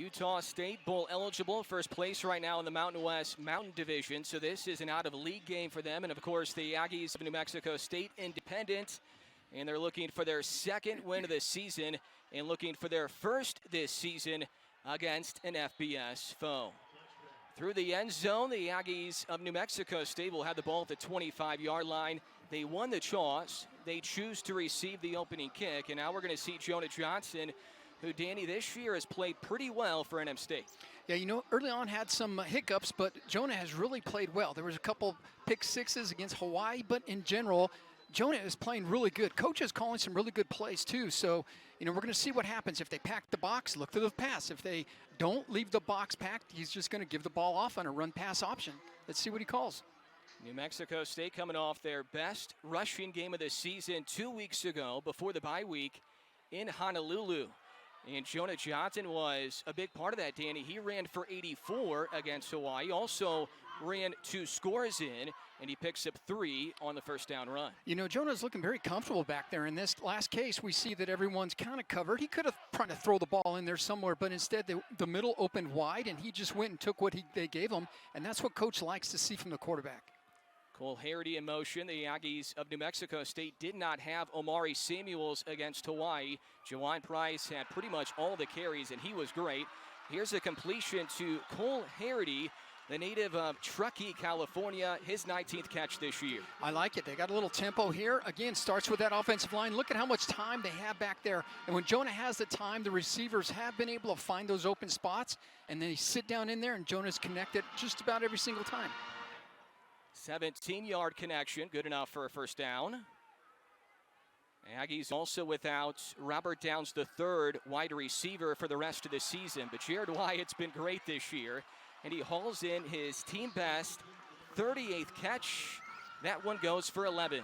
Utah State bowl eligible, first place right now in the Mountain West Mountain Division. So this is an out-of-league game for them. And, of course, the Aggies of New Mexico State independent. And they're looking for their second win of the season and looking for their first this season against an FBS foe. Through the end zone, the Aggies of New Mexico State will have the ball at the 25-yard line. They won the toss. They choose to receive the opening kick. And now we're going to see Jonah Johnson, who, Danny, this year has played pretty well for NM State. Yeah, you know, early on had some hiccups, but Jonah has really played well. There was a couple pick sixes against Hawaii, but in general, Jonah is playing really good. Coach is calling some really good plays, too. So, you know, we're going to see what happens. If they pack the box, look to the pass. If they don't leave the box packed, he's just going to give the ball off on a run-pass option. Let's see what he calls. New Mexico State coming off their best rushing game of the season 2 weeks ago before the bye week in Honolulu. And Jonah Johnson was a big part of that, Danny. He ran for 84 against Hawaii. Also ran 2 scores in, and he picks up 3 on the first down run. You know, Jonah's looking very comfortable back there. In this last case, we see that everyone's kind of covered. He could have tried to throw the ball in there somewhere, but instead the middle opened wide, and he just went and took what they gave him, and that's what Coach likes to see from the quarterback. Cole Harity in motion. The Aggies of New Mexico State did not have Omari Samuels against Hawaii. Jawan Price had pretty much all the carries, and he was great. Here's a completion to Cole Harity, the native of Truckee, California, his 19th catch this year. I like it. They got a little tempo here. Again, starts with that offensive line. Look at how much time they have back there. And when Jonah has the time, the receivers have been able to find those open spots, and then they sit down in there, and Jonah's connected just about every single time. 17-yard connection, good enough for a first down. Aggies also without Robert Downs III, wide receiver for the rest of the season. But Jared Wyatt's been great this year, and he hauls in his team best 38th catch. That one goes for 11.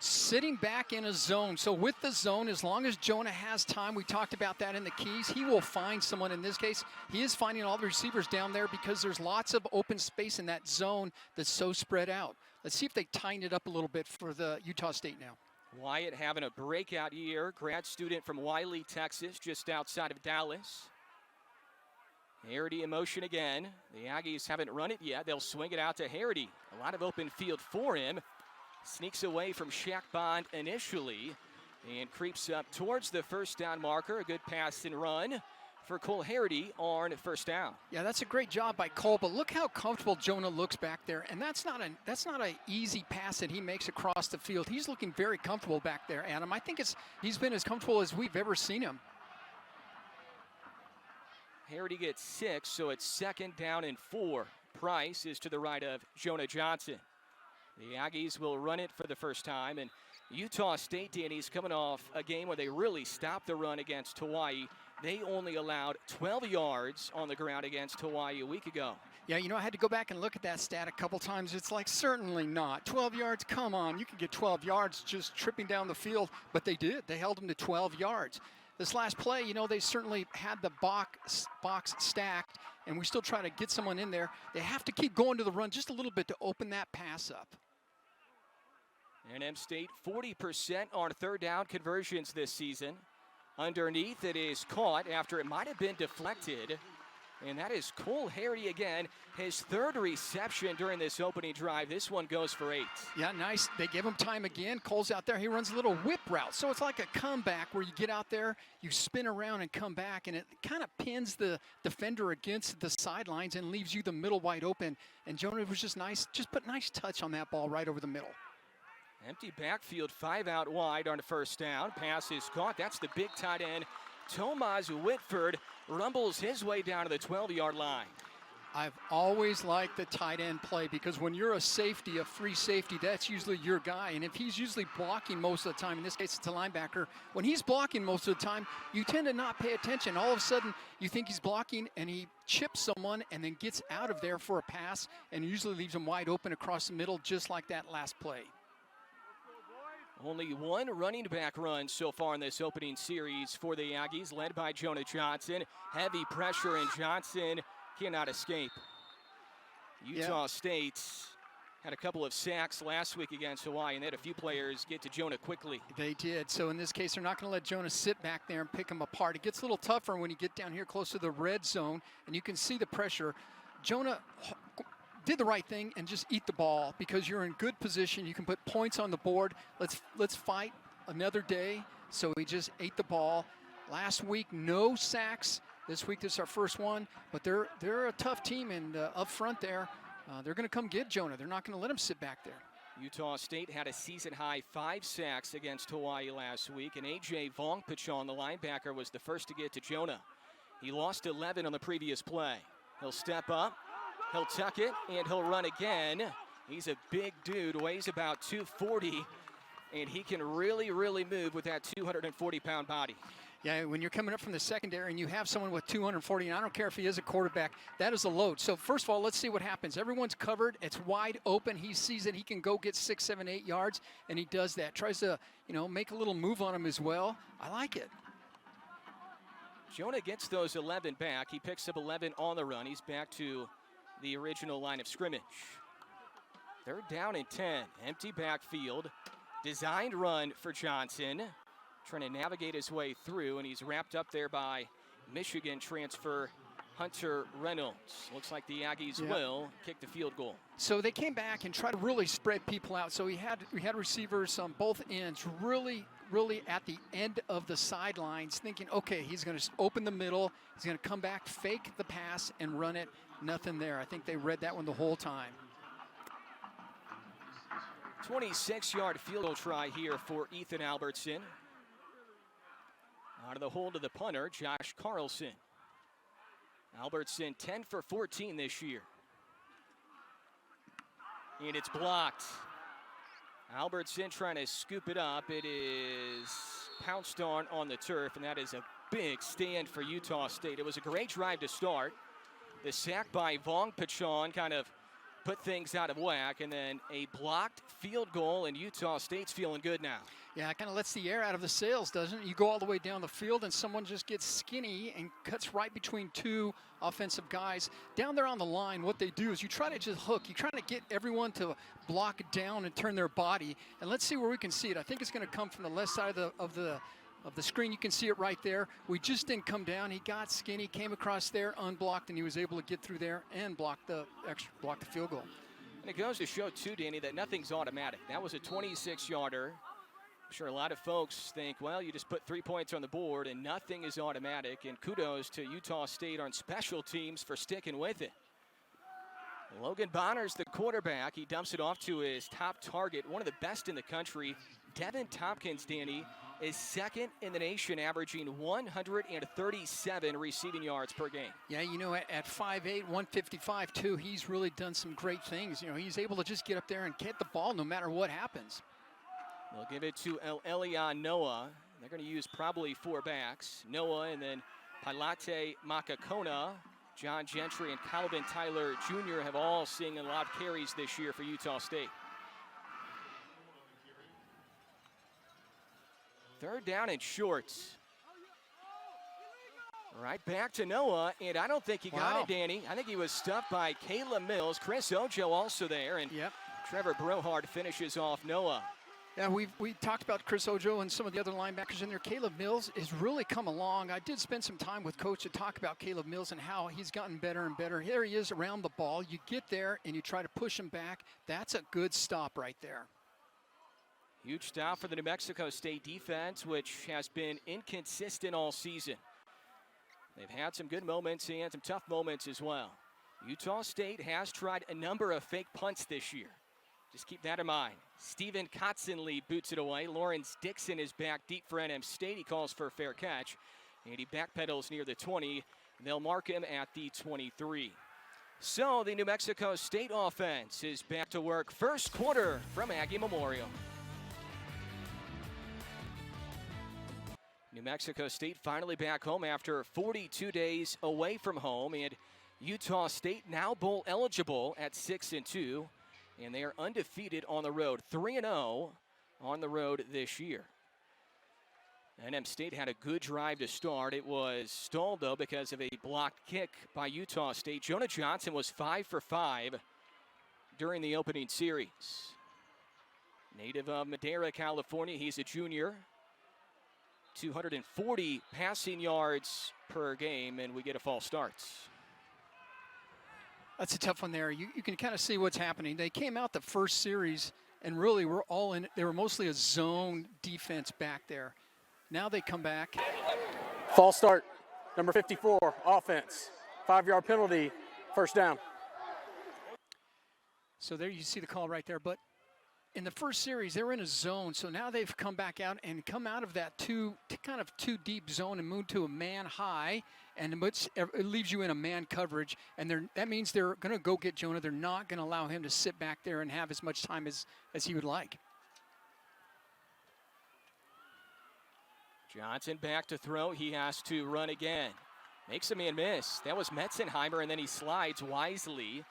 Sitting back in a zone. So with the zone, as long as Jonah has time, we talked about that in the keys, he will find someone. In this case, he is finding all the receivers down there because there's lots of open space in that zone that's so spread out. Let's see if they tighten it up a little bit for the Utah State now. Wyatt having a breakout year, grad student from Wiley, Texas, just outside of Dallas. Harity in motion again. The Aggies haven't run it yet. They'll swing it out to Harity. A lot of open field for him. Sneaks away from Shaq Bond initially and creeps up towards the first down marker. A good pass and run for Cole Harity on first down. Yeah, that's a great job by Cole, but look how comfortable Jonah looks back there. And that's not an easy pass that he makes across the field. He's looking very comfortable back there, Adam. I think he's been as comfortable as we've ever seen him. Harity gets 6, so it's second down and 4. Price is to the right of Jonah Johnson. The Aggies will run it for the first time, and Utah State, Danny's coming off a game where they really stopped the run against Hawaii. They only allowed 12 yards on the ground against Hawaii a week ago. Yeah, you know, I had to go back and look at that stat a couple times. It's like, certainly not. 12 yards, come on. You can get 12 yards just tripping down the field, but they did. They held them to 12 yards. This last play, you know, they certainly had the box stacked, and we still try to get someone in there. They have to keep going to the run just a little bit to open that pass up. NM State 40% on third down conversions this season. Underneath, it is caught after it might have been deflected. And that is Cole Harity again, his third reception during this opening drive. This one goes for 8. Yeah, nice. They give him time again. Cole's out there. He runs a little whip route. So it's like a comeback where you get out there, you spin around and come back, and it kind of pins the defender against the sidelines and leaves you the middle wide open. And Jonah was just nice, just put nice touch on that ball right over the middle. Empty backfield, 5 out wide on the first down. Pass is caught. That's the big tight end. Tomas Whitford rumbles his way down to the 12-yard line. I've always liked the tight end play because when you're a safety, a free safety, that's usually your guy. And if he's usually blocking most of the time, in this case it's a linebacker, when he's blocking most of the time, you tend to not pay attention. All of a sudden, you think he's blocking and he chips someone and then gets out of there for a pass and usually leaves him wide open across the middle, just like that last play. Only one running back run so far in this opening series for the Aggies, led by Jonah Johnson. Heavy pressure, and Johnson cannot escape. Utah State Had a couple of sacks last week against Hawaii, and they had a few players get to Jonah quickly. They did. So in this case, they're not going to let Jonah sit back there and pick him apart. It gets a little tougher when you get down here close to the red zone, and you can see the pressure. Jonah did the right thing and just eat the ball because you're in good position. You can put points on the board. Let's fight another day. So he just ate the ball. Last week, no sacks. This week, this is our first one. But they're a tough team, and up front there, they're going to come get Jonah. They're not going to let him sit back there. Utah State had a season-high 5 sacks against Hawaii last week, and A.J. Vongpachon, the linebacker, was the first to get to Jonah. He lost 11 on the previous play. He'll step up, he'll tuck it, and he'll run again. He's a big dude, weighs about 240, and he can really, really move with that 240-pound body. Yeah, when you're coming up from the secondary and you have someone with 240, and I don't care if he is a quarterback, that is a load. So first of all, let's see what happens. Everyone's covered. It's wide open. He sees that he can go get 6, 7, 8 yards, and he does that. Tries to, make a little move on him as well. I like it. Jonah gets those 11 back. He picks up 11 on the run. He's back to the original line of scrimmage. 3rd down and 10. Empty backfield. Designed run for Johnson. Trying to navigate his way through, and he's wrapped up there by Michigan transfer Hunter Reynolds. Looks like the Aggies will kick the field goal. So they came back and tried to really spread people out. So we had receivers on both ends really at the end of the sidelines thinking, okay, he's going to open the middle. He's going to come back, fake the pass, and run it. Nothing there. I think they read that one the whole time. 26-yard field goal try here for Ethan Albertson. Out of the hold of the punter, Josh Carlson. Albertson 10 for 14 this year. And it's blocked. Albertson trying to scoop it up. It is pounced on the turf, and that is a big stand for Utah State. It was a great drive to start. The sack by Vongpachon kind of put things out of whack, and then a blocked field goal, and Utah State's feeling good now. Yeah, it kind of lets the air out of the sails, doesn't it? You go all the way down the field, and someone just gets skinny and cuts right between 2 offensive guys. Down there on the line, what they do is you try to just hook. You try to get everyone to block down and turn their body. And let's see where we can see it. I think it's going to come from the left side of the screen. You can see it right there. We just didn't come down. He got skinny, came across there unblocked, and he was able to get through there and block the field goal. And it goes to show, too, Danny, that nothing's automatic. That was a 26-yarder. I'm sure a lot of folks think, well, you just put 3 points on the board and nothing is automatic. And kudos to Utah State on special teams for sticking with it. Logan Bonner's the quarterback. He dumps it off to his top target, one of the best in the country. Devin Tompkins, Danny, is 2nd in the nation, averaging 137 receiving yards per game. Yeah, at 5'8", 155, too, he's really done some great things. He's able to just get up there and get the ball no matter what happens. They'll give it to Elion Noah. They're going to use probably 4 backs. Noah and then Pilate Makakona, John Gentry, and Calvin Tyler Jr. have all seen a lot of carries this year for Utah State. 3rd down and shorts. Right back to Noah, and I don't think he got it, Danny. I think he was stuffed by Caleb Mills. Chris Ojo also there, and Trevor Brohard finishes off Noah. Yeah, we talked about Chris Ojo and some of the other linebackers in there. Caleb Mills has really come along. I did spend some time with Coach to talk about Caleb Mills and how he's gotten better and better. Here he is around the ball. You get there and you try to push him back. That's a good stop right there. Huge stop for the New Mexico State defense, which has been inconsistent all season. They've had some good moments and some tough moments as well. Utah State has tried a number of fake punts this year. Just keep that in mind. Stephen Kotzenle boots it away. Lawrence Dixon is back deep for NM State. He calls for a fair catch, and he backpedals near the 20. They'll mark him at the 23. So the New Mexico State offense is back to work. First quarter from Aggie Memorial. New Mexico State finally back home after 42 days away from home, and Utah State now bowl eligible at 6-2. And they are undefeated on the road, 3-0 on the road this year. NM State had a good drive to start. It was stalled, though, because of a blocked kick by Utah State. Jonah Johnson was 5 for 5 during the opening series. Native of Madera, California, he's a junior. 240 passing yards per game, and we get a false start. That's a tough one there. You can kind of see what's happening. They came out the first series and really were all in. They were mostly a zone defense back there. Now they come back. False start, number 54, offense. 5-yard penalty, first down. So there you see the call right there. But in the first series, they were in a zone. So now they've come back out and come out of that kind of too deep zone and moved to a man high. And it leaves you in a man coverage. And that means they're going to go get Jonah. They're not going to allow him to sit back there and have as much time as he would like. Johnson back to throw. He has to run again. Makes a man miss. That was Metzenheimer, and then he slides wisely.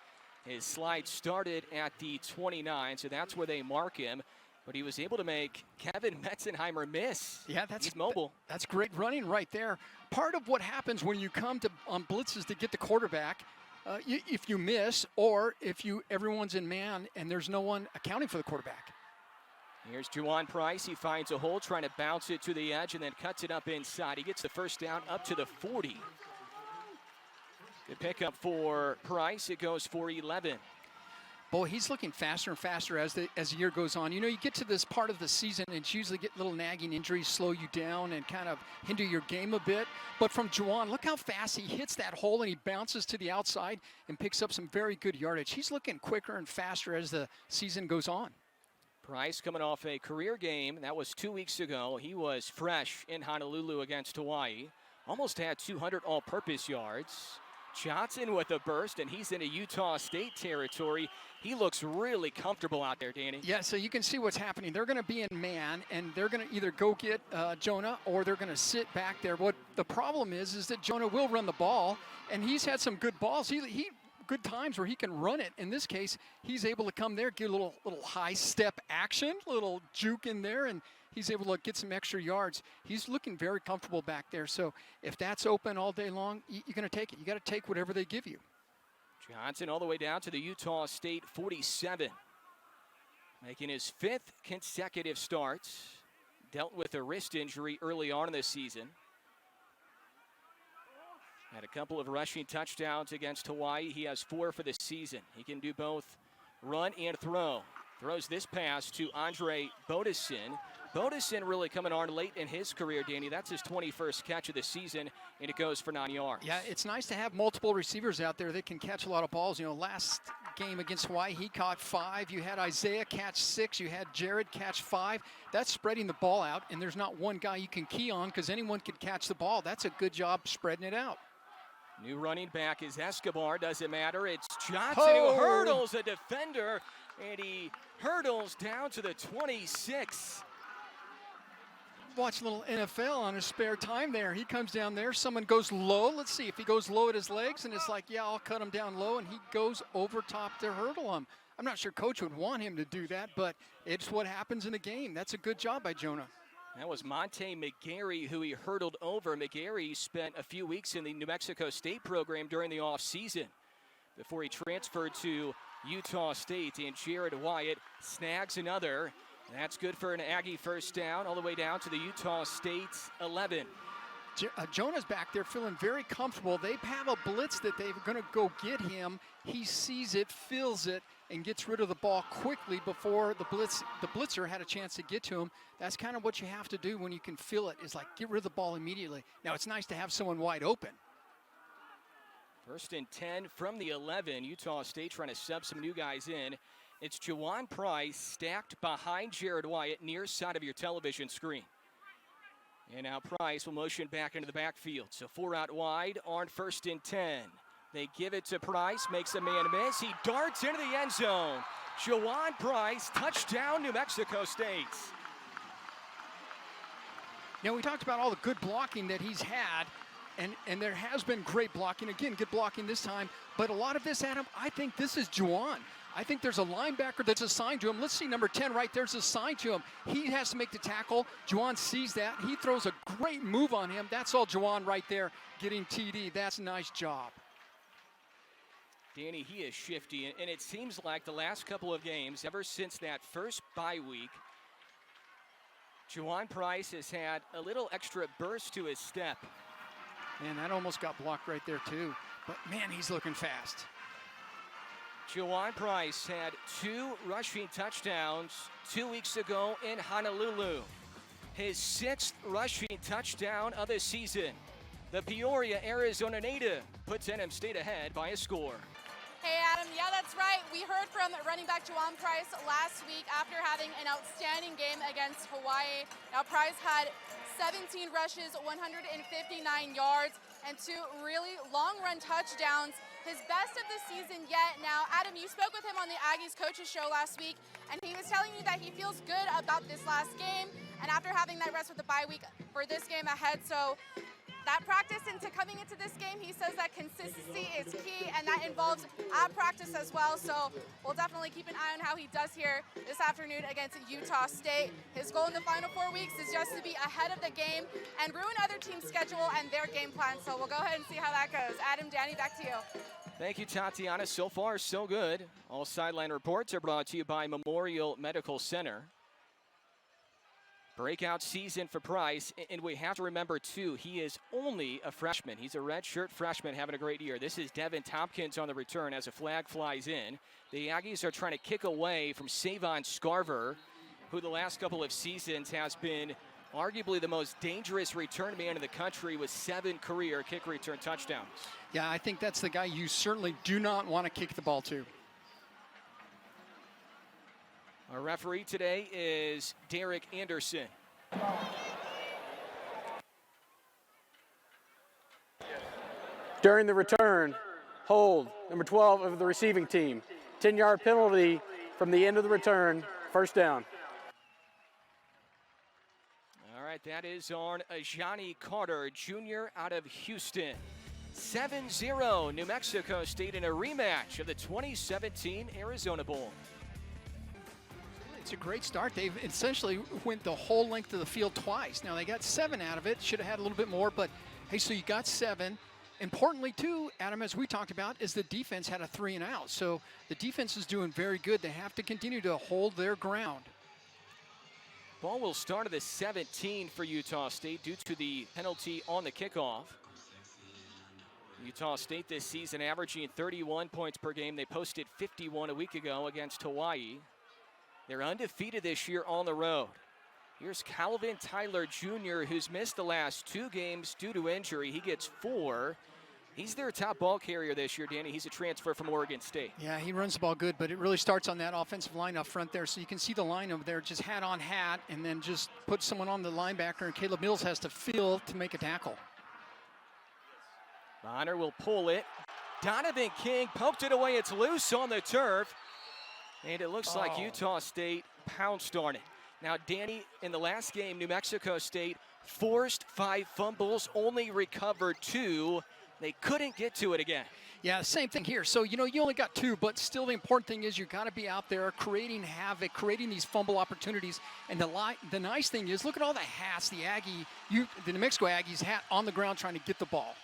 His slide started at the 29, so that's where they mark him. But he was able to make Kevin Metzenheimer miss. Yeah, he's mobile. That's great running right there. Part of what happens when you come on blitzes to get the quarterback, if you miss or if everyone's in man and there's no one accounting for the quarterback. Here's Juwan Price. He finds a hole, trying to bounce it to the edge and then cuts it up inside. He gets the first down up to the 40. Good pickup for Price. It goes for 11. Boy, he's looking faster and faster as the year goes on. You know, you get to this part of the season and it's usually get little nagging injuries, slow you down and kind of hinder your game a bit. But from Juwan, look how fast he hits that hole and he bounces to the outside and picks up some very good yardage. He's looking quicker and faster as the season goes on. Price coming off a career game. That was 2 weeks ago. He was fresh in Honolulu against Hawaii. Almost had 200 all-purpose yards. Johnson with a burst, and he's in a Utah State territory. He looks really comfortable out there, Danny. Yeah, so you can see what's happening. They're going to be in man, and they're going to either go get Jonah or they're going to sit back there. What the problem is that Jonah will run the ball, and he's had some good balls. He good times where he can run it. In this case, he's able to come there, get a little high step action, little juke in there, and he's able to get some extra yards. He's looking very comfortable back there. So if that's open all day long, you're going to take it. You got to take whatever they give you. Johnson all the way down to the Utah State 47. Making his 5th consecutive start. Dealt with a wrist injury early on in the season. Had a couple of rushing touchdowns against Hawaii. He has 4 for the season. He can do both run and throw. Throws this pass to Andre Bodison. Bodison really coming on late in his career, Danny. That's his 21st catch of the season, and it goes for 9 yards. Yeah, it's nice to have multiple receivers out there that can catch a lot of balls. You know, last game against Hawaii, he caught 5. You had Isaiah catch 6. You had Jared catch 5. That's spreading the ball out, and there's not one guy you can key on because anyone could catch the ball. That's a good job spreading it out. New running back is Escobar. Doesn't matter. It's Johnson who hurdles a defender, and he hurdles down to the 26. Watch a little NFL on his spare time there. He comes down there. Someone goes low. Let's see if he goes low at his legs, and it's like, yeah, I'll cut him down low, and he goes over top to hurdle him. I'm not sure Coach would want him to do that, but it's what happens in a game. That's a good job by Jonah. That was Monte McGarry who he hurdled over. McGarry spent a few weeks in the New Mexico State program during the offseason before he transferred to Utah State. And Jared Wyatt snags another. That's good for an Aggie first down all the way down to the Utah State 11. Jonah's back there feeling very comfortable. They have a blitz that they're going to go get him. He sees it, feels it, and gets rid of the ball quickly before the blitzer had a chance to get to him. That's kind of what you have to do when you can feel it, is like get rid of the ball immediately. Now, it's nice to have someone wide open. 1st and 10 from the 11. Utah State trying to sub some new guys in. It's Juwan Price stacked behind Jared Wyatt near side of your television screen. And now Price will motion back into the backfield. So 4 out wide on 1st and 10. They give it to Price, makes a man miss. He darts into the end zone. Juwan Price, touchdown, New Mexico State. Now, we talked about all the good blocking that he's had, and there has been great blocking. Again, good blocking this time. But a lot of this, Adam, I think this is Juwan. I think there's a linebacker that's assigned to him. Let's see, number 10 right there's assigned to him. He has to make the tackle. Juwan sees that. He throws a great move on him. That's all Juwan right there getting TD. That's a nice job. Danny, he is shifty, and it seems like the last couple of games, ever since that first bye week, Juwan Price has had a little extra burst to his step. Man, that almost got blocked right there too. But man, he's looking fast. Juwan Price had 2 rushing touchdowns 2 weeks ago in Honolulu. His 6th rushing touchdown of the season. The Peoria, Arizona native puts NM State ahead by a score. Hey Adam, yeah that's right. We heard from running back Juwan Price last week after having an outstanding game against Hawaii. Now Price had 17 rushes, 159 yards, and 2 really long run touchdowns. His best of the season yet. Now Adam, you spoke with him on the Aggies coaches show last week, and he was telling you that he feels good about this last game, and after having that rest with the bye week for this game ahead. So that practice into coming into this game, he says that consistency is key, and that involves practice as well. So we'll definitely keep an eye on how he does here this afternoon against Utah State. His goal in the final 4 weeks is just to be ahead of the game and ruin other teams' schedule and their game plan. So we'll go ahead and see how that goes. Adam, Danny, back to you. Thank you, Tatiana. So far, so good. All sideline reports are brought to you by Memorial Medical Center. Breakout season for Price, and we have to remember, too, he is only a freshman. He's a redshirt freshman having a great year. This is Devin Tompkins on the return as a flag flies in. The Aggies are trying to kick away from Savon Scarver, who the last couple of seasons has been arguably the most dangerous return man in the country with 7 career kick return touchdowns. Yeah, I think that's the guy you certainly do not want to kick the ball to. Our referee today is Derek Anderson. During the return, hold number 12 of the receiving team. 10-yard penalty from the end of the return, first down. All right, that is on Ajani Carter, junior out of Houston. 7-0 New Mexico State in a rematch of the 2017 Arizona Bowl. It's a great start. They've essentially went the whole length of the field twice. Now they got 7 out of it. Should have had a little bit more, but hey, so you got 7. Importantly too, Adam, as we talked about, is the defense had a 3 and out. So the defense is doing very good. They have to continue to hold their ground. Ball will start at the 17 for Utah State due to the penalty on the kickoff. Utah State this season averaging 31 points per game. They posted 51 a week ago against Hawaii. They're undefeated this year on the road. Here's Calvin Tyler Jr., who's missed the last 2 games due to injury. He gets 4. He's their top ball carrier this year, Danny. He's a transfer from Oregon State. Yeah, he runs the ball good, but it really starts on that offensive line up front there. So you can see the line over there, just hat on hat, and then just put someone on the linebacker, and Caleb Mills has to feel to make a tackle. Bonner will pull it. Donovan King poked it away. It's loose on the turf. And it looks like Utah State pounced on it. Now, Danny, in the last game, New Mexico State forced 5 fumbles, only recovered 2. They couldn't get to it again. Yeah, same thing here. So, you know, you only got 2, but still the important thing is you got to be out there creating havoc, creating these fumble opportunities. And the nice thing is, look at all the hats the New Mexico Aggies hat on the ground trying to get the ball.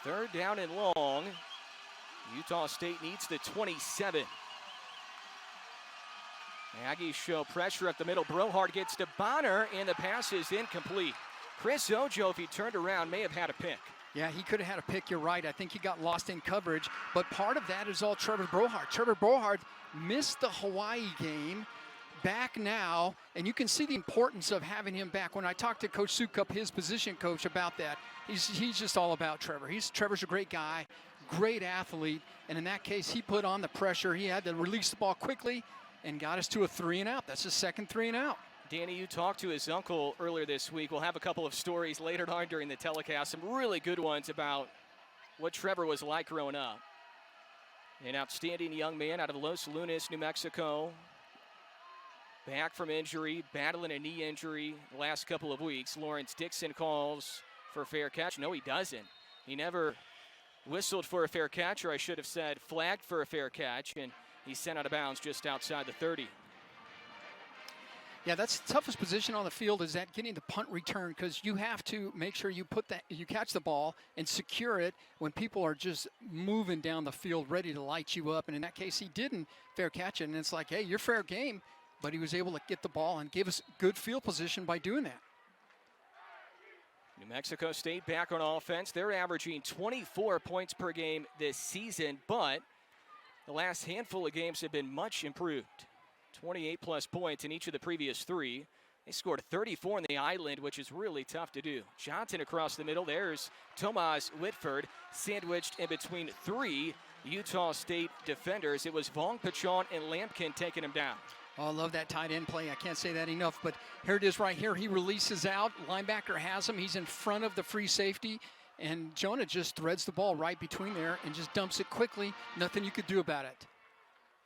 Third down and long. Utah State needs the 27. The Aggies show pressure up the middle. Brohard gets to Bonner, and the pass is incomplete. Chris Ojo, if he turned around, may have had a pick. Yeah, he could have had a pick, you're right. I think he got lost in coverage, but part of that is all Trevor Brohard. Trevor Brohard missed the Hawaii game, back now, and you can see the importance of having him back. When I talked to Coach Sukup, his position coach, about that, he's just all about Trevor. Trevor's a great guy, great athlete, and in that case, he put on the pressure. He had to release the ball quickly and got us to a 3 and out. That's his second 3 and out. Danny, you talked to his uncle earlier this week. We'll have a couple of stories later on during the telecast, some really good ones about what Trevor was like growing up. An outstanding young man out of Los Lunas, New Mexico. Back from injury, battling a knee injury the last couple of weeks. Lawrence Dixon calls for a fair catch. No, he doesn't. He never whistled for a fair catch, or I should have said flagged for a fair catch, and he's sent out of bounds just outside the 30. Yeah, that's the toughest position on the field, is that getting the punt return, because you have to make sure you catch the ball and secure it when people are just moving down the field ready to light you up. And in that case, he didn't fair catch it. And it's like, hey, you're fair game, but he was able to get the ball and give us good field position by doing that. New Mexico State back on offense. They're averaging 24 points per game this season, but the last handful of games have been much improved. 28-plus points in each of the previous 3. They scored 34 in the island, which is really tough to do. Johnson across the middle. There's Tomas Whitford sandwiched in between 3 Utah State defenders. It was Vong Pachon and Lampkin taking him down. Oh, I love that tight end play. I can't say that enough, but here it is right here. He releases out. Linebacker has him. He's in front of the free safety, and Jonah just threads the ball right between there and just dumps it quickly. Nothing you could do about it.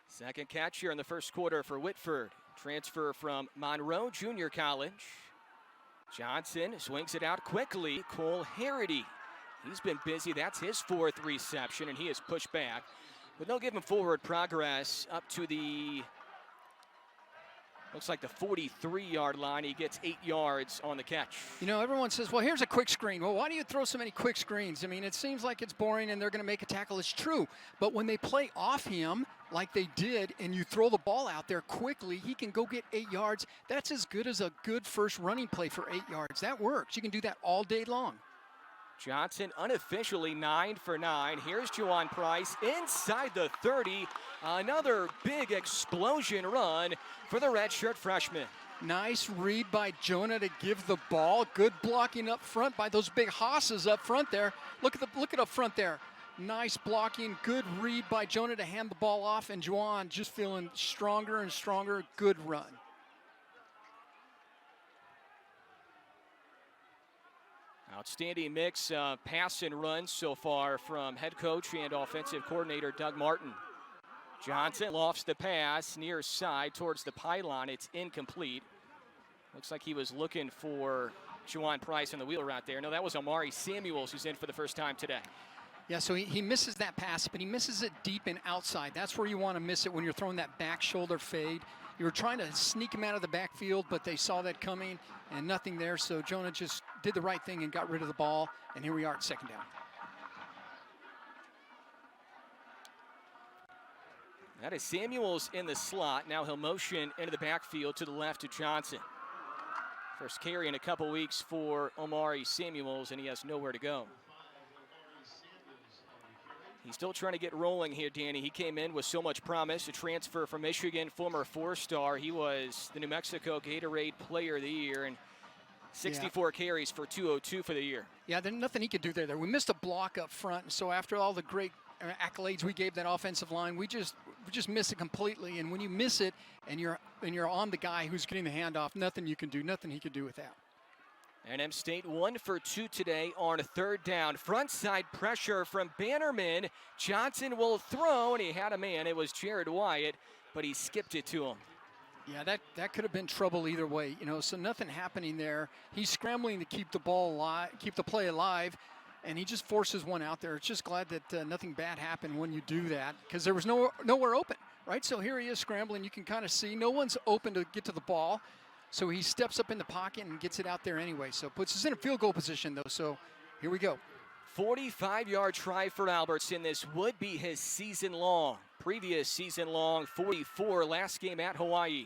Second catch here in the first quarter for Whitford. Transfer from Monroe Junior College. Johnson swings it out quickly. Cole Harity. He's been busy. That's his 4th reception, and he is pushed back. But they'll give him forward progress up to the, looks like the 43-yard line. He gets 8 yards on the catch. You know, everyone says, well, here's a quick screen. Well, why do you throw so many quick screens? I mean, it seems like it's boring and they're going to make a tackle. It's true. But when they play off him like they did and you throw the ball out there quickly, he can go get 8 yards. That's as good as a good first running play for 8 yards. That works. You can do that all day long. Johnson unofficially 9 for 9. Here's Juwan Price inside the 30. Another big explosion run for the redshirt freshman. Nice read by Jonah to give the ball. Good blocking up front by those big hosses up front there. Look at up front there. Nice blocking. Good read by Jonah to hand the ball off, and Juwan just feeling stronger and stronger. Good run. Outstanding mix of pass and run so far from head coach and offensive coordinator Doug Martin. Johnson lofts the pass near side towards the pylon. It's incomplete. Looks like he was looking for Juwan Price on the wheel route there. No, that was Amari Samuels, who's in for the first time today. Yeah, so he misses that pass, but he misses it deep and outside. That's where you want to miss it when you're throwing that back shoulder fade. You were trying to sneak him out of the backfield, but they saw that coming and nothing there. So Jonah just did the right thing and got rid of the ball. And here we are at second down. That is Samuels in the slot. Now he'll motion into the backfield to the left to Johnson. First carry in a couple weeks for Omari Samuels, and he has nowhere to go. He's still trying to get rolling here, Danny. He came in with so much promise, a transfer from Michigan, former 4-star. He was the New Mexico Gatorade Player of the Year, and 64 carries for 202 for the year. Yeah, there's nothing he could do there. We missed a block up front, so after all the great accolades we gave that offensive line, we just miss it completely. And when you miss it and you're on the guy who's getting the handoff, nothing you can do, nothing he could do with that. NM State 1 for 2 today on a third down. Front side pressure from Bannerman. Johnson will throw, and he had a man. It was Jared Wyatt, but he skipped it to him. Yeah, that could have been trouble either way, you know, so nothing happening there. He's scrambling to keep the ball alive, keep the play alive, and he just forces one out there. It's just glad that nothing bad happened when you do that, because there was nowhere open, right? So here he is scrambling. You can kind of see no one's open to get to the ball. So he steps up in the pocket and gets it out there anyway. So puts us in a field goal position, though. So here we go. 45-yard try for Albertson. This would be his season long. Previous season long, 44 last game at Hawaii.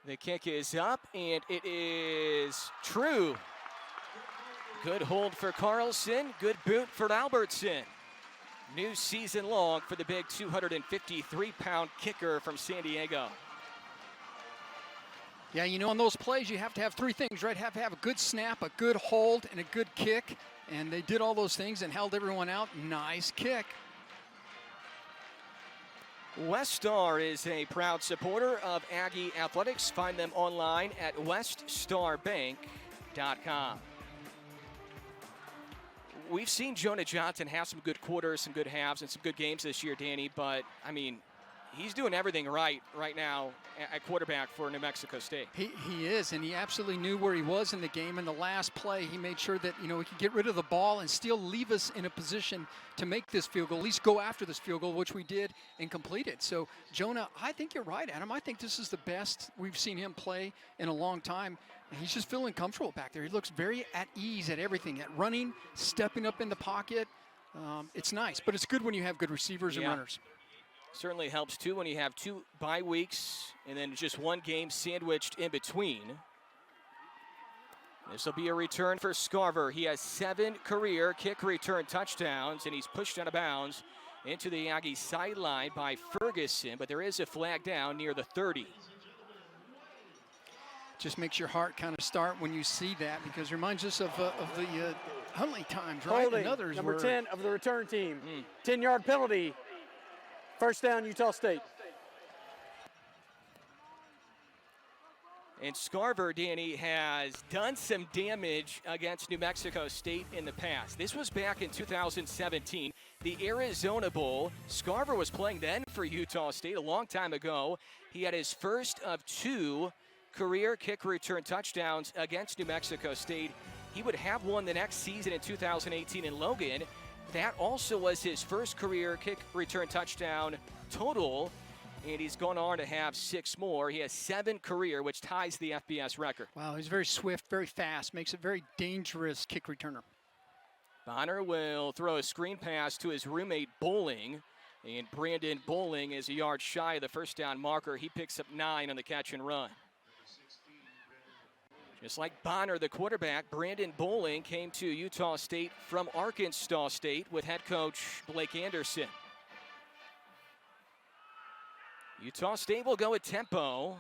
The kick is up, and it is true. Good hold for Carlson. Good boot for Albertson. New season long for the big 253-pound kicker from San Diego. Yeah, you know, on those plays, you have to have 3 things, right? Have to have a good snap, a good hold, and a good kick. And they did all those things and held everyone out. Nice kick. Westar is a proud supporter of Aggie Athletics. Find them online at weststarbank.com. We've seen Jonah Johnson have some good quarters, some good halves, and some good games this year, Danny, but, I mean, he's doing everything right now at quarterback for New Mexico State. He is, and he absolutely knew where he was in the game. In the last play, he made sure that, he could get rid of the ball and still leave us in a position to make this field goal, at least go after this field goal, which we did and completed. So, Jonah, I think you're right, Adam. I think this is the best we've seen him play in a long time. And he's just feeling comfortable back there. He looks very at ease at everything, at running, stepping up in the pocket. It's nice, but it's good when you have good receivers and runners. Certainly helps, too, when you have 2 bye weeks and then just 1 game sandwiched in between. This will be a return for Scarver. He has 7 career kick return touchdowns, and he's pushed out of bounds into the Aggies sideline by Ferguson, but there is a flag down near the 30. Just makes your heart kind of start when you see that, because it reminds us of the Huntley times, right? Holding, and others number were 10 of the return team. 10-yard penalty. First down, Utah State. And Scarver, Danny, has done some damage against New Mexico State in the past. This was back in 2017, the Arizona Bowl. Scarver was playing then for Utah State a long time ago. He had his first of 2 career kick return touchdowns against New Mexico State. He would have one the next season in 2018 in Logan. That also was his first career kick return touchdown total, and he's gone on to have 6 more. He has 7 career, which ties the FBS record. Wow, he's very swift, very fast, makes a very dangerous kick returner. Bonner will throw a screen pass to his roommate Bowling, and Brandon Bowling is a yard shy of the first down marker. He picks up 9 on the catch and run. Just like Bonner, the quarterback, Brandon Bowling came to Utah State from Arkansas State with head coach Blake Anderson. Utah State will go with tempo.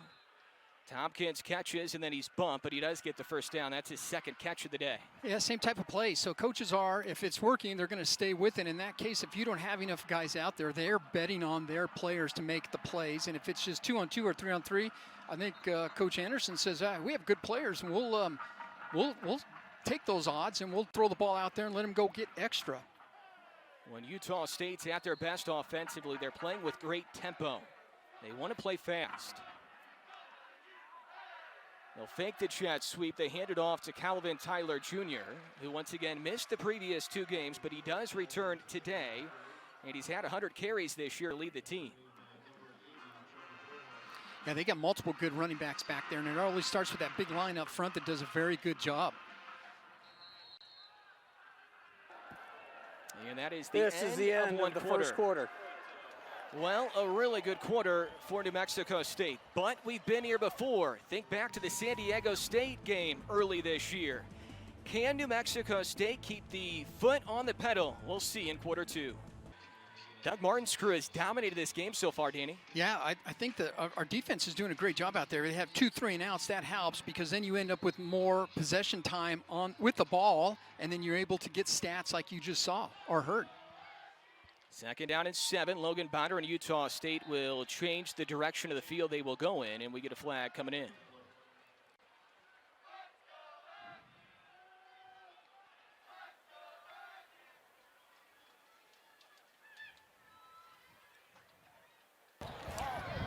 Tompkins catches, and then he's bumped, but he does get the first down. That's his 2nd catch of the day. Yeah, same type of play. So coaches are, if it's working, they're going to stay with it. In that case, if you don't have enough guys out there, they're betting on their players to make the plays. And if it's just 2-on-2 or 3-on-3, I think Coach Anderson says, we have good players, and we'll take those odds, and we'll throw the ball out there and let them go get extra. When Utah State's at their best offensively, they're playing with great tempo. They want to play fast. They'll fake the jet sweep. They hand it off to Calvin Tyler Jr., who once again missed the previous 2 games, but he does return today, and he's had 100 carries this year to lead the team. Yeah, they got multiple good running backs back there, and it always starts with that big line up front that does a very good job. And that is the end of the first quarter. Well, a really good quarter for New Mexico State, but we've been here before. Think back to the San Diego State game early this year. Can New Mexico State keep the foot on the pedal? We'll see in quarter 2. Doug Martin's crew has dominated this game so far, Danny. Yeah, I think that our defense is doing a great job out there. They have 2 3-and-outs. That helps because then you end up with more possession time with the ball, and then you're able to get stats like you just saw or heard. 2nd down and 7. Logan Bonner and Utah State will change the direction of the field they will go in, and we get a flag coming in.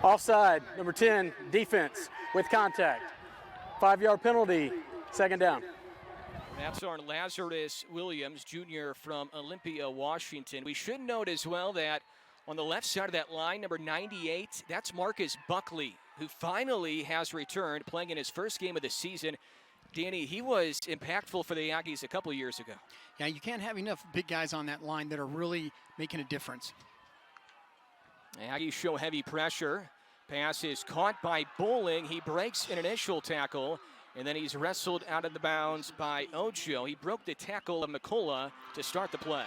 Offside, number 10, defense with contact. 5-yard penalty, 2nd down. That's our Lazarus Williams, Jr. from Olympia, Washington. We should note as well that on the left side of that line, number 98, that's Marcus Buckley, who finally has returned, playing in his first game of the season. Danny, he was impactful for the Aggies a couple of years ago. Yeah, you can't have enough big guys on that line that are really making a difference. The Aggies show heavy pressure. Pass is caught by Bowling. He breaks an initial tackle, and then he's wrestled out of the bounds by Ojo. He broke the tackle of McCullough to start the play.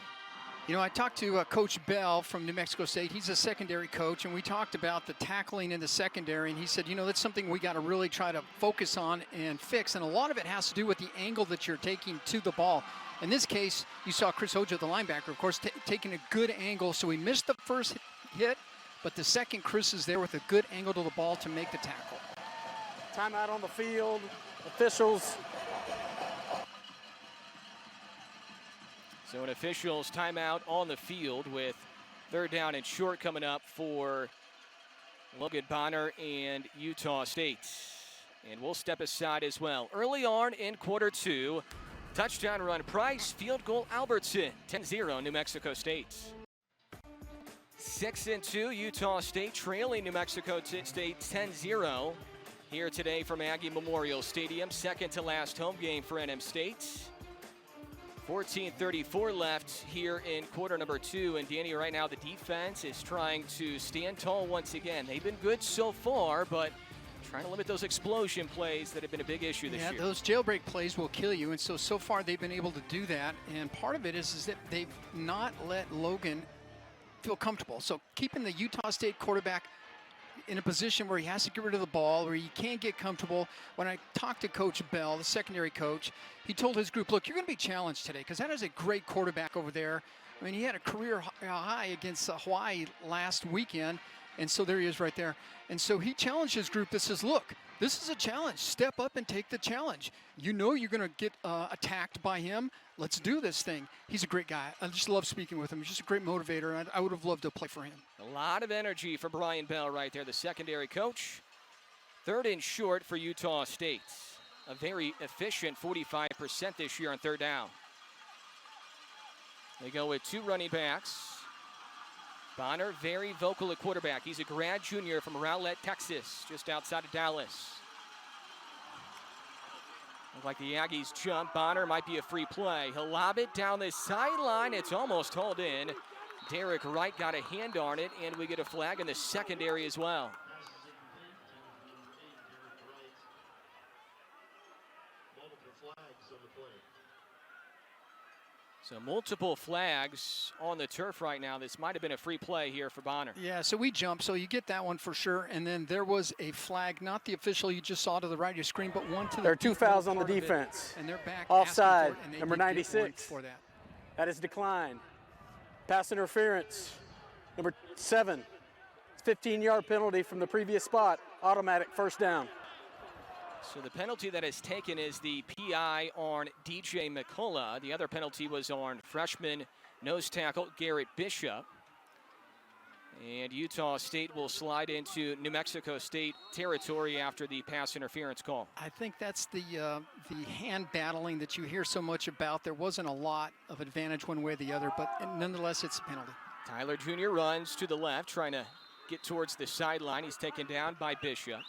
You know, I talked to Coach Bell from New Mexico State. He's a secondary coach, and we talked about the tackling in the secondary, and he said, you know, that's something we got to really try to focus on and fix, and a lot of it has to do with the angle that you're taking to the ball. In this case, you saw Chris Ojo, the linebacker, of course, taking a good angle, so he missed the first hit, but the second, Chris is there with a good angle to the ball to make the tackle. Timeout on the field. Officials. So an officials timeout on the field with 3rd down and short coming up for Logan Bonner and Utah State. And we'll step aside as well. Early on in quarter two, touchdown run Price, field goal Albertson, 10-0 New Mexico State. 6-2 Utah State trailing New Mexico State 10-0 here today from Aggie Memorial Stadium. Second to last home game for NM State. 14:34 left here in quarter number two. And Danny, right now the defense is trying to stand tall once again. They've been good so far, but trying to limit those explosion plays that have been a big issue this year. Yeah, those jailbreak plays will kill you. And so far they've been able to do that. And part of it is that they've not let Logan feel comfortable. So keeping the Utah State quarterback in a position where he has to get rid of the ball, where he can't get comfortable. When I talked to Coach Bell, the secondary coach, he told his group, look, you're going to be challenged today because that is a great quarterback over there. I mean, he had a career high against Hawaii last weekend, and so there he is right there. And so he challenged his group that says, look, this is a challenge. Step up and take the challenge. You know you're going to get attacked by him. Let's do this thing. He's a great guy. I just love speaking with him. He's just a great motivator, and I would have loved to play for him. A lot of energy for Brian Bell right there, the secondary coach. Third and short for Utah State. A very efficient 45% this year on third down. They go with two running backs. Bonner, very vocal at quarterback. He's a grad junior from Rowlett, Texas, just outside of Dallas. Look like the Aggies jump. Bonner might be a free play. He'll lob it down the sideline. It's almost hauled in. Derek Wright got a hand on it, and we get a flag in the secondary as well. So multiple flags on the turf right now. This might have been a free play here for Bonner. Yeah, so we jumped, so you get that one for sure. And then there was a flag, not the official you just saw to the right of your screen, but one to the There are two fouls on the defense. And they're back offside, for it, and number 96. For that. That is declined. Pass interference, number 7. 15-yard penalty from the previous spot. Automatic first down. So the penalty that is taken is the PI on DJ McCullough. The other penalty was on freshman nose tackle Garrett Bishop. And Utah State will slide into New Mexico State territory after the pass interference call. I think that's the hand battling that you hear so much about. There wasn't a lot of advantage one way or the other, but nonetheless, it's a penalty. Tyler Jr. runs to the left, trying to get towards the sideline. He's taken down by Bishop.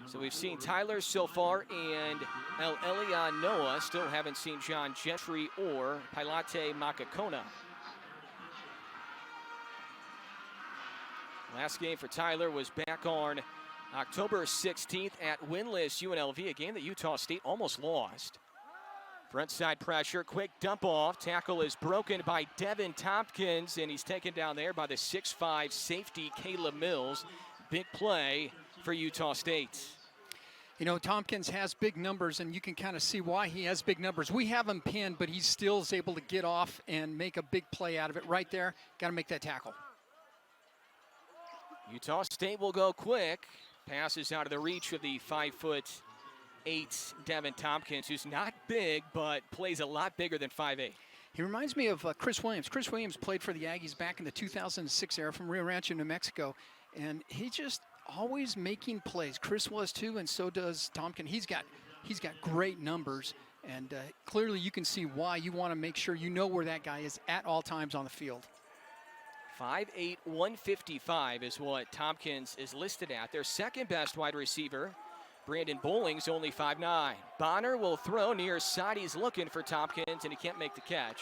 So we've seen Tyler so far and El Elyon Noah. Still haven't seen John Gentry or Pilate Makakona. Last game for Tyler was back on October 16th at winless UNLV, a game that Utah State almost lost. Front side pressure, quick dump off. Tackle is broken by Devin Tompkins, and he's taken down there by the 6'5 safety Caleb Mills. Big play for Utah State. You know, Tompkins has big numbers, and you can kind of see why he has big numbers. We have him pinned, but he still is able to get off and make a big play out of it right there. Got to make that tackle. Utah State will go quick. Passes out of the reach of the 5'8" Devin Tompkins, who's not big, but plays a lot bigger than 5'8". He reminds me of Chris Williams. Chris Williams played for the Aggies back in the 2006 era from Rio Rancho, New Mexico, and he just always making plays. Chris was too, and so does Tompkins. He's got great numbers, and clearly you can see why you want to make sure you know where that guy is at all times on the field. 5'8", 155 is what Tompkins is listed at. Their second best wide receiver, Brandon Bowling's only 5'9". Bonner will throw near side. He's looking for Tompkins, and he can't make the catch.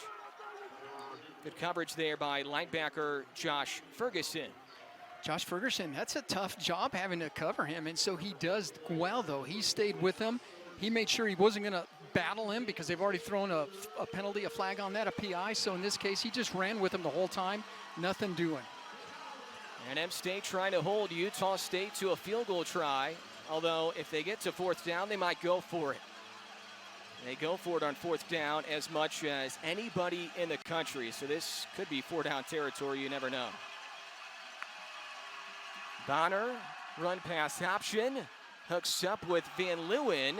Good coverage there by linebacker Josh Ferguson. Josh Ferguson, that's a tough job having to cover him, and so he does well, though. He stayed with him. He made sure he wasn't going to battle him because they've already thrown a penalty, a flag on that, a PI. So in this case, he just ran with him the whole time, nothing doing. NM State trying to hold Utah State to a field goal try, although if they get to fourth down, they might go for it. They go for it on fourth down as much as anybody in the country, so this could be four-down territory, you never know. Bonner, run pass option, hooks up with Van Leeuwen,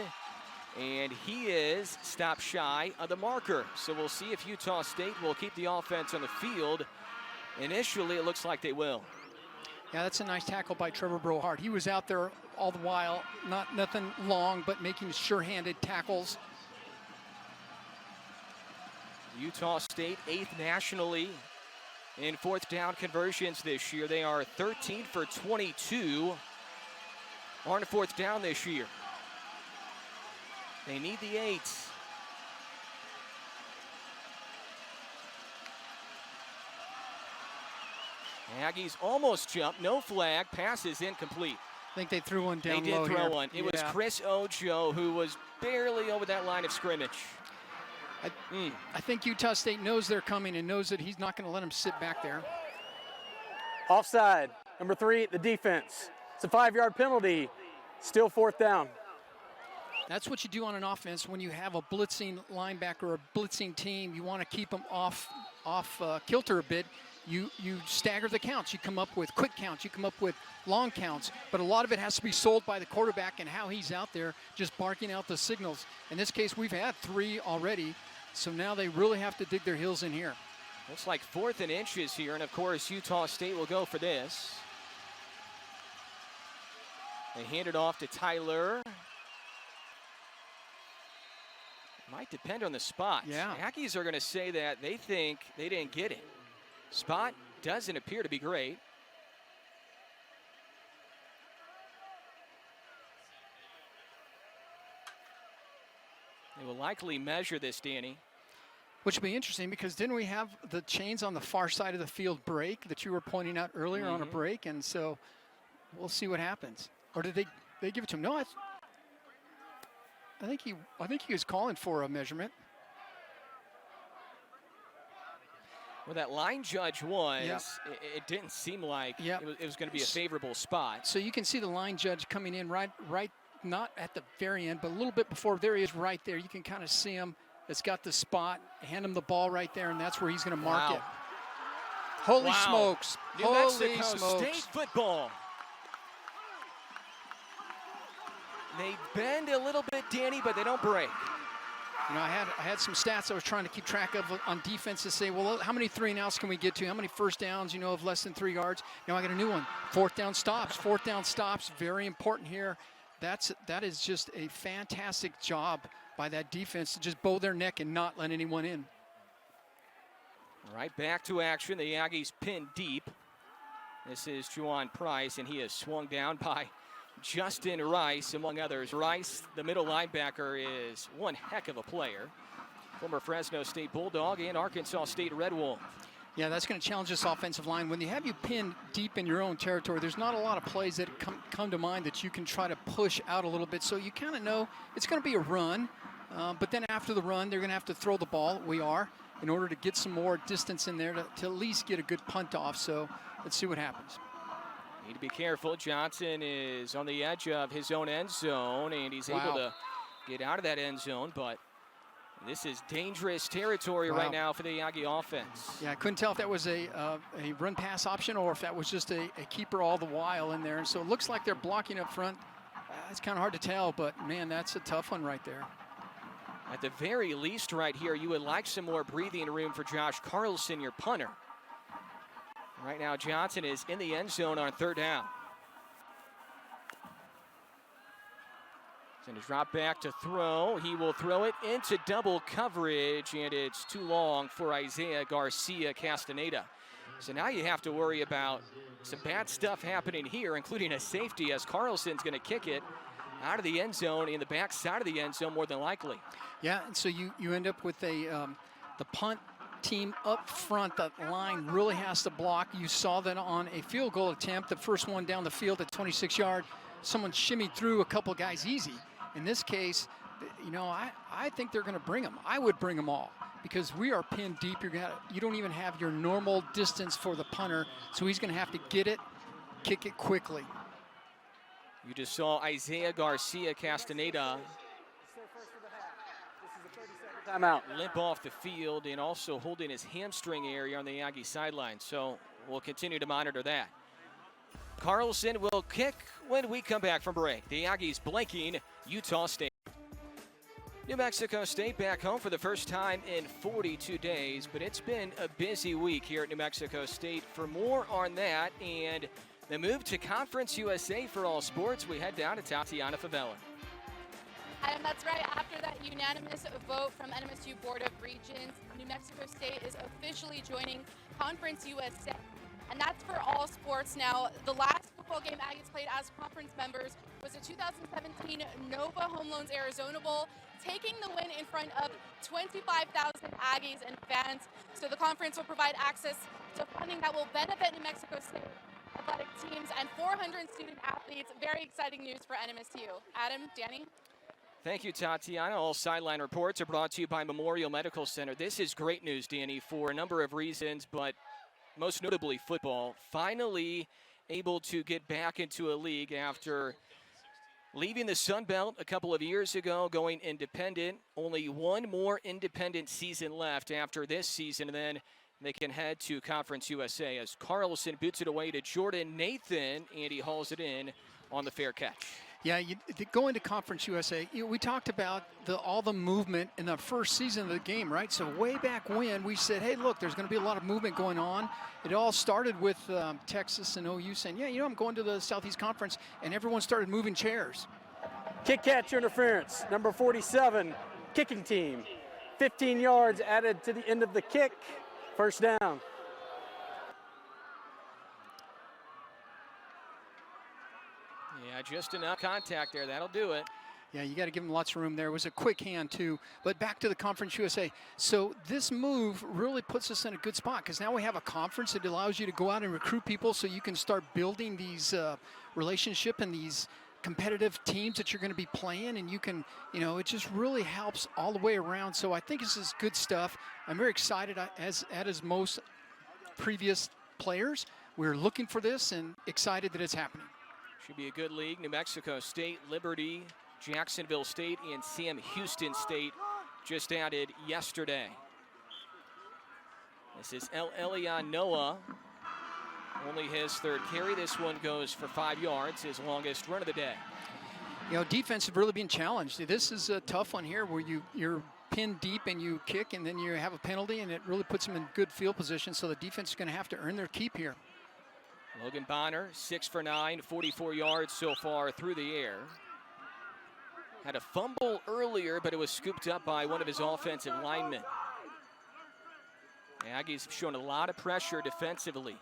and he is stopped shy of the marker. So we'll see if Utah State will keep the offense on the field. Initially, it looks like they will. Yeah, that's a nice tackle by Trevor Brohart. He was out there all the while, nothing long, but making sure-handed tackles. Utah State 8th nationally in 4th down conversions this year. They are 13 for 22 on 4th down this year. They need the 8. Aggies almost jumped, no flag, pass is incomplete. I think they threw one down low. They did throw here. one. It was Chris Ojo who was barely over that line of scrimmage. I think Utah State knows they're coming and knows that he's not going to let them sit back there. Offside, number 3, the defense. It's a 5-yard penalty, still 4th down. That's what you do on an offense when you have a blitzing linebacker or a blitzing team. You want to keep them off kilter a bit. You stagger the counts. You come up with quick counts. You come up with long counts. But a lot of it has to be sold by the quarterback and how he's out there just barking out the signals. In this case, we've had 3 already. So now they really have to dig their heels in here. Looks like 4th and inches here. And, of course, Utah State will go for this. They hand it off to Tyler. Might depend on the spot. Yeah. Aggies are going to say that they think they didn't get it. Spot doesn't appear to be great. They will likely measure this, Danny. Which would be interesting because didn't we have the chains on the far side of the field break that you were pointing out earlier on a break? And so we'll see what happens. Or did they give it to him? No, I think he was calling for a measurement. Well, that line judge was, Yep. it didn't seem like Yep. it was going to be a favorable spot. So you can see the line judge coming in right, not at the very end, but a little bit before. There he is right there. You can kind of see him. It's got the spot. Hand him the ball right there, and that's where he's going to mark it. Holy smokes. New Holy Mexico smokes. State football. They bend a little bit, Danny, but they don't break. You know, I had some stats I was trying to keep track of on defense to say, well, how many 3-and-outs can we get to? How many first downs, you know, of less than 3 yards? Now I got a new one. 4th down stops. 4th down stops, very important here. That is just a fantastic job by that defense to just bow their neck and not let anyone in. Right back to action. The Aggies pinned deep. This is Juwan Price, and he is swung down by Justin Rice, among others. Rice, the middle linebacker, is one heck of a player. Former Fresno State Bulldog and Arkansas State Red Wolf. Yeah, that's going to challenge this offensive line. When they have you pinned deep in your own territory, there's not a lot of plays that come to mind that you can try to push out a little bit. So you kind of know it's going to be a run. But then after the run, they're going to have to throw the ball. We are, in order to get some more distance in there to at least get a good punt off. So let's see what happens. Need to be careful. Johnson is on the edge of his own end zone, and he's able to get out of that end zone. But this is dangerous territory right now for the Aggie offense. Yeah, I couldn't tell if that was a run-pass option or if that was just a keeper all the while in there. And so it looks like they're blocking up front. It's kind of hard to tell, but, man, that's a tough one right there. At the very least right here, you would like some more breathing room for Josh Carlson, your punter. Right now, Johnson is in the end zone on 3rd down. He's going to drop back to throw. He will throw it into double coverage, and it's too long for Isaiah Garcia Castaneda. So now you have to worry about some bad stuff happening here, including a safety, as Carlson's going to kick it out of the end zone, in the back side of the end zone more than likely. Yeah, and so you end up with the punt team up front. That line really has to block. You saw that on a field goal attempt, the first one down the field at 26 yards. Someone shimmied through a couple guys easy. In this case, you know, I think they're going to bring them. I would bring them all because we are pinned deep. You don't even have your normal distance for the punter, so he's going to have to get it, kick it quickly. You just saw Isaiah Garcia Castaneda Timeout. limp off the field and also holding his hamstring area on the Aggie sideline. So we'll continue to monitor that. Carlson will kick when we come back from break. The Aggies blanking Utah State. New Mexico State back home for the first time in 42 days, but it's been a busy week here at New Mexico State. For more on that and The move to Conference USA for all sports. We head down to Tatiana Favela. And that's right. After that unanimous vote from NMSU Board of Regents, New Mexico State is officially joining Conference USA. And that's for all sports now. The last football game Aggies played as conference members was the 2017 Nova Home Loans Arizona Bowl, taking the win in front of 25,000 Aggies and fans. So the conference will provide access to funding that will benefit New Mexico State athletic teams and 400 student athletes. Very exciting news for NMSU. Adam, Danny? Thank you, Tatiana. All sideline reports are brought to you by Memorial Medical Center. This is great news, Danny, for a number of reasons, but most notably football. Finally able to get back into a league after leaving the Sun Belt a couple of years ago, going independent. Only one more independent season left after this season, and then they can head to Conference USA as Carlson boots it away to Jordan Nathan, and he hauls it in on the fair catch. Yeah, going to Conference USA, we talked about all the movement in the first season of the game, right? So way back when, we said, hey, look, there's going to be a lot of movement going on. It all started with Texas and OU saying, yeah, I'm going to the Southeast Conference, and everyone started moving chairs. Kick catch interference, number 47, kicking team. 15 yards added to the end of the kick, first down. Yeah, just enough contact there. That'll do it. Yeah, you got to give him lots of room there. It was a quick hand, too. But back to the Conference USA. So this move really puts us in a good spot because now we have a conference that allows you to go out and recruit people so you can start building these relationship and these competitive teams that you're going to be playing. And you can, it just really helps all the way around. So I think this is good stuff. I'm very excited, as most previous players. We're looking for this and excited that it's happening. Should be a good league. New Mexico State, Liberty, Jacksonville State, and Sam Houston State just added yesterday. This is Elian Noah. Only his third carry. This one goes for 5 yards, his longest run of the day. Defense has really been challenged. This is a tough one here where you're pinned deep and you kick and then you have a penalty, and it really puts them in good field position. So the defense is going to have to earn their keep here. Logan Bonner, 6 for 9, 44 yards so far through the air. Had a fumble earlier, but it was scooped up by one of his offensive linemen. The Aggies have shown a lot of pressure defensively.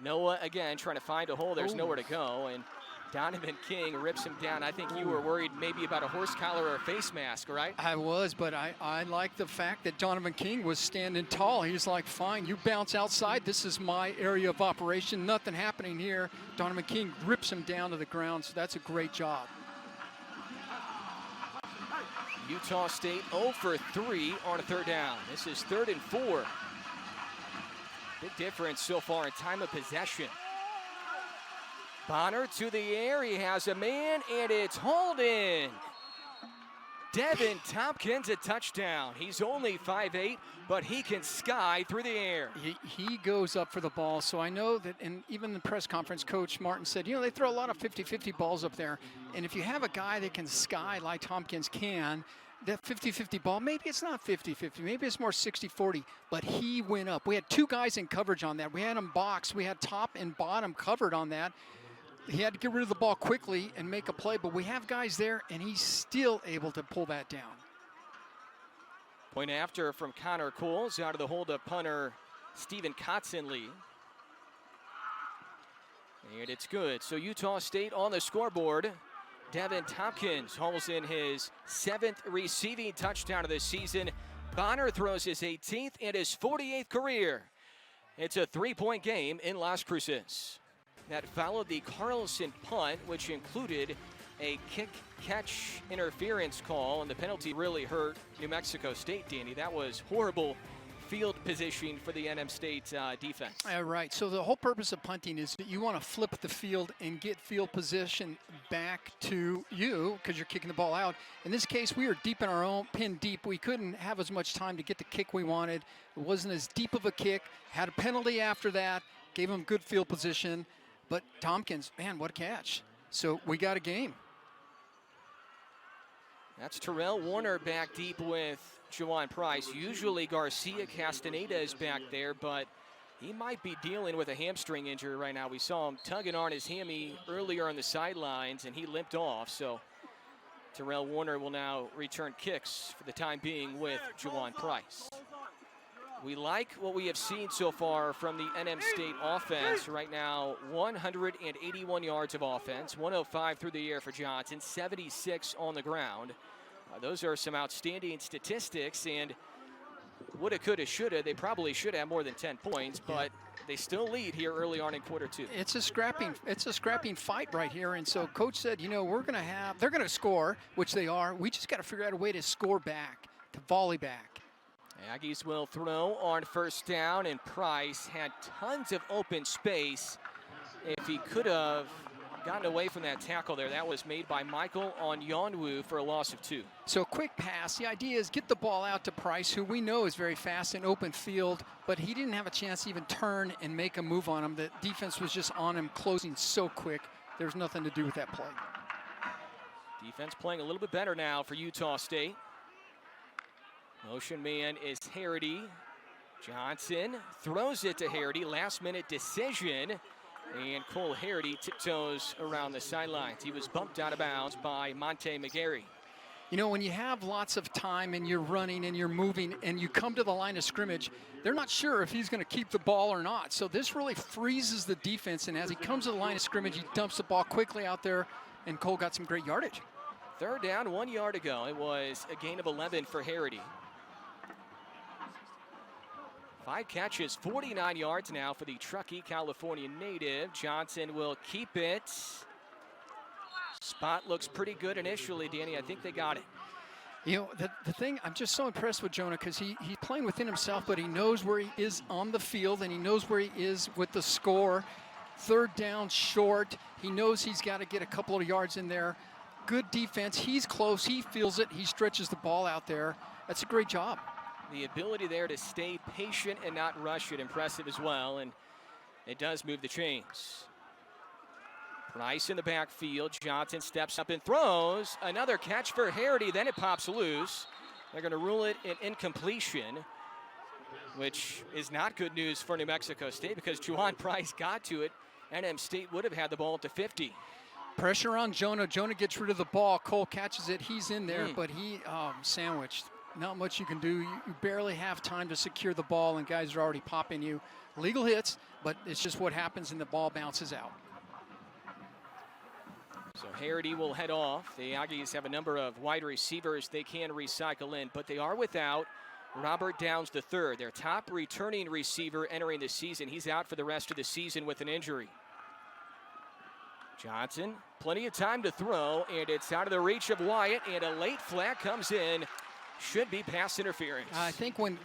Noah, again, trying to find a hole. There's nowhere to go, and Donovan King rips him down. I think you were worried maybe about a horse collar or a face mask, right? I was, but I like the fact that Donovan King was standing tall. He's like, fine, you bounce outside. This is my area of operation. Nothing happening here. Donovan King rips him down to the ground, so that's a great job. Utah State 0 for 3 on a third down. This is 3rd and 4. Big difference so far in time of possession. Bonner to the air, he has a man, and it's Holden. Devin Tompkins, a touchdown. He's only 5'8", but he can sky through the air. He goes up for the ball, so I know that, and even the press conference, Coach Martin said, they throw a lot of 50-50 balls up there, and if you have a guy that can sky like Tompkins can, that 50-50 ball, maybe it's not 50-50, maybe it's more 60-40, but he went up. We had two guys in coverage on that. We had him boxed. We had top and bottom covered on that. He had to get rid of the ball quickly and make a play, but we have guys there, and he's still able to pull that down. Point after from Connor Coles, out of the hold of punter Stephen Kotzenlee. And it's good. So Utah State on the scoreboard. Devin Tompkins hauls in his 7th receiving touchdown of the season. Bonner throws his 18th and his 48th career. It's a 3-point game in Las Cruces. That followed the Carlson punt, which included a kick-catch interference call, and the penalty really hurt New Mexico State, Danny. That was horrible field positioning for the NM State defense. Right, so the whole purpose of punting is that you want to flip the field and get field position back to you because you're kicking the ball out. In this case, we were deep in our own, pinned deep. We couldn't have as much time to get the kick we wanted. It wasn't as deep of a kick. Had a penalty after that, gave him good field position. But Tompkins, man, what a catch. So we got a game. That's Terrell Warner back deep with Jawan Price. Usually Garcia Castaneda is back there, but He might be dealing with a hamstring injury right now. We saw him tugging on his hammy earlier on the sidelines, and he limped off. So Terrell Warner will now return kicks for the time being with Juwan Price. We like what we have seen so far from the NM State offense. Right now, 181 yards of offense, 105 through the air for Johnson, 76 on the ground. Those are some outstanding statistics, and woulda, coulda, shoulda. They probably should have more than 10 points, but they still lead here early on in quarter two. It's a scrapping fight right here. And so coach said, you know, they're going to score, which they are. We just got to figure out a way to score back, to volley back. Aggies will throw on first down, and Price had tons of open space. If he could have gotten away from that tackle there, that was made by Michael Onyenwu for a loss of 2. So quick pass. The idea is get the ball out to Price, who we know is very fast in open field, but he didn't have a chance to even turn and make a move on him. The defense was just on him, closing so quick. There's nothing to do with that play. Defense playing a little bit better now for Utah State. Motion man is Harity. Johnson throws it to Harity. Last minute decision. And Cole Harity tiptoes around the sidelines. He was bumped out of bounds by Monte McGarry. You know, when you have lots of time and you're running and you're moving and you come to the line of scrimmage, they're not sure if he's going to keep the ball or not. So this really freezes the defense. And as he comes to the line of scrimmage, he dumps the ball quickly out there, and Cole got some great yardage. Third down, 1 yard to go. It was a gain of 11 for Harity. 5 catches, 49 yards now for the Truckee, California native. Johnson will keep it. Spot looks pretty good initially, Danny. I think they got it. You know, the thing, I'm just so impressed with Jonah because he's playing within himself, but he knows where he is on the field, and he knows where he is with the score. Third down, short. He knows he's got to get a couple of yards in there. Good defense. He's close. He feels it. He stretches the ball out there. That's a great job. The ability there to stay patient and not rush it, impressive as well, and it does move the chains. Price in the backfield. Johnson steps up and throws. Another catch for Harity, then it pops loose. They're going to rule it an incompletion, which is not good news for New Mexico State because Juwan Price got to it. NM State would have had the ball at the 50. Pressure on Jonah. Jonah gets rid of the ball. Cole catches it. He's in there, but he sandwiched. Not much you can do. You barely have time to secure the ball, and guys are already popping you. Legal hits, but it's just what happens, and the ball bounces out. So Harity will head off. The Aggies have a number of wide receivers they can recycle in, but they are without Robert Downs III, their top returning receiver entering the season. He's out for the rest of the season with an injury. Johnson, plenty of time to throw, and it's out of the reach of Wyatt, and a late flag comes in. Should be pass interference. I think when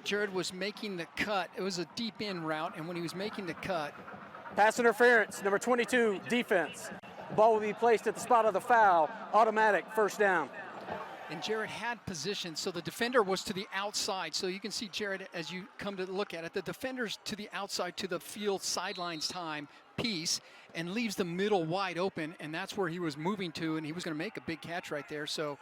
Jared was making the cut, it was a deep in route, and when he was making the cut. Pass interference, number 22, defense. The ball will be placed at the spot of the foul, automatic first down. And Jared had position, so the defender was to the outside. So you can see Jared, as you come to look at it, the defender's to the outside to the field sidelines time piece and leaves the middle wide open, and that's where he was moving to, and he was going to make a big catch right there. So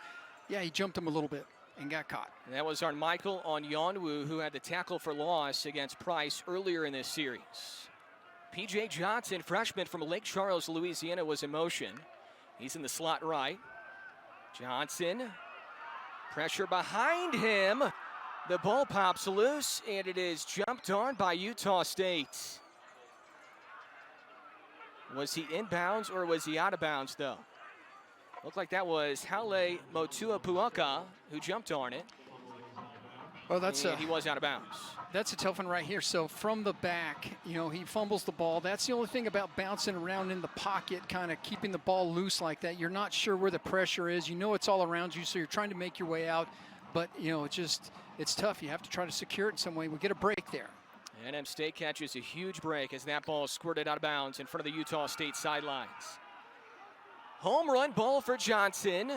yeah, he jumped him a little bit and got caught. And that was our Michael Onyenwu, who had the tackle for loss against Price earlier in this series. P.J. Johnson, freshman from Lake Charles, Louisiana, was in motion. He's in the slot right. Johnson, pressure behind him. The ball pops loose, and it is jumped on by Utah State. Was he inbounds or was he out of bounds, though? Looked like that was Haile Motua-Puaka who jumped on it. Well, he was out of bounds. That's a tough one right here. So from the back, you know, he fumbles the ball. That's the only thing about bouncing around in the pocket, kind of keeping the ball loose like that. You're not sure where the pressure is. You know it's all around you, so you're trying to make your way out. But, you know, it's tough. You have to try to secure it in some way. We get a break there. NM State catches a huge break as that ball is squirted out of bounds in front of the Utah State sidelines. Home run ball for Johnson,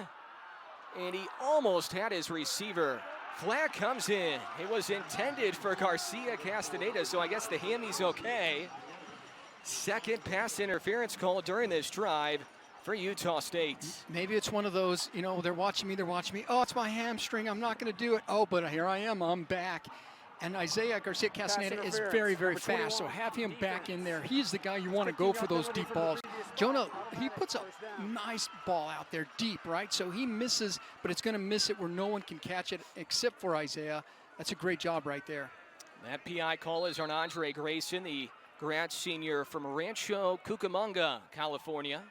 and he almost had his receiver. Flag comes in. It was intended for Garcia Castaneda, so I guess the hammy's okay. Second pass interference call during this drive for Utah State. Maybe it's one of those, you know, they're watching me. Oh, it's my hamstring. I'm not going to do it. Oh, but here I am. I'm back. And Isaiah Garcia Castaneda is interference, very, very number fast, so 21. have him back in there. He's the guy you want to go for those deep balls. Jonah, he puts a nice ball out there deep, right? So he misses, but it's going to miss it where no one can catch it except for Isaiah. That's a great job right there. That PI call is on Andre Grayson, the grad senior from Rancho Cucamonga, California.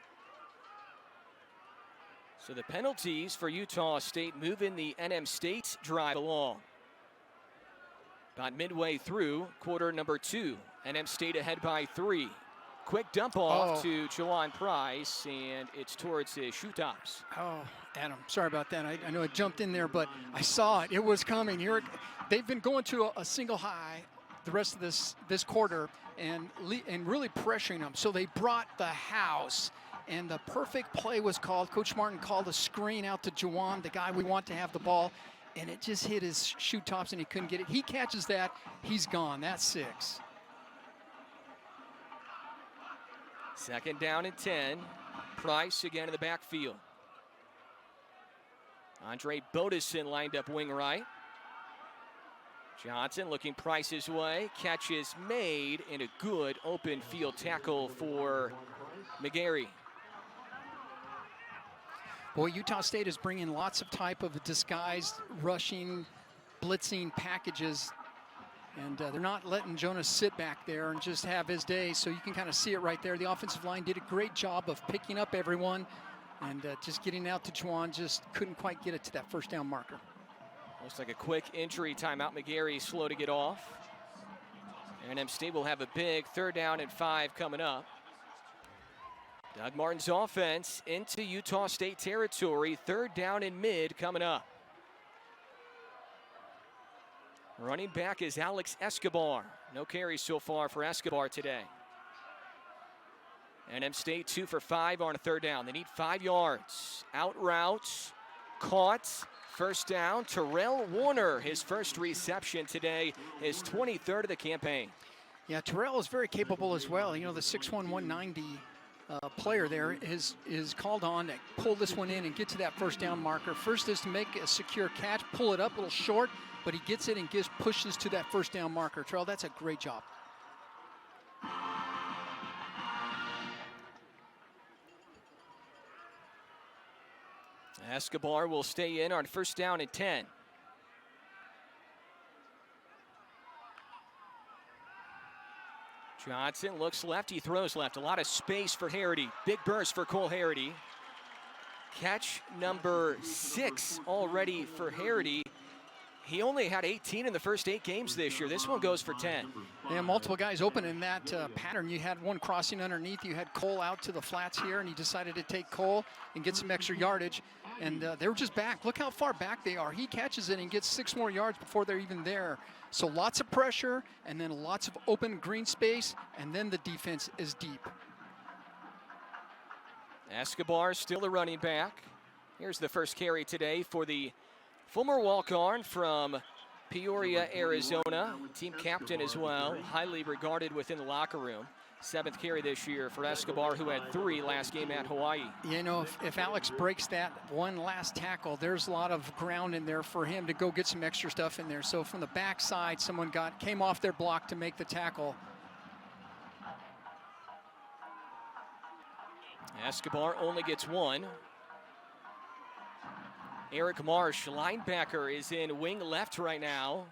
So the penalties for Utah State moving the NM State drive along. About midway through quarter number 2. NM State ahead by 3. Quick dump off to Jawan Price, and it's towards his shoe tops. Oh, Adam, sorry about that. I know I jumped in there, but I saw it. It was coming. Here, they've been going to a single high the rest of this quarter and really pressuring them. So they brought the house, and the perfect play was called. Coach Martin called a screen out to Jawan, the guy we want to have the ball, and it just hit his shoe tops, and he couldn't get it. He catches that, he's gone. That's 6. Second down and 10. Price again in the backfield. Andre Bodison lined up wing right. Johnson looking Price's way. Catch is made, and a good open field tackle for McGarry. Boy, Utah State is bringing lots of type of disguised rushing, blitzing packages. And they're not letting Jonas sit back there and just have his day. So you can kind of see it right there. The offensive line did a great job of picking up everyone and just getting out to Juwan. Just couldn't quite get it to that first down marker. Looks like a quick injury timeout. McGarry slow to get off. NM State will have a big 3rd down and 5 coming up. Doug Martin's offense into Utah State territory. 3rd down and mid coming up. Running back is Alex Escobar. No carries so far for Escobar today. NM State 2 for 5 on a 3rd down. They need 5 yards. Out route, caught, 1st down. Terrell Warner, his first reception today, his 23rd of the campaign. Yeah, Terrell is very capable as well. You know, the 6'1", 190 player there is called on to pull this one in and get to that 1st down marker. First is to make a secure catch, pull it up a little short, but he gets it and pushes to that 1st down marker. Terrell, that's a great job. Escobar will stay in on 1st down and 10. Johnson looks left, he throws left. A lot of space for Harity. Big burst for Cole Harity. Catch number 6 already for Harity. He only had 18 in the first 8 games this year. This one goes for 10. Yeah, multiple guys open in that pattern. You had one crossing underneath. You had Cole out to the flats here, and he decided to take Cole and get some extra yardage. And they were just back. Look how far back they are. He catches it and gets 6 more yards before they're even there. So lots of pressure, and then lots of open green space, and then the defense is deep. Escobar still the running back. Here's the first carry today for the former walk-on from Peoria, Arizona. Team captain as well, highly regarded within the locker room. 7th carry this year for Escobar, who had 3 last game at Hawaii. You know, if Alex breaks that one last tackle, there's a lot of ground in there for him to go get some extra stuff in there. So from the backside, someone came off their block to make the tackle. Escobar only gets 1. Eric Marsh, linebacker, is in wing left right now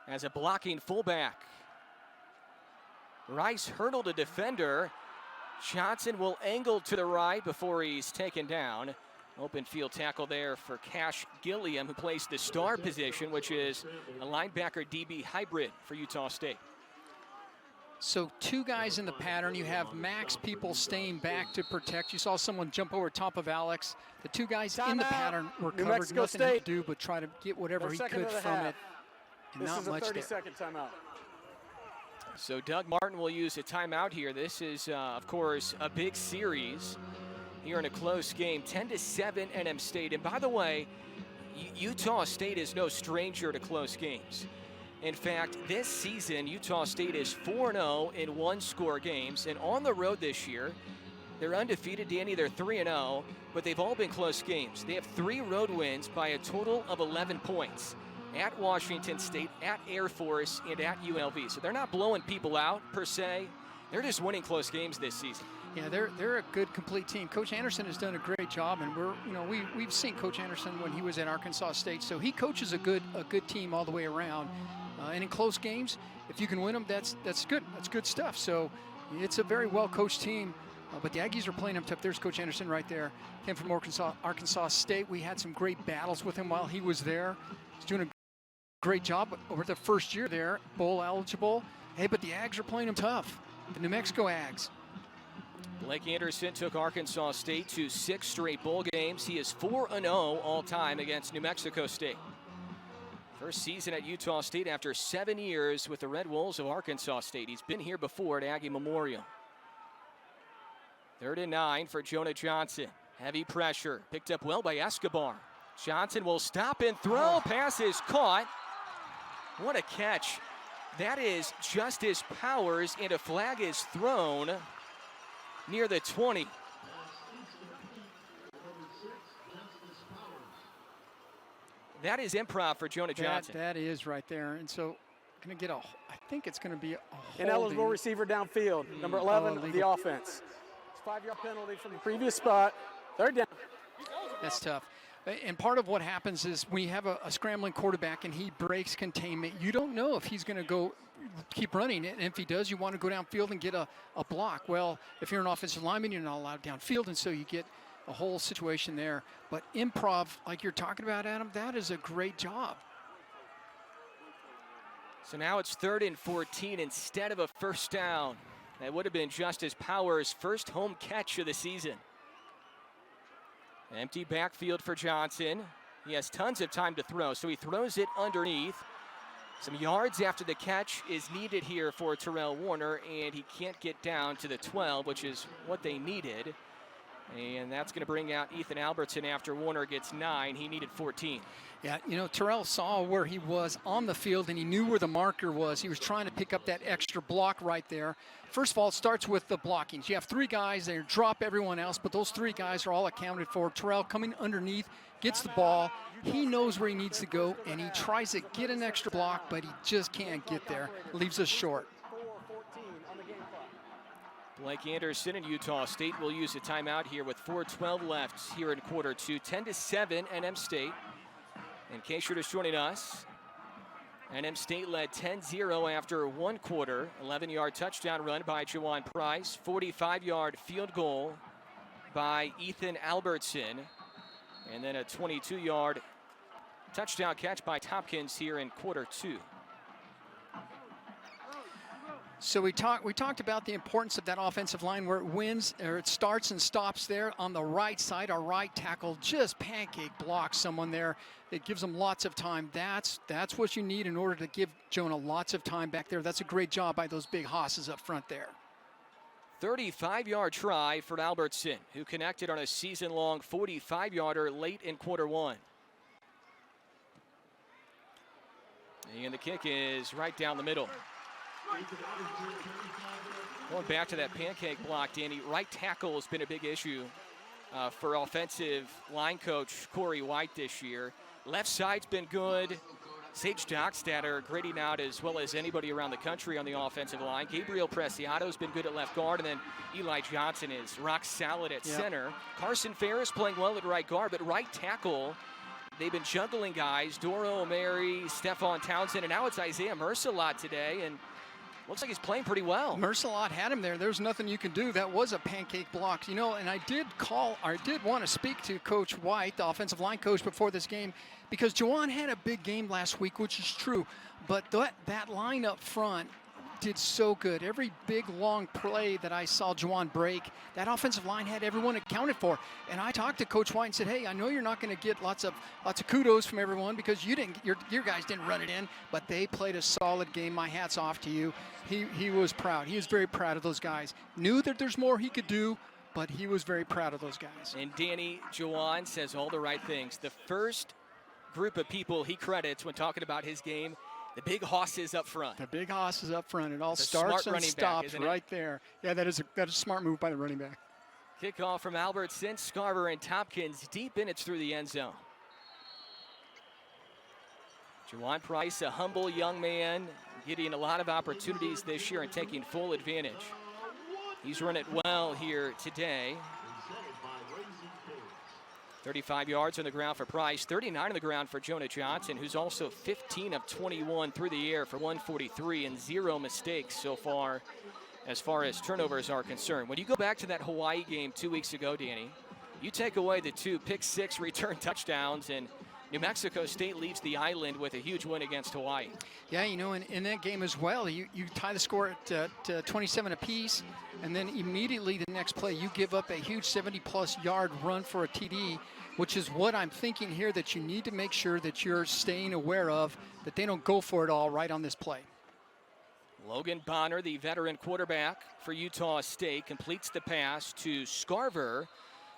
as a blocking fullback. Rice hurdled a defender. Johnson will angle to the right before he's taken down. Open field tackle there for Cash Gilliam, who plays the star position, which is a linebacker DB hybrid for Utah State. So 2 guys in the pattern. You have max people staying back to protect. You saw someone jump over top of Alex. The 2 guys in the pattern were covered. Mexico Nothing State. he could do but try to get whatever he could from it. And This not is a much 30-second timeout. So Doug Martin will use a timeout here. This is, of course, a big series here in a close game. 10-7 NM State. And by the way, Utah State is no stranger to close games. In fact, this season, Utah State is 4-0 in 1-score games. And on the road this year, they're undefeated, Danny. They're 3-0, but they've all been close games. They have 3 road wins by a total of 11 points. at Washington State, at Air Force, and at UNLV. So they're not blowing people out per se. They're just winning close games this season. Yeah, they're a good, complete team. Coach Anderson has done a great job, and we've seen Coach Anderson when he was at Arkansas State, so he coaches a good team all the way around. And in close games, if you can win them, that's good. That's good stuff. So it's a very well-coached team. But the Aggies are playing them tough. There's Coach Anderson right there. Came from Arkansas State. We had some great battles with him while he was there. He's doing a great job over the first year there, bowl eligible. Hey, but the Aggies are playing them tough. The New Mexico Aggies. Blake Anderson took Arkansas State to 6 straight bowl games. He is 4-0 all-time against New Mexico State. First season at Utah State after 7 years with the Red Wolves of Arkansas State. He's been here before at Aggie Memorial. 3rd and 9 for Jonah Johnson. Heavy pressure. Picked up well by Escobar. Johnson will stop and throw. Pass is caught. What a catch. That is Justice Powers, and a flag is thrown near the 20. That is improv for Jonah Johnson. That is right there. And so going to get I think it's going to be a holding. Ineligible receiver downfield, number 11 of the offense. It's a 5-yard penalty from the previous spot. 3rd down. That's tough. And part of what happens is when you have a scrambling quarterback and he breaks containment, you don't know if he's going to go keep running it. And if he does, you want to go downfield and get a block. Well, if you're an offensive lineman, you're not allowed downfield, and so you get a whole situation there. But improv, like you're talking about, Adam, that is a great job. So now it's 3rd and 14 instead of a first down. That would have been Justice Powers' first home catch of the season. Empty backfield for Johnson. He has tons of time to throw, so he throws it underneath. Some yards after the catch is needed here for Terrell Warner, and he can't get down to the 12, which is what they needed. And that's going to bring out Ethan Albertson after Warner gets 9. He needed 14. Yeah, Terrell saw where he was on the field, and he knew where the marker was. He was trying to pick up that extra block right there. First of all, it starts with the blockings. You have 3 guys there, drop everyone else, but those 3 guys are all accounted for. Terrell coming underneath, gets the ball. He knows where he needs to go, and he tries to get an extra block, but he just can't get there. Leaves us short. Blake Anderson and Utah State will use a timeout here with 4:12 left here in quarter 2. 10-7 NM State. In case you're just joining us, NM State led 10-0 after 1 quarter. 11-yard touchdown run by Jawan Price. 45-yard field goal by Ethan Albertson. And then a 22-yard touchdown catch by Tompkins here in quarter 2. So we talked about the importance of that offensive line where it starts and stops there on the right side. Our right tackle just pancake blocks someone there. It gives them lots of time. That's what you need in order to give Jonah lots of time back there. That's a great job by those big hosses up front there. 35-yard try for Albertson, who connected on a season-long 45-yarder late in quarter 1. And the kick is right down the middle. Going back to that pancake block, Danny, right tackle has been a big issue for offensive line coach Corey White this year. Left side's been good. Sage Dockstader grading out as well as anybody around the country on the offensive line. Gabriel Preciado's been good at left guard, and then Eli Johnson is rock solid at center. Carson Ferris playing well at right guard, but right tackle, they've been juggling guys. Doro O'Mary, Stephon Townsend, and now it's Isaiah Mercelot today, and looks like he's playing pretty well. Mercelot had him there. There's nothing you can do. That was a pancake block. And I did want to speak to Coach White, the offensive line coach, before this game, because Jawan had a big game last week, which is true. But that line up front did so good. Every big, long play that I saw Jawan break, that offensive line had everyone accounted for. And I talked to Coach White and said, hey, I know you're not going to get lots of kudos from everyone because your guys didn't run it in, but they played a solid game. My hat's off to you. He was proud. He was very proud of those guys. Knew that there's more he could do, but he was very proud of those guys. And Danny, Jawan says all the right things. The first group of people he credits when talking about his game, the big hosses up front. The big hosses up front. It all starts and stops right there. Yeah, that is a smart move by the running back. Kickoff from Albertson, Scarver, and Tompkins deep in. It's through the end zone. Juwan Price, a humble young man, getting a lot of opportunities this year and taking full advantage. He's run it well here today. 35 yards on the ground for Price, 39 on the ground for Jonah Johnson, who's also 15 of 21 through the air for 143 and 0 mistakes so far as turnovers are concerned. When you go back to that Hawaii game 2 weeks ago, Danny, you take away the 2 pick-6 return touchdowns, and New Mexico State leaves the island with a huge win against Hawaii. Yeah, you know, in that game as well, you tie the score at 27 apiece, and then immediately the next play, you give up a huge 70-plus yard run for a TD, which is what I'm thinking here that you need to make sure that you're staying aware of, that they don't go for it all right on this play. Logan Bonner, the veteran quarterback for Utah State, completes the pass to Scarver,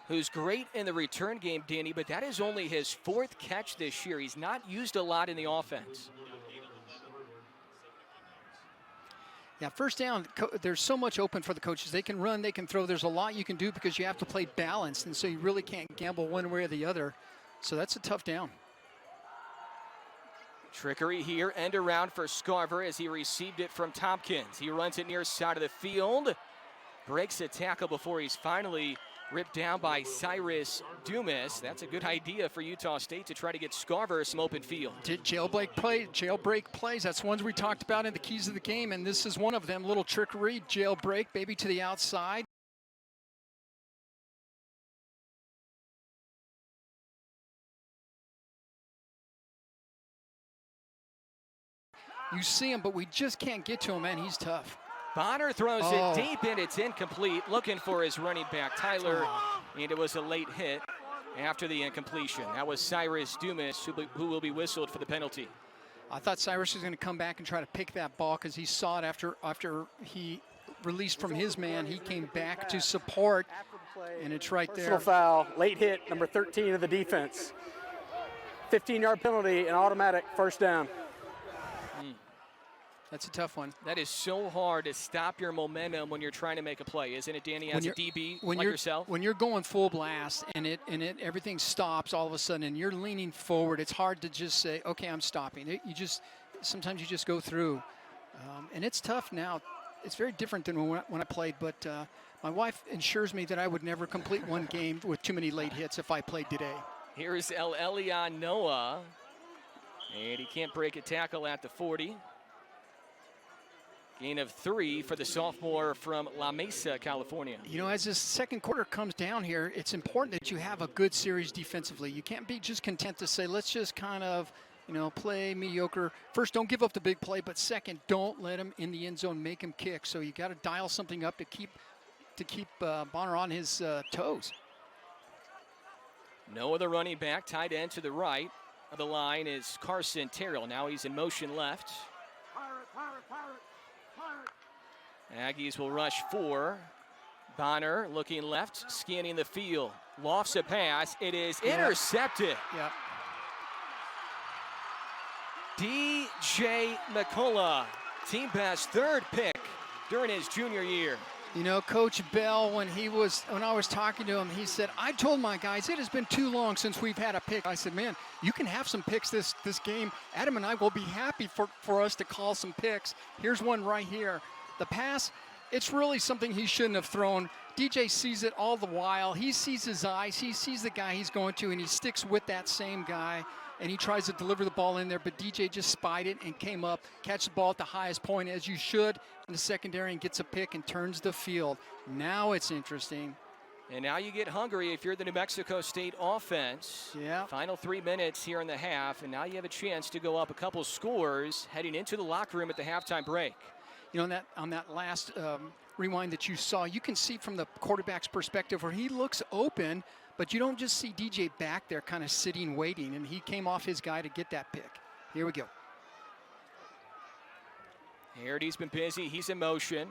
who's great in the return game, Danny, but that is only his 4th catch this year. He's not used a lot in the offense. Yeah, first down, there's so much open for the coaches. They can run, they can throw. There's a lot you can do because you have to play balanced, and so you really can't gamble one way or the other. So that's a tough down. Trickery here, end around for Scarver as he received it from Tompkins. He runs it near side of the field, breaks a tackle before he's finally ripped down by Cyrus Dumas. That's a good idea for Utah State to try to get Scarver some open field. Jailbreak plays. That's ones we talked about in the keys of the game, and this is one of them. Little trickery, jailbreak, baby to the outside. You see him, but we just can't get to him, man. He's tough. Bonner throws it deep in. It's incomplete. Looking for his running back, Tyler, and it was a late hit after the incompletion. That was Cyrus Dumas, who will be whistled for the penalty. I thought Cyrus was going to come back and try to pick that ball because he saw it after he released from his man. He came back to support, and it's right there. Personal foul, late hit, number 13 of the defense. 15-yard penalty and automatic first down. That's a tough one. That is so hard to stop your momentum when you're trying to make a play, isn't it, Danny, as a DB like yourself? When you're going full blast and everything stops all of a sudden and you're leaning forward, it's hard to just say, okay, I'm stopping. Sometimes you just go through. And it's tough now. It's very different than when I played, but my wife ensures me that I would never complete one game with too many late hits if I played today. Here's El Elyon Noah, and he can't break a tackle at the 40. Gain of 3 for the sophomore from La Mesa, California. You know, as this second quarter comes down here, it's important that you have a good series defensively. You can't be just content to say, let's just kind of, play mediocre. First, don't give up the big play, but second, don't let him in the end zone, make him kick. So you got to dial something up to keep Bonner on his toes. No other running back, tight end to the right of the line is Carson Terrell. Now he's in motion left. Aggies will rush 4. Bonner looking left, scanning the field. Lofts a pass. It is intercepted. Yeah. DJ McCullough, team best 3rd pick during his junior year. You know, Coach Bell, when I was talking to him, he said, I told my guys, it has been too long since we've had a pick. I said, man, you can have some picks this game. Adam and I will be happy for us to call some picks. Here's one right here. The pass, it's really something he shouldn't have thrown. DJ sees it all the while. He sees his eyes. He sees the guy he's going to, and he sticks with that same guy, and he tries to deliver the ball in there, but DJ just spied it and came up, catch the ball at the highest point, as you should, in the secondary, and gets a pick and turns the field. Now it's interesting. And now you get hungry if you're the New Mexico State offense. Yeah. Final 3 minutes here in the half, and now you have a chance to go up a couple scores heading into the locker room at the halftime break. You know, on that last rewind that you saw, you can see from the quarterback's perspective where he looks open, but you don't just see DJ back there kind of sitting, waiting, and he came off his guy to get that pick. Here we go. Harity's been busy. He's in motion.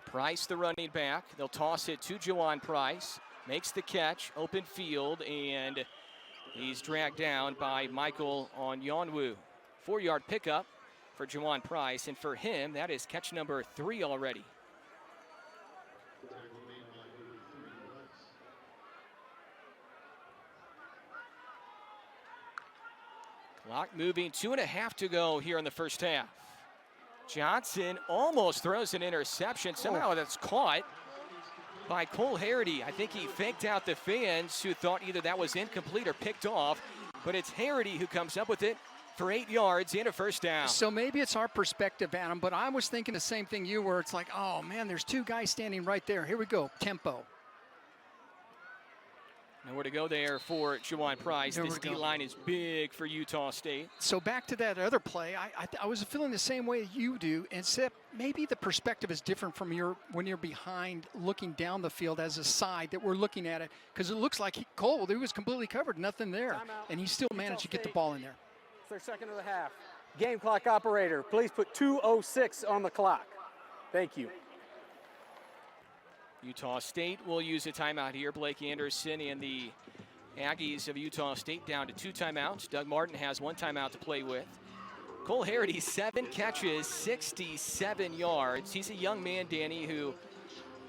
Price, the running back. They'll toss it to Juwan Price. Makes the catch, open field, and he's dragged down by Michael Onyanwu. 4-yard pickup for Juwan Price, and for him, that is catch number 3 already. Clock moving, 2.5 to go here in the first half. Johnson almost throws an interception. Somehow that's caught by Cole Harity. I think he faked out the fans who thought either that was incomplete or picked off, but it's Harity who comes up with it for 8 yards and a first down. So maybe it's our perspective, Adam, but I was thinking the same thing you were. It's like, oh man, there's 2 guys standing right there. Here we go, tempo. Nowhere to go there for Juwan Price. This D-line is big for Utah State. So back to that other play, I was feeling the same way you do, except maybe the perspective is different from when you're behind looking down the field as a side that we're looking at it, because it looks like Cole, he was completely covered, nothing there, and he still managed to get the ball in there. It's their second of the half. Game clock operator, please put 2:06 on the clock. Thank you. Utah State will use a timeout here. Blake Anderson and the Aggies of Utah State down to 2 timeouts. Doug Martin has 1 timeout to play with. Cole Harity, 7 catches, 67 yards. He's a young man, Danny, who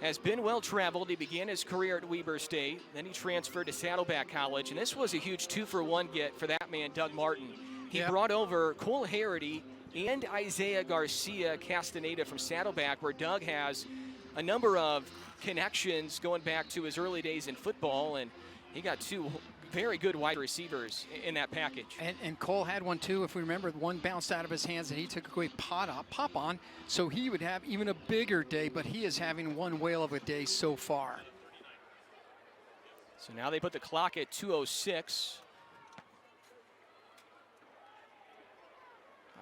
has been well-traveled. He began his career at Weber State. Then he transferred to Saddleback College. And this was a huge 2-for-1 get for that man, Doug Martin. He brought over Cole Harity and Isaiah Garcia Castaneda from Saddleback, where Doug has a number of connections going back to his early days in football, and he got 2 very good wide receivers in that package. And Cole had one too, if we remember. One bounced out of his hands and he took a quick pop on, so he would have even a bigger day, but he is having one whale of a day so far. So now they put the clock at 2:06.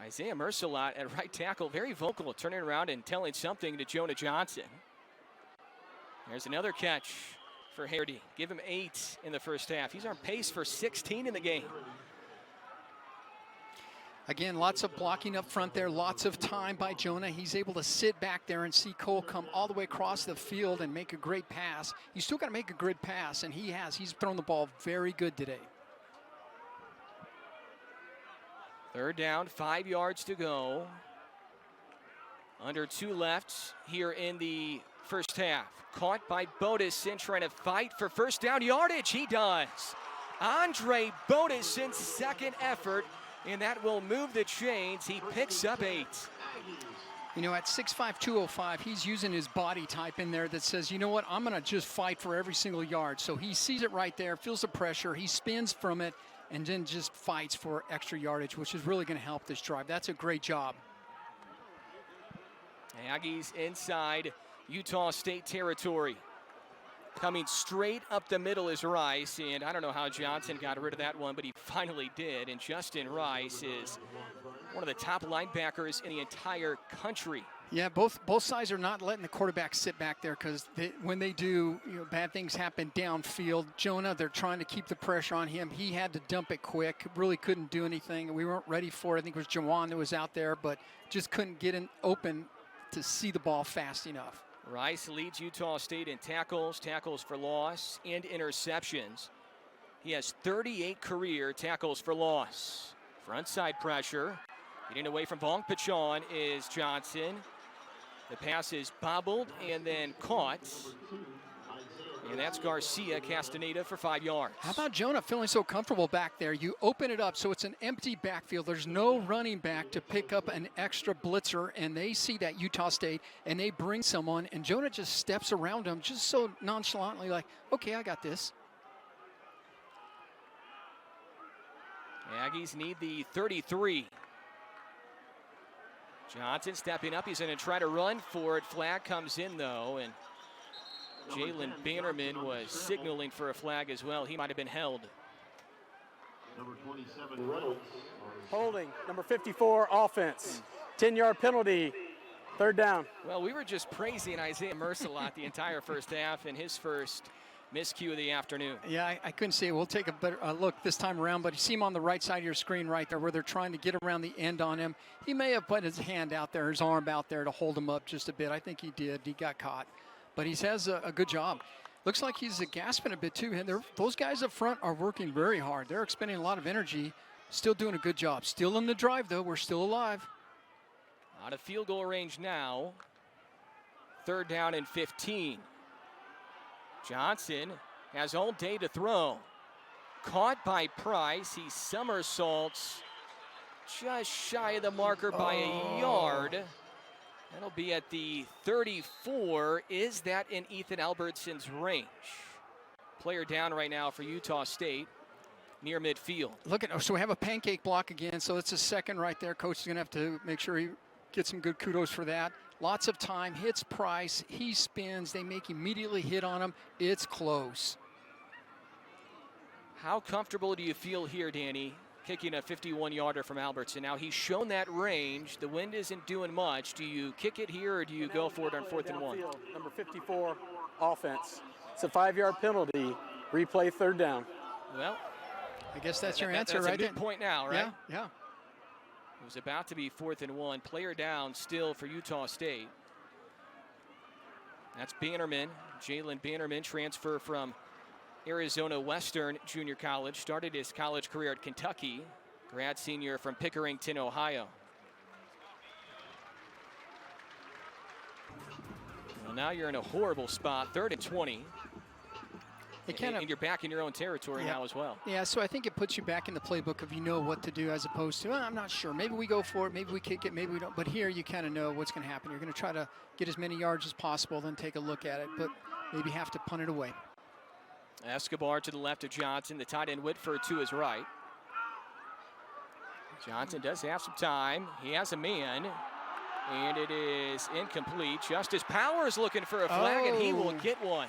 Isaiah Mercelot at right tackle, very vocal, turning around and telling something to Jonah Johnson. There's another catch for Harity. Give him 8 in the first half. He's on pace for 16 in the game. Again, lots of blocking up front there, lots of time by Jonah. He's able to sit back there and see Cole come all the way across the field and make a great pass. He's still got to make a good pass, and he has. He's thrown the ball very good today. 3rd down, 5 yards to go. Under 2 left here in the first half. Caught by Bodison, trying to fight for first down yardage. He does. Andre Bodison's second effort, and that will move the chains. He picks up 8. You know, at 6'5", 205, he's using his body type in there that says, you know what, I'm going to just fight for every single yard. So he sees it right there, feels the pressure, he spins from it, and then just fights for extra yardage, which is really going to help this drive. That's a great job. Aggies inside Utah State territory. Coming straight up the middle is Rice, and I don't know how Johnson got rid of that one, but he finally did. And Justin Rice is one of the top linebackers in the entire country. Yeah, both sides are not letting the quarterback sit back there, because when they do, you know, bad things happen downfield. Jonah, they're trying to keep the pressure on him. He had to dump it quick, really couldn't do anything. We weren't ready for it. I think it was Jawan that was out there, but just couldn't get in open to see the ball fast enough. Rice leads Utah State in tackles, tackles for loss, and interceptions. He has 38 career tackles for loss. Frontside pressure. Getting away from Vong Pachon is Johnson. The pass is bobbled and then caught. And that's Garcia Castaneda for 5 yards. How about Jonah feeling so comfortable back there? You open it up so it's an empty backfield. There's no running back to pick up an extra blitzer, and they see that Utah State, and they bring someone, and Jonah just steps around him just so nonchalantly, like, okay, I got this. Aggies need the 33. Johnson stepping up. He's going to try to run for it. Flag comes in, though, and Jalen Bannerman was signaling for a flag as well. He might have been held. Number 27, Reynolds. Holding, number 54, offense. 10-yard penalty, 3rd down. Well, we were just praising Isaiah Mercelot the entire first half in his first miscue of the afternoon. Yeah, I couldn't see it. We'll take a better look this time around, but you see him on the right side of your screen right there where they're trying to get around the end on him. He may have put his hand out there, his arm out there to hold him up just a bit. I think he did. He got caught. But he has a good job. Looks like he's gasping a bit too. And those guys up front are working very hard. They're expending a lot of energy, still doing a good job. Still in the drive, though. We're still alive. Out of field goal range now. 3rd down and 15. Johnson has all day to throw. Caught by Price. He somersaults just shy of the marker by a yard. That'll be at the 34. Is that in Ethan Albertson's range? Player down right now for Utah State near midfield. Look at, so we have a pancake block again, so it's a second right there. Coach is going to have to make sure he gets some good kudos for that. Lots of time, hits Price, he spins, they make immediately hit on him. It's close. How comfortable do you feel here, Danny, kicking a 51-yarder from Albertson? Now, he's shown that range. The wind isn't doing much. Do you kick it here, or do you go for it on 4th and 1? Number 54, offense. It's a 5-yard penalty. Replay 3rd down. Well, I guess that's your answer, that's right? That's a good point now, right? Yeah, yeah. It was about to be 4th and 1. Player down still for Utah State. That's Bannerman. Jalen Bannerman, transfer from Arizona Western Junior College. Started his college career at Kentucky. Grad senior from Pickerington, Ohio. Well, now you're in a horrible spot. 3rd and 20. And you're back in your own territory now as well. Yeah, so I think it puts you back in the playbook of you know what to do as opposed to, I'm not sure. Maybe we go for it, maybe we kick it, maybe we don't. But here you kind of know what's going to happen. You're going to try to get as many yards as possible, then take a look at it, but maybe have to punt it away. Escobar to the left of Johnson, the tight end Whitford to his right. Johnson does have some time. He has a man, and it is incomplete. Justice Powers looking for a flag, and he will get one.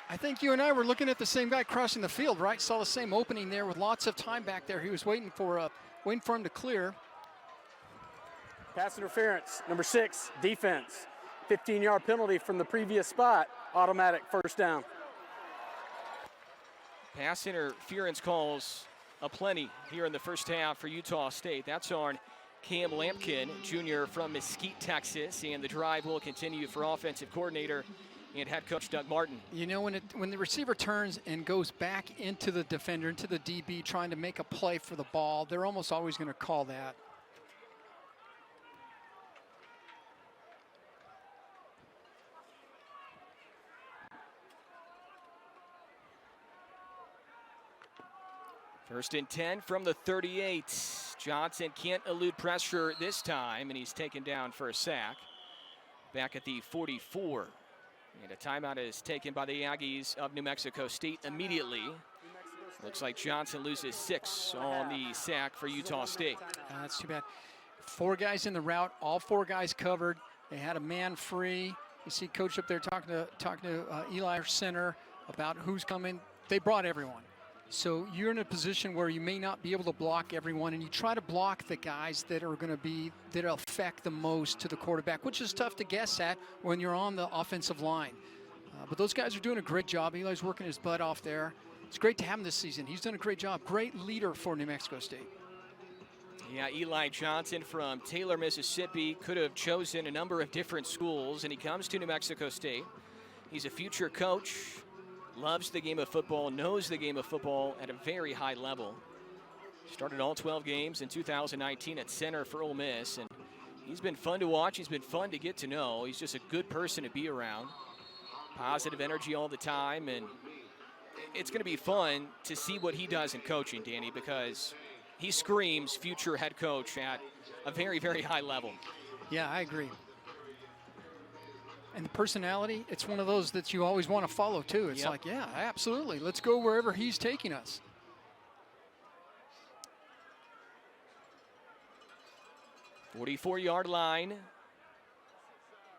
I think you and I were looking at the same guy crossing the field, right? Saw the same opening there with lots of time back there. He was waiting for him to clear. Pass interference, number 6, defense. 15-yard penalty from the previous spot. Automatic 1st down. Pass interference calls aplenty here in the first half for Utah State. That's on Cam Lampkin, junior from Mesquite, Texas, and the drive will continue for offensive coordinator and head coach Doug Martin. You know, when the receiver turns and goes back into the defender, into the DB, trying to make a play for the ball, they're almost always going to call that. First and 10 from the 38. Johnson can't elude pressure this time, and he's taken down for a sack. Back at the 44. And a timeout is taken by the Aggies of New Mexico State immediately. Looks like Johnson loses 6 on the sack for Utah State. That's too bad. 4 guys in the route, all 4 guys covered. They had a man free. You see Coach up there talking to Eli Center about who's coming. They brought everyone. So you're in a position where you may not be able to block everyone, and you try to block the guys that are going to be, that affect the most to the quarterback, which is tough to guess at when you're on the offensive line. But those guys are doing a great job. Eli's working his butt off there. It's great to have him this season. He's done a great job. Great leader for New Mexico State. Yeah, Eli Johnson from Taylor, Mississippi, could have chosen a number of different schools, and he comes to New Mexico State. He's a future coach. Loves the game of football, knows the game of football at a very high level. Started all 12 games in 2019 at center for Ole Miss, and he's been fun to watch. He's been fun to get to know. He's just a good person to be around. Positive energy all the time, and it's going to be fun to see what he does in coaching, Danny, because he screams future head coach at a very, very high level. Yeah, I agree. And the personality, it's one of those that you always want to follow, too. It's like, yeah, absolutely. Let's go wherever he's taking us. .44-yard line.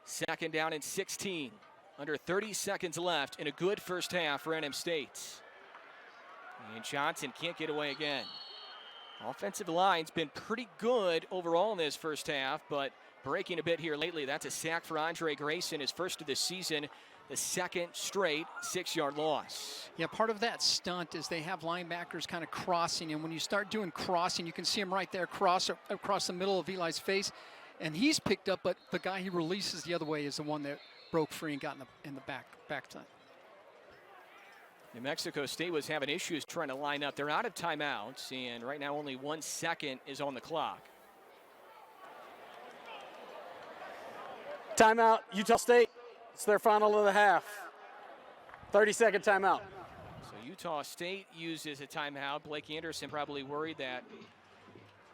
2nd down and 16. Under 30 seconds left in a good first half for NM State. And Johnson can't get away again. Offensive line's been pretty good overall in this first half, but breaking a bit here lately. That's a sack for Andre Grayson, his first of the season, the 2nd straight 6-yard loss. Yeah, part of that stunt is they have linebackers kind of crossing, and when you start doing crossing, you can see him right there across the middle of Eli's face, and he's picked up, but the guy he releases the other way is the one that broke free and got in the back time. New Mexico State was having issues trying to line up. They're out of timeouts, and right now only 1 second is on the clock. Timeout, Utah State. It's their final of the half. 30-second timeout. So Utah State uses a timeout. Blake Anderson probably worried that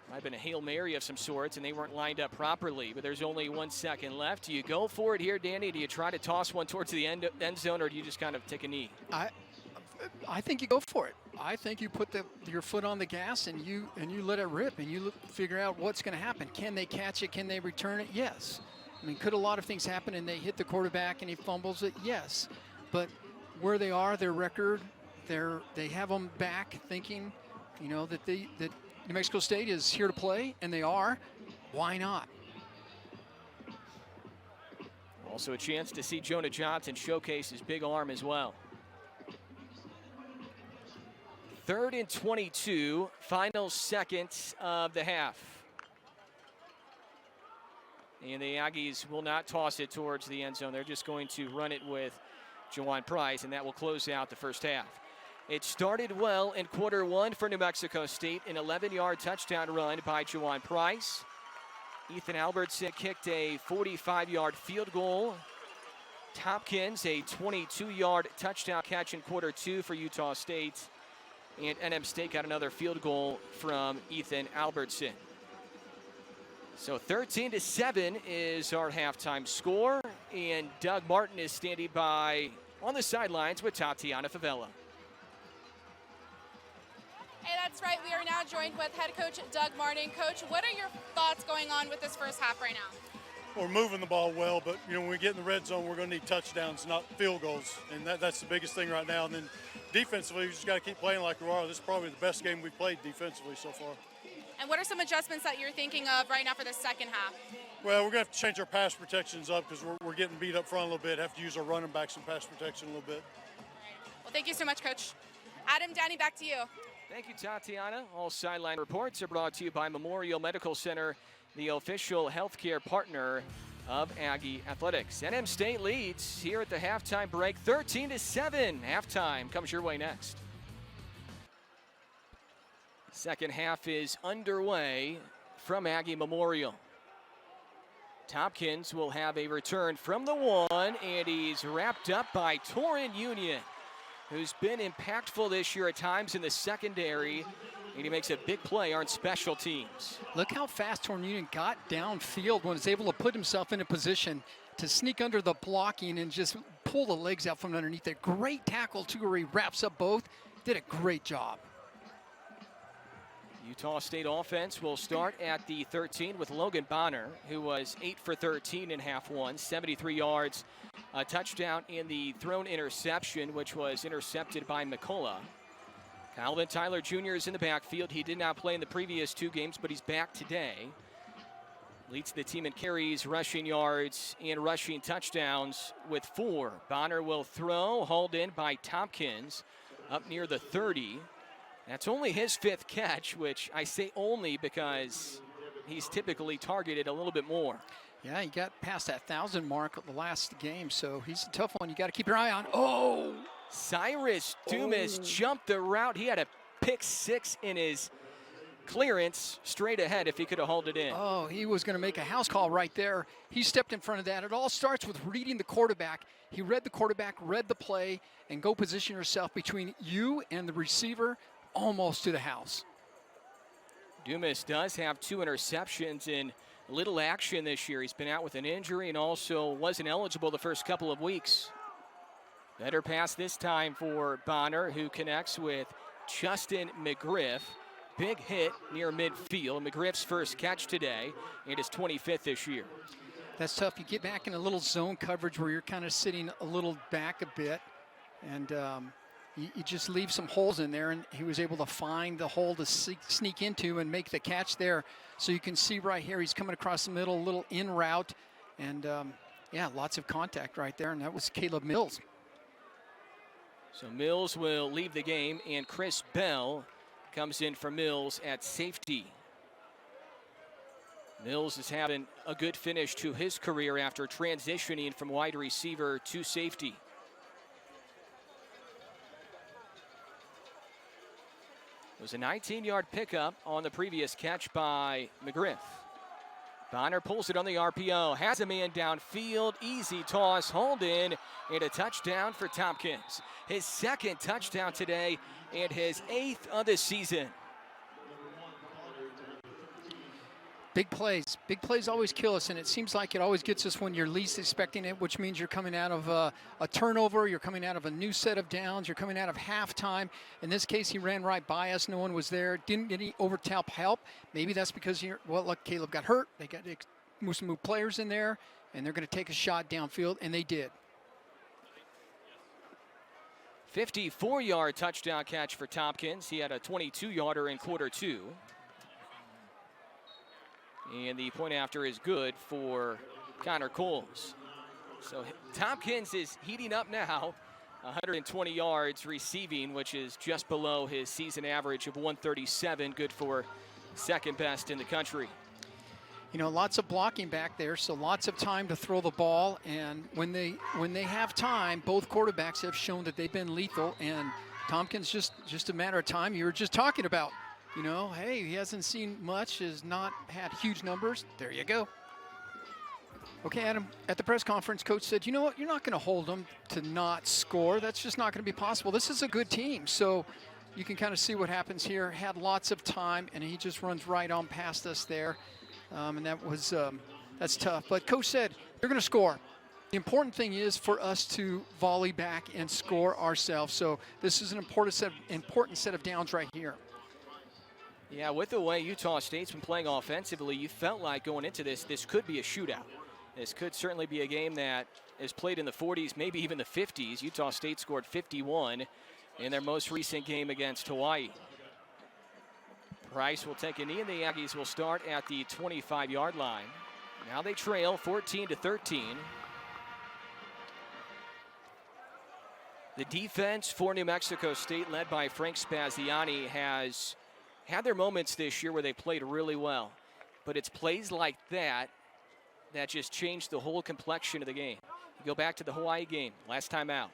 Might have been a Hail Mary of some sorts, and they weren't lined up properly, but there's only 1 second left. Do you go for it here, Danny? Do you try to toss one towards the end zone, or do you just kind of take a knee? I think you go for it. I think you put your foot on the gas and you let it rip, and you figure out what's going to happen. Can they catch it? Can they return it? Yes. I mean, could a lot of things happen and they hit the quarterback and he fumbles it? Yes. But where they are, their record, they have them back thinking, that New Mexico State is here to play, and they are. Why not? Also a chance to see Jonah Johnson showcase his big arm as well. 3rd and 22, final seconds of the half. And the Aggies will not toss it towards the end zone. They're just going to run it with Juwan Price, and that will close out the first half. It started well in quarter one for New Mexico State, an 11-yard touchdown run by Juwan Price. Ethan Albertson kicked a 45-yard field goal. Tompkins, a 22-yard touchdown catch in quarter two for Utah State. And NM State got another field goal from Ethan Albertson. So 13-7 is our halftime score, and Doug Martin is standing by on the sidelines with Tatiana Favela. Hey, that's right. We are now joined with head coach Doug Martin. Coach, what are your thoughts going on with this first half right now? We're moving the ball well, but when we get in the red zone, we're going to need touchdowns, not field goals, and that's the biggest thing right now. And then defensively, we just got to keep playing like we are. This is probably the best game we've played defensively so far. And what are some adjustments that you're thinking of right now for the second half? Well, we're going to have to change our pass protections up because we're getting beat up front a little bit. Have to use our running backs and pass protection a little bit. Well, thank you so much, Coach. Adam, Danny, back to you. Thank you, Tatiana. All sideline reports are brought to you by Memorial Medical Center, the official healthcare partner of Aggie Athletics. NM State leads here at the halftime break, 13-7. Halftime comes your way next. Second half is underway from Aggie Memorial. Tompkins will have a return from the one, and he's wrapped up by Torrin Union, who's been impactful this year at times in the secondary, and he makes a big play on special teams. Look how fast Torrin Union got downfield when he's able to put himself in a position to sneak under the blocking and just pull the legs out from underneath it. Great tackle, too, where he wraps up both. Did a great job. Utah State offense will start at the 13 with Logan Bonner, who was 8 for 13 in half one, 73 yards, a touchdown in the thrown interception, which was intercepted by McCullough. Calvin Tyler Jr. is in the backfield. He did not play in the previous two games, but he's back today. Leads the team in carries, rushing yards, and rushing touchdowns with 4. Bonner will throw, hauled in by Tompkins, up near the 30. That's only his 5th catch, which I say only because he's typically targeted a little bit more. Yeah, he got past that 1,000 mark the last game, so he's a tough one you got to keep your eye on. Oh! Cyrus Dumas jumped the route. He had a pick 6 in his clearance straight ahead if he could have hauled it in. Oh, he was going to make a house call right there. He stepped in front of that. It all starts with reading the quarterback. He read the quarterback, read the play, and go position yourself between you and the receiver almost to the house. Dumas does have 2 interceptions in little action this year. He's been out with an injury and also wasn't eligible the first couple of weeks. Better pass this time for Bonner, who connects with Justin McGriff. Big hit near midfield. McGriff's first catch today, and his 25th this year. That's tough. You get back in a little zone coverage where you're kind of sitting a little back a bit, and you just leave some holes in there, and he was able to find the hole to sneak into and make the catch there. So you can see right here, he's coming across the middle, a little in route, and yeah, lots of contact right there, and that was Caleb Mills. So Mills will leave the game, and Chris Bell comes in for Mills at safety. Mills is having a good finish to his career after transitioning from wide receiver to safety. It was a 19-yard pickup on the previous catch by McGriff. Bonner pulls it on the RPO, has a man downfield, easy toss, hauled in, and a touchdown for Tompkins. His 2nd touchdown today and his 8th of the season. Big plays always kill us, and it seems like it always gets us when you're least expecting it, which means you're coming out of a turnover, you're coming out of a new set of downs, you're coming out of halftime. In this case, he ran right by us. No one was there. Didn't get any over-top help. Maybe that's because look, Caleb got hurt. They got some move players in there, and they're going to take a shot downfield, and they did. 54-yard touchdown catch for Tompkins. He had a 22-yarder in quarter 2. And the point after is good for Connor Coles. So Tompkins is heating up now. 120 yards receiving, which is just below his season average of 137. Good for second best in the country. You know, lots of blocking back there, so lots of time to throw the ball. And when they have time, both quarterbacks have shown that they've been lethal. And Tompkins, just a matter of time. You were just talking about, you know, hey, he hasn't seen much, has not had huge numbers. There you go. Okay, Adam, at the press conference, coach said, you know what, you're not going to hold them to not score. That's just not going to be possible. This is a good team. So you can kind of see what happens here. Had lots of time, and he just runs right on past us there. And that's tough. But coach said, you're going to score. The important thing is for us to volley back and score ourselves. So this is an important set of downs right here. Yeah, with the way Utah State's been playing offensively, you felt like going into this could be a shootout. This could certainly be a game that is played in the 40s, maybe even the 50s. Utah State scored 51 in their most recent game against Hawaii. Price will take a knee, and the Aggies will start at the 25-yard line. Now they trail 14-13. The defense for New Mexico State, led by Frank Spaziani, has had their moments this year where they played really well. But it's plays like that just changed the whole complexion of the game. You go back to the Hawaii game, last time out.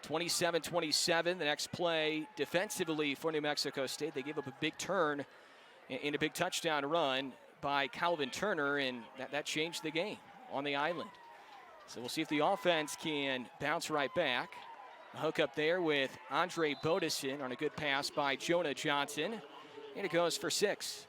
27-27, the next play defensively for New Mexico State. They gave up a big turn in a big touchdown run by Calvin Turner, and that changed the game on the island. So we'll see if the offense can bounce right back. A hook up there with Andre Bodison on a good pass by Jonah Johnson. And it goes for 6.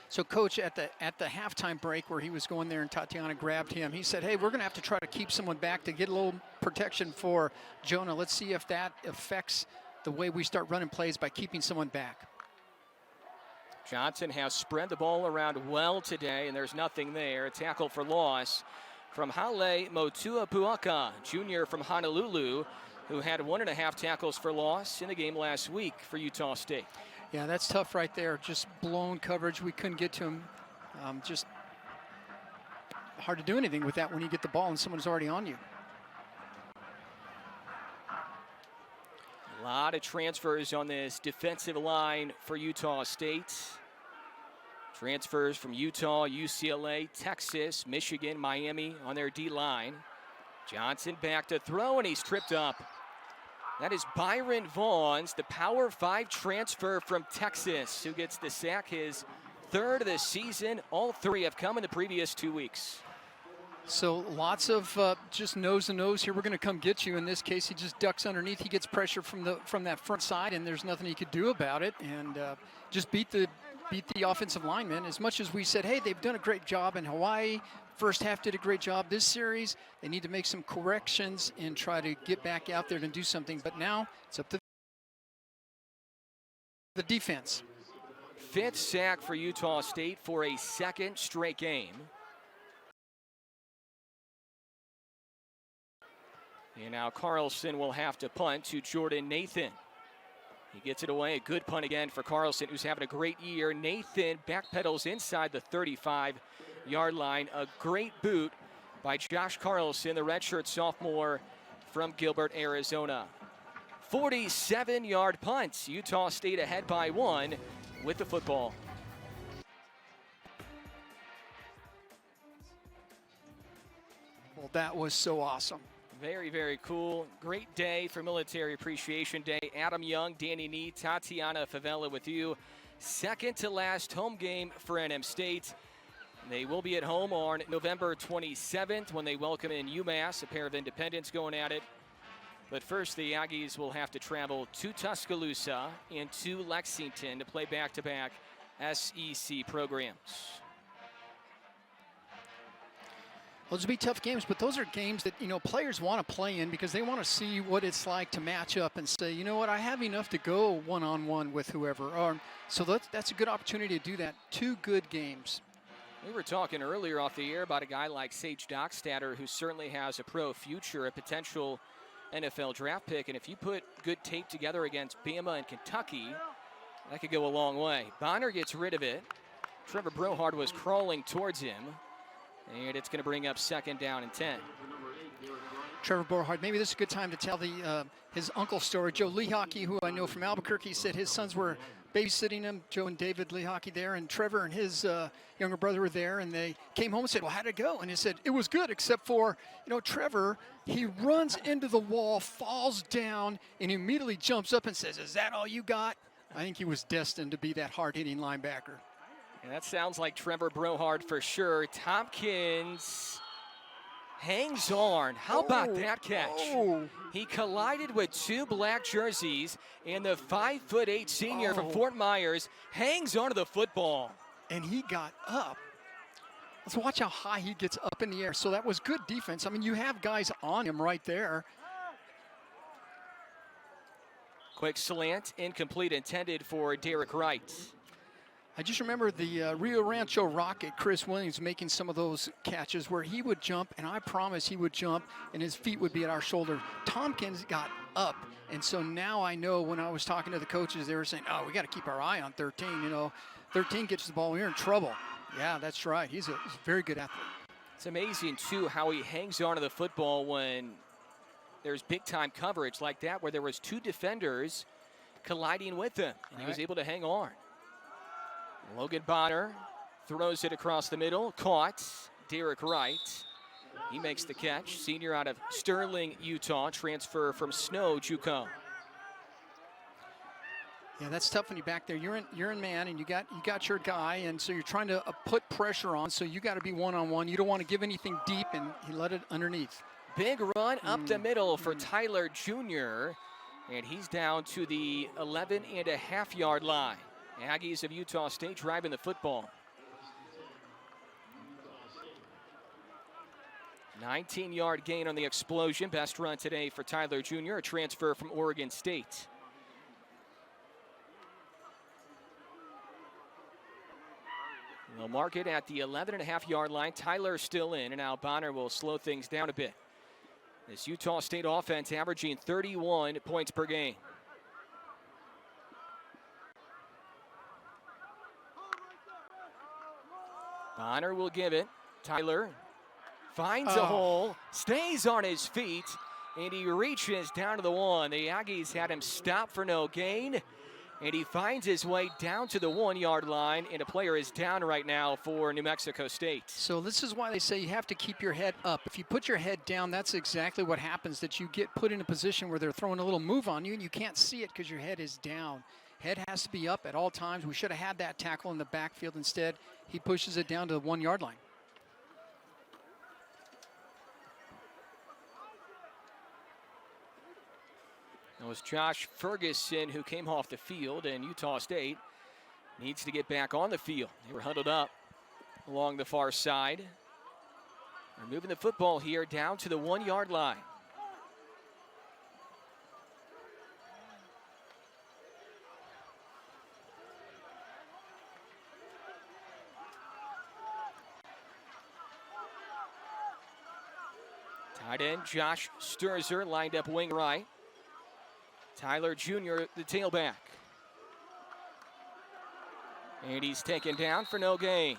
So, Coach, at the halftime break where he was going there and Tatiana grabbed him, he said, hey, we're going to have to try to keep someone back to get a little protection for Jonah. Let's see if that affects the way we start running plays by keeping someone back. Johnson has spread the ball around well today, and there's nothing there. A tackle for loss from Hale Motuapuaka, junior from Honolulu, who had 1.5 tackles for loss in the game last week for Utah State. Yeah, that's tough right there. Just blown coverage. We couldn't get to him. Just hard to do anything with that when you get the ball and someone's already on you. A lot of transfers on this defensive line for Utah State. Transfers from Utah, UCLA, Texas, Michigan, Miami on their D-line. Johnson back to throw, and he's tripped up. That is Byron Vaughns, the Power 5 transfer from Texas, who gets the sack, his third of the season. All 3 have come in the previous 2 weeks. So lots of just nose to nose here. We're going to come get you. In this case, he just ducks underneath. He gets pressure from that front side, and there's nothing he could do about it. And just beat the offensive lineman. As much as we said, hey, they've done a great job in Hawaii. First half did a great job. This series, they need to make some corrections and try to get back out there and do something. But now it's up to the defense. 5th sack for Utah State for a 2nd straight game. And now Carlson will have to punt to Jordan Nathan. He gets it away. A good punt again for Carlson, who's having a great year. Nathan backpedals inside the 35-yard line. A great boot by Josh Carlson, the redshirt sophomore from Gilbert, Arizona. 47-yard punt. Utah State ahead by 1 with the football. Well, that was so awesome. Very, very cool. Great day for Military Appreciation Day. Adam Young, Danny Nee, Tatiana Favela with you. Second to last home game for NM State. They will be at home on November 27th when they welcome in UMass, a pair of independents going at it. But first, the Aggies will have to travel to Tuscaloosa and to Lexington to play back-to-back SEC programs. Those would be tough games, but those are games that, players want to play in because they want to see what it's like to match up and say, you know what, I have enough to go one-on-one with whoever. So that's a good opportunity to do that. 2 good games. We were talking earlier off the air about a guy like Sage Dockstader, who certainly has a pro future, a potential NFL draft pick. And if you put good tape together against Bama and Kentucky, that could go a long way. Bonner gets rid of it. Trevor Brohard was crawling towards him. And it's going to bring up 2nd down and 10. Trevor Brohard, maybe this is a good time to tell his uncle's story. Joe Lehocky, who I know from Albuquerque, said his sons were babysitting him, Joe and David Lehocky there, and Trevor and his younger brother were there, and they came home and said, well, how'd it go? And he said, it was good, except for, Trevor, he runs into the wall, falls down, and immediately jumps up and says, is that all you got? I think he was destined to be that hard-hitting linebacker. And that sounds like Trevor Brohard for sure. Tompkins hangs on. How about that catch? He collided with 2 black jerseys, and the 5'8" senior from Fort Myers hangs onto the football. And he got up. Let's watch how high he gets up in the air. So that was good defense. I mean, you have guys on him right there. Quick slant, incomplete, intended for Derek Wright. I just remember the Rio Rancho Rocket, Chris Williams, making some of those catches where he would jump, and I promise he would jump, and his feet would be at our shoulder. Tompkins got up, and so now I know when I was talking to the coaches, they were saying, oh, we got to keep our eye on 13. 13 gets the ball, we're in trouble. Yeah, that's right. He's a very good athlete. It's amazing, too, how he hangs onto the football when there's big-time coverage like that, where there was 2 defenders colliding with him, and he was able to hang on. Logan Bonner throws it across the middle, caught. Derek Wright, he makes the catch. Senior out of Sterling, Utah, transfer from Snow, JUCO. Yeah, that's tough when you're back there. You're in man, and you got your guy, and so you're trying to put pressure on. So you got to be one-on-one. You don't want to give anything deep, and he let it underneath. Big run up the middle for Tyler Jr., and he's down to the 11.5-yard line. Aggies of Utah State driving the football. 19-yard gain on the explosion. Best run today for Tyler Jr., a transfer from Oregon State. They'll mark it at the 11.5-yard line. Tyler still in, and now Bonner will slow things down a bit. This Utah State offense averaging 31 points per game. Bonner will give it. Tyler finds a hole, stays on his feet, and he reaches down to the 1. The Aggies had him stopped for no gain, and he finds his way down to the 1-yard line, and a player is down right now for New Mexico State. So this is why they say you have to keep your head up. If you put your head down, that's exactly what happens, that you get put in a position where they're throwing a little move on you, and you can't see it because your head is down. Head has to be up at all times. We should have had that tackle in the backfield. Instead, he pushes it down to the 1-yard line. It was Josh Ferguson who came off the field, and Utah State needs to get back on the field. They were huddled up along the far side. They're moving the football here down to the 1-yard line. Tight end Josh Sturzer lined up wing right. Tyler Jr., the tailback. And he's taken down for no gain.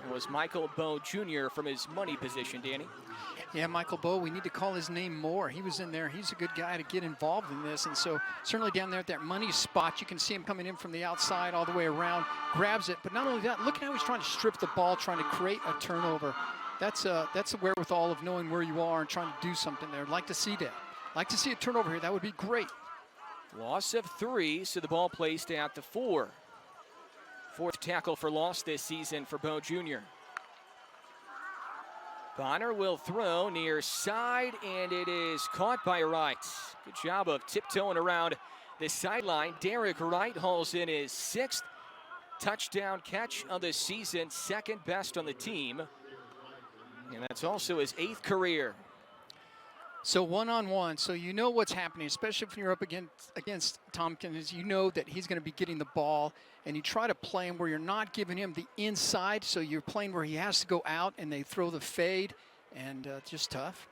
It was Michael Bowe Jr. from his money position, Danny. Yeah, Michael Bowe, we need to call his name more. He was in there. He's a good guy to get involved in this. And so certainly down there at that money spot, you can see him coming in from the outside all the way around, grabs it. But not only that, look at how he's trying to strip the ball, trying to create a turnover. That's a wherewithal of knowing where you are and trying to do something there. I'd like to see that. Like to see a turnover here. That would be great. Loss of 3, so the ball placed at the 4. Fourth tackle for loss this season for Bowe Jr. Bonner will throw near side, and it is caught by Wright. Good job of tiptoeing around the sideline. Derek Wright hauls in his 6th touchdown catch of the season, 2nd best on the team. And that's also his 8th career. So one-on-one, so you know what's happening, especially when you're up against Tompkins. You know that he's going to be getting the ball, and you try to play him where you're not giving him the inside, so you're playing where he has to go out, and they throw the fade, and just tough.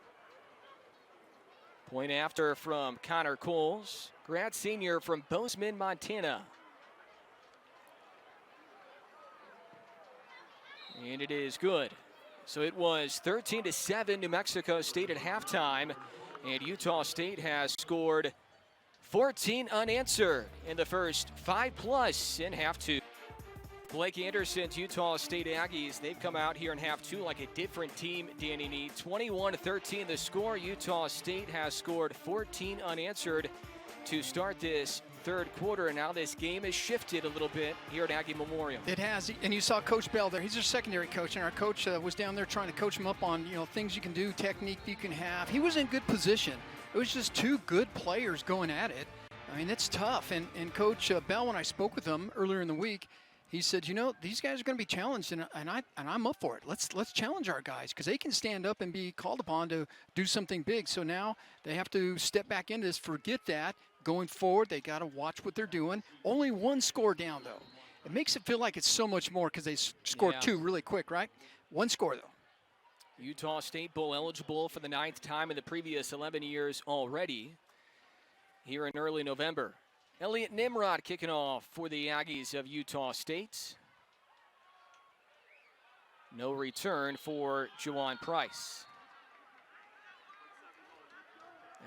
Point after from Connor Coles, grad senior from Bozeman, Montana. And it is good. So it was 13-7 New Mexico State at halftime, and Utah State has scored 14 unanswered in the first 5+ in half 2. Blake Anderson's Utah State Aggies, they've come out here in half 2 like a different team, Danny Nee. 21-13 the score. Utah State has scored 14 unanswered to start this third quarter, and now this game has shifted a little bit here at Aggie Memorial. It has, and you saw Coach Bell there. He's their secondary coach, and our coach was down there trying to coach him up on things you can do, technique you can have. He was in good position. It was just two good players going at it. I mean, it's tough, and Coach Bell, when I spoke with him earlier in the week, he said, these guys are going to be challenged, and I'm up for it. Let's challenge our guys because they can stand up and be called upon to do something big. So now they have to step back into this, forget that. Going forward, they got to watch what they're doing. Only one score down, though. It makes it feel like it's so much more because they scored 2 really quick, right? One score, though. Utah State Bowl eligible for the 9th time in the previous 11 years already here in early November. Elliot Nimrod kicking off for the Aggies of Utah State. No return for Juwan Price.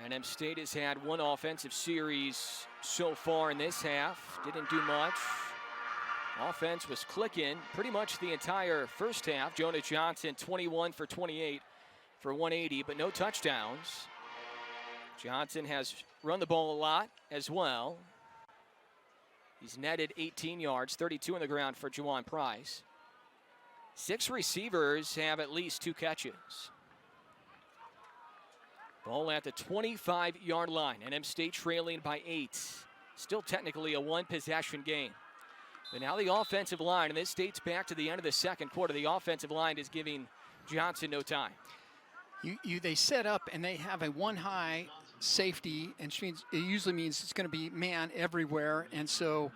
NM State has had one offensive series so far in this half. Didn't do much. Offense was clicking pretty much the entire first half. Jonah Johnson 21 for 28 for 180, but no touchdowns. Johnson has run the ball a lot as well. He's netted 18 yards, 32 on the ground for Juwan Price. 6 receivers have at least 2 catches. Ball at the 25-yard line. NM State trailing by 8. Still technically a 1-possession game. But now the offensive line, and this dates back to the end of the second quarter, the offensive line is giving Johnson no time. They set up and they have a one-high safety, and it usually means it's going to be man everywhere. And so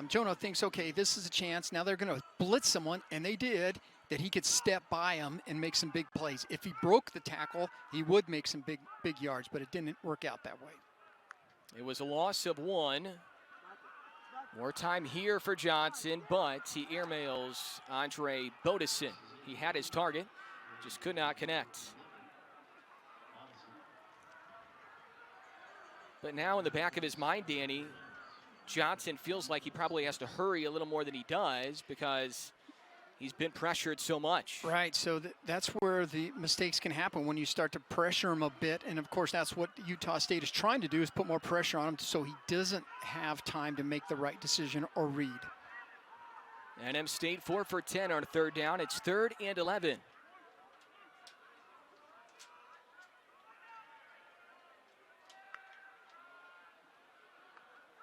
Jonah thinks, okay, this is a chance. Now they're going to blitz someone, and they did, that he could step by him and make some big plays. If he broke the tackle, he would make some big yards, but it didn't work out that way. It was a loss of 1. More time here for Johnson, but he airmails Andre Bodison. He had his target, just could not connect. But now in the back of his mind, Danny, Johnson feels like he probably has to hurry a little more than he does because he's been pressured so much. Right, so that's where the mistakes can happen when you start to pressure him a bit. And, of course, that's what Utah State is trying to do, is put more pressure on him so he doesn't have time to make the right decision or read. NM State 4 for 10 on 3rd down. It's 3rd and 11.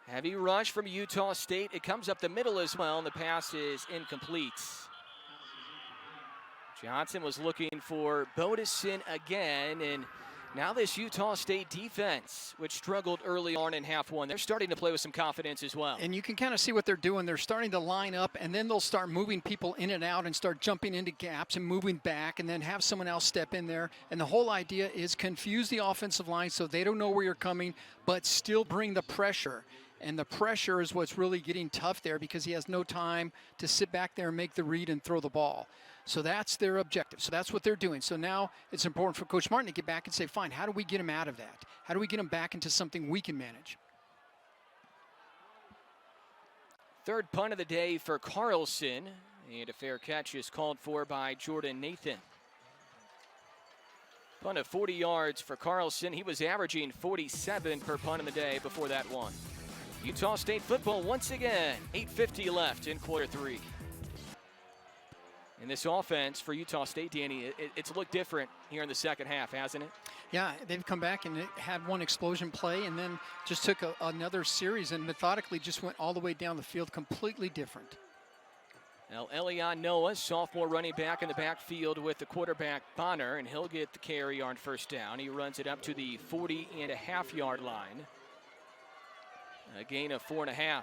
Heavy rush from Utah State. It comes up the middle as well, and the pass is incomplete. Johnson was looking for Bodison again, and now this Utah State defense, which struggled early on in half 1, they're starting to play with some confidence as well. And you can kind of see what they're doing. They're starting to line up, and then they'll start moving people in and out and start jumping into gaps and moving back and then have someone else step in there. And the whole idea is confuse the offensive line so they don't know where you're coming, but still bring the pressure. And the pressure is what's really getting tough there because he has no time to sit back there and make the read and throw the ball. So that's their objective. So that's what they're doing. So now it's important for Coach Martin to get back and say, fine, how do we get him out of that? How do we get him back into something we can manage? 3rd punt of the day for Carlson, and a fair catch is called for by Jordan Nathan. Punt of 40 yards for Carlson. He was averaging 47 per punt in the day before that one. Utah State football once again, 8:50 left in quarter 3. And this offense for Utah State, Danny, it's looked different here in the second half, hasn't it? Yeah, they've come back and had one explosion play and then just took another series and methodically just went all the way down the field, completely different. Now, Elion Noah, sophomore running back in the backfield with the quarterback Bonner, and he'll get the carry on first down. He runs it up to the 40.5-yard line. A gain of 4.5.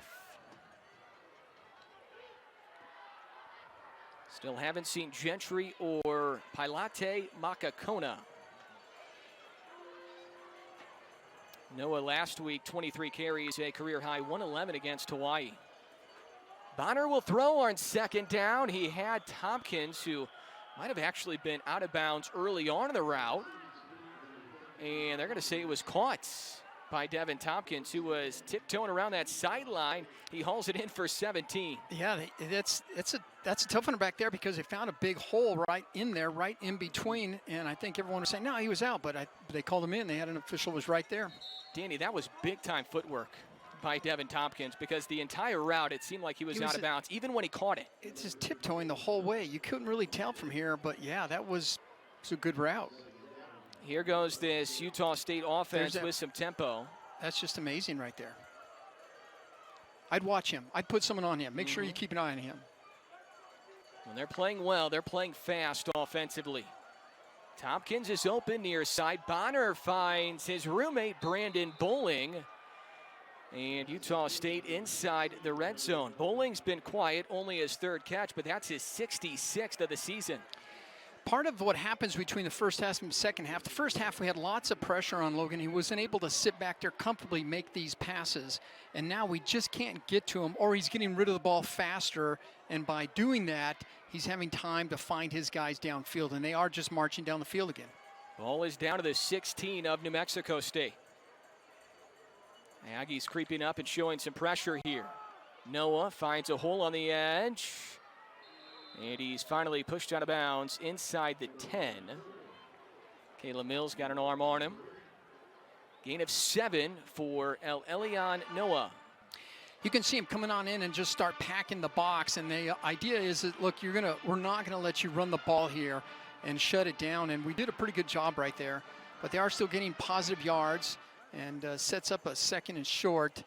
Still haven't seen Gentry or Pilate Makakona. Noah last week, 23 carries, a career high 111 against Hawaii. Bonner will throw on second down. He had Tompkins, who might have actually been out of bounds early on in the route. And they're going to say it was caught by Devin Tompkins, who was tiptoeing around that sideline. He hauls it in for 17. Yeah, that's a tough one back there because they found a big hole right in there, right in between. And I think everyone was saying, no, he was out, but they called him in. They had an official was right there. Danny, that was big-time footwork by Devin Tompkins because the entire route, it seemed like he was out of bounds, even when he caught it. It's just tiptoeing the whole way. You couldn't really tell from here, but yeah, that was a good route. Here goes this Utah State offense with some tempo. That's just amazing right there. I'd watch him. I'd put someone on him. Make sure you keep an eye on him. When they're playing well, they're playing fast offensively. Tompkins is open near side. Bonner finds his roommate, Brandon Bowling. And Utah State inside the red zone. Bowling's been quiet, only his third catch, but that's his 66th of the season. Part of what happens between the first half and second half, the first half we had lots of pressure on Logan. He wasn't able to sit back there comfortably, make these passes. And now we just can't get to him, or he's getting rid of the ball faster. And by doing that, he's having time to find his guys downfield, and they are just marching down the field again. Ball is down to the 16 of New Mexico State. Aggies creeping up and showing some pressure here. Noah finds a hole on the edge. And he's finally pushed out of bounds inside the 10. Kayla Mills got an arm on him. Gain of 7 for Elion Noah. You can see him coming on in and just start packing the box. And the idea is that, look, we're not going to let you run the ball here and shut it down. And we did a pretty good job right there. But they are still getting positive yards and sets up a second and short.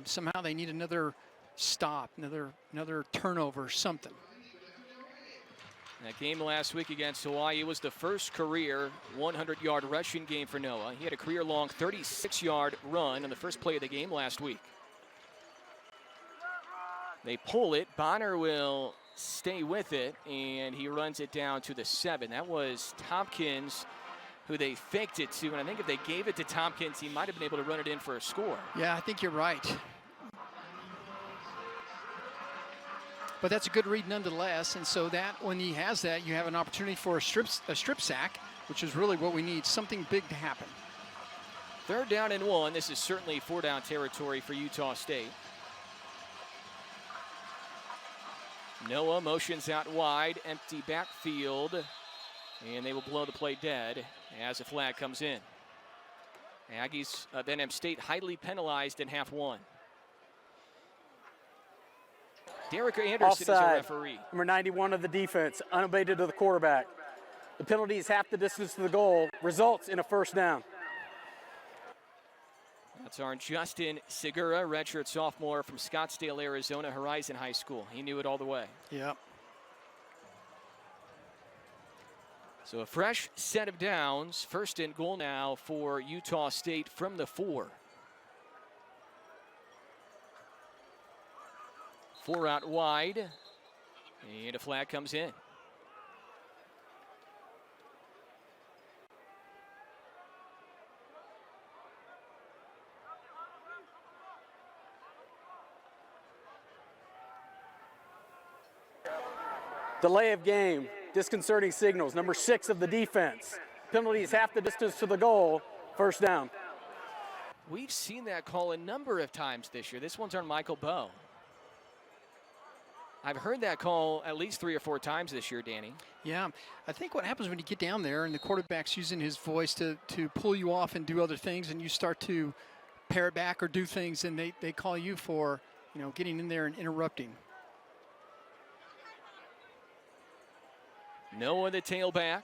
Somehow they need another stop, another turnover, something. That game last week against Hawaii was the first career 100-yard rushing game for Noah. He had a career-long 36-yard run on the first play of the game last week. They pull it. Bonner will stay with it, and he runs it down to the 7. That was Tompkins, who they faked it to, and I think if they gave it to Tompkins, he might have been able to run it in for a score. Yeah, I think you're right. But that's a good read nonetheless, and so that when he has that, you have an opportunity for a strip sack, which is really what we need, something big to happen. 3rd down and 1. This is certainly 4-down territory for Utah State. Noah motions out wide, empty backfield, and they will blow the play dead as a flag comes in. Aggies of NM State highly penalized in half one. Derek Anderson Offside. is a referee. Number 91 of the defense, unabated to the quarterback. The penalty is half the distance to the goal, results in a first down. That's our Justin Segura, redshirt sophomore from Scottsdale, Arizona, Horizon High School. He knew it all the way. Yep. So a fresh set of downs. 1st and goal now for Utah State from the 4. 4 out wide, and a flag comes in. Delay of game, disconcerting signals. Number 6 of the defense. Penalty is half the distance to the goal, first down. We've seen that call a number of times this year. This one's on Michael Bowe. I've heard that call at least 3 or 4 times this year, Danny. Yeah, I think what happens when you get down there and the quarterback's using his voice to pull you off and do other things, and you start to pare it back or do things, and they call you for, getting in there and interrupting. Noah the tailback.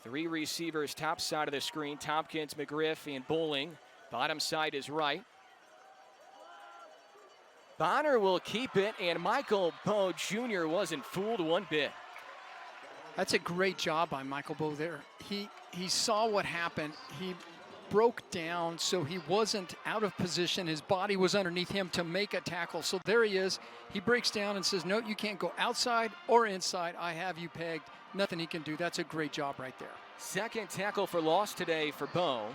3 receivers top side of the screen. Tompkins, McGriff, and Bowling. Bottom side is right. Bonner will keep it, and Michael Bowe Jr. wasn't fooled one bit. That's a great job by Michael Bowe there. He saw what happened. He broke down so he wasn't out of position. His body was underneath him to make a tackle. So there he is. He breaks down and says, no, you can't go outside or inside. I have you pegged. Nothing he can do. That's a great job right there. Second tackle for loss today for Bowe.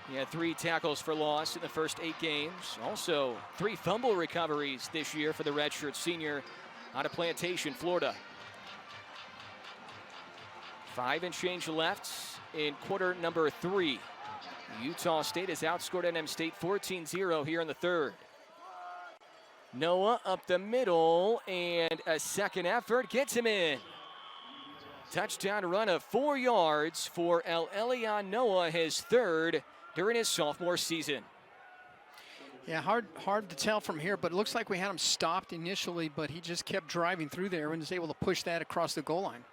He had 3 tackles for loss in the first 8 games. Also 3 fumble recoveries this year for the redshirt senior out of Plantation, Florida. 5 and change left in quarter number 3. Utah State has outscored NM State 14-0 here in the third. Noah up the middle, and a second effort gets him in. Touchdown run of 4 yards for El Elyon Noah, his third during his sophomore season. Yeah, hard to tell from here, but it looks like we had him stopped initially, but he just kept driving through there and was able to push that across the goal line.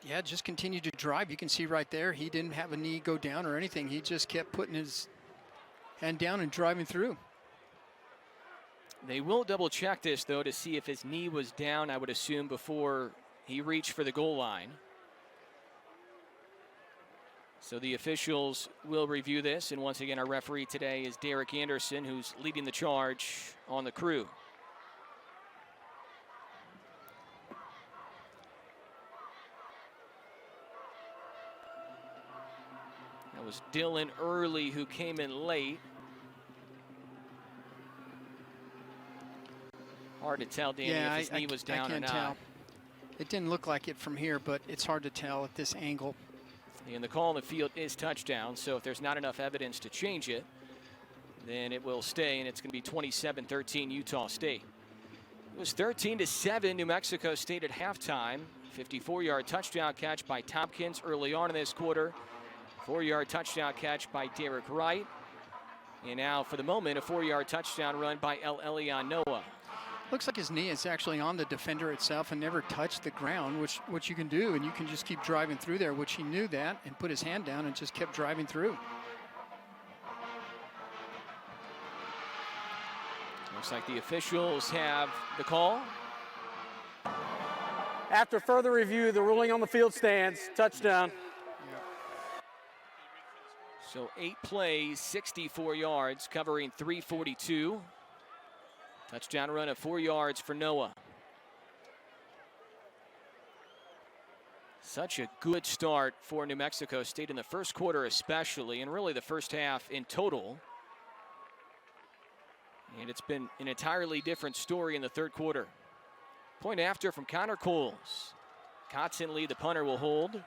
Yeah, just continued to drive. You can see right there, he didn't have a knee go down or anything. He just kept putting his hand down and driving through. They will double check this, though, to see if his knee was down, I would assume, before he reached for the goal line. So the officials will review this, and once again, our referee today is Derek Anderson, who's leading the charge on the crew. That was Dylan Early who came in late. Hard to tell, Danny, if his knee was down or not. Tell. It didn't look like it from here, but it's hard to tell at this angle. And the call on the field is touchdown, so if there's not enough evidence to change it, then it will stay, and it's going to be 27-13 Utah State. It was 13-7 New Mexico State at halftime. 54-yard touchdown catch by Tompkins early on in this quarter. 4-yard touchdown catch by Derek Wright. And now, for the moment, a 4-yard touchdown run by El Elyon Noah. Looks like his knee is actually on the defender itself and never touched the ground, which you can do, and you can just keep driving through there, which he knew that, and put his hand down and just kept driving through. Looks like the officials have the call. After further review, the ruling on the field stands. Touchdown. So 8 plays, 64 yards, covering 342. Touchdown run of 4 yards for Noah. Such a good start for New Mexico State in the first quarter especially, and really the first half in total. And it's been an entirely different story in the third quarter. Point after from Connor Coles. Kotzin, the punter, will hold.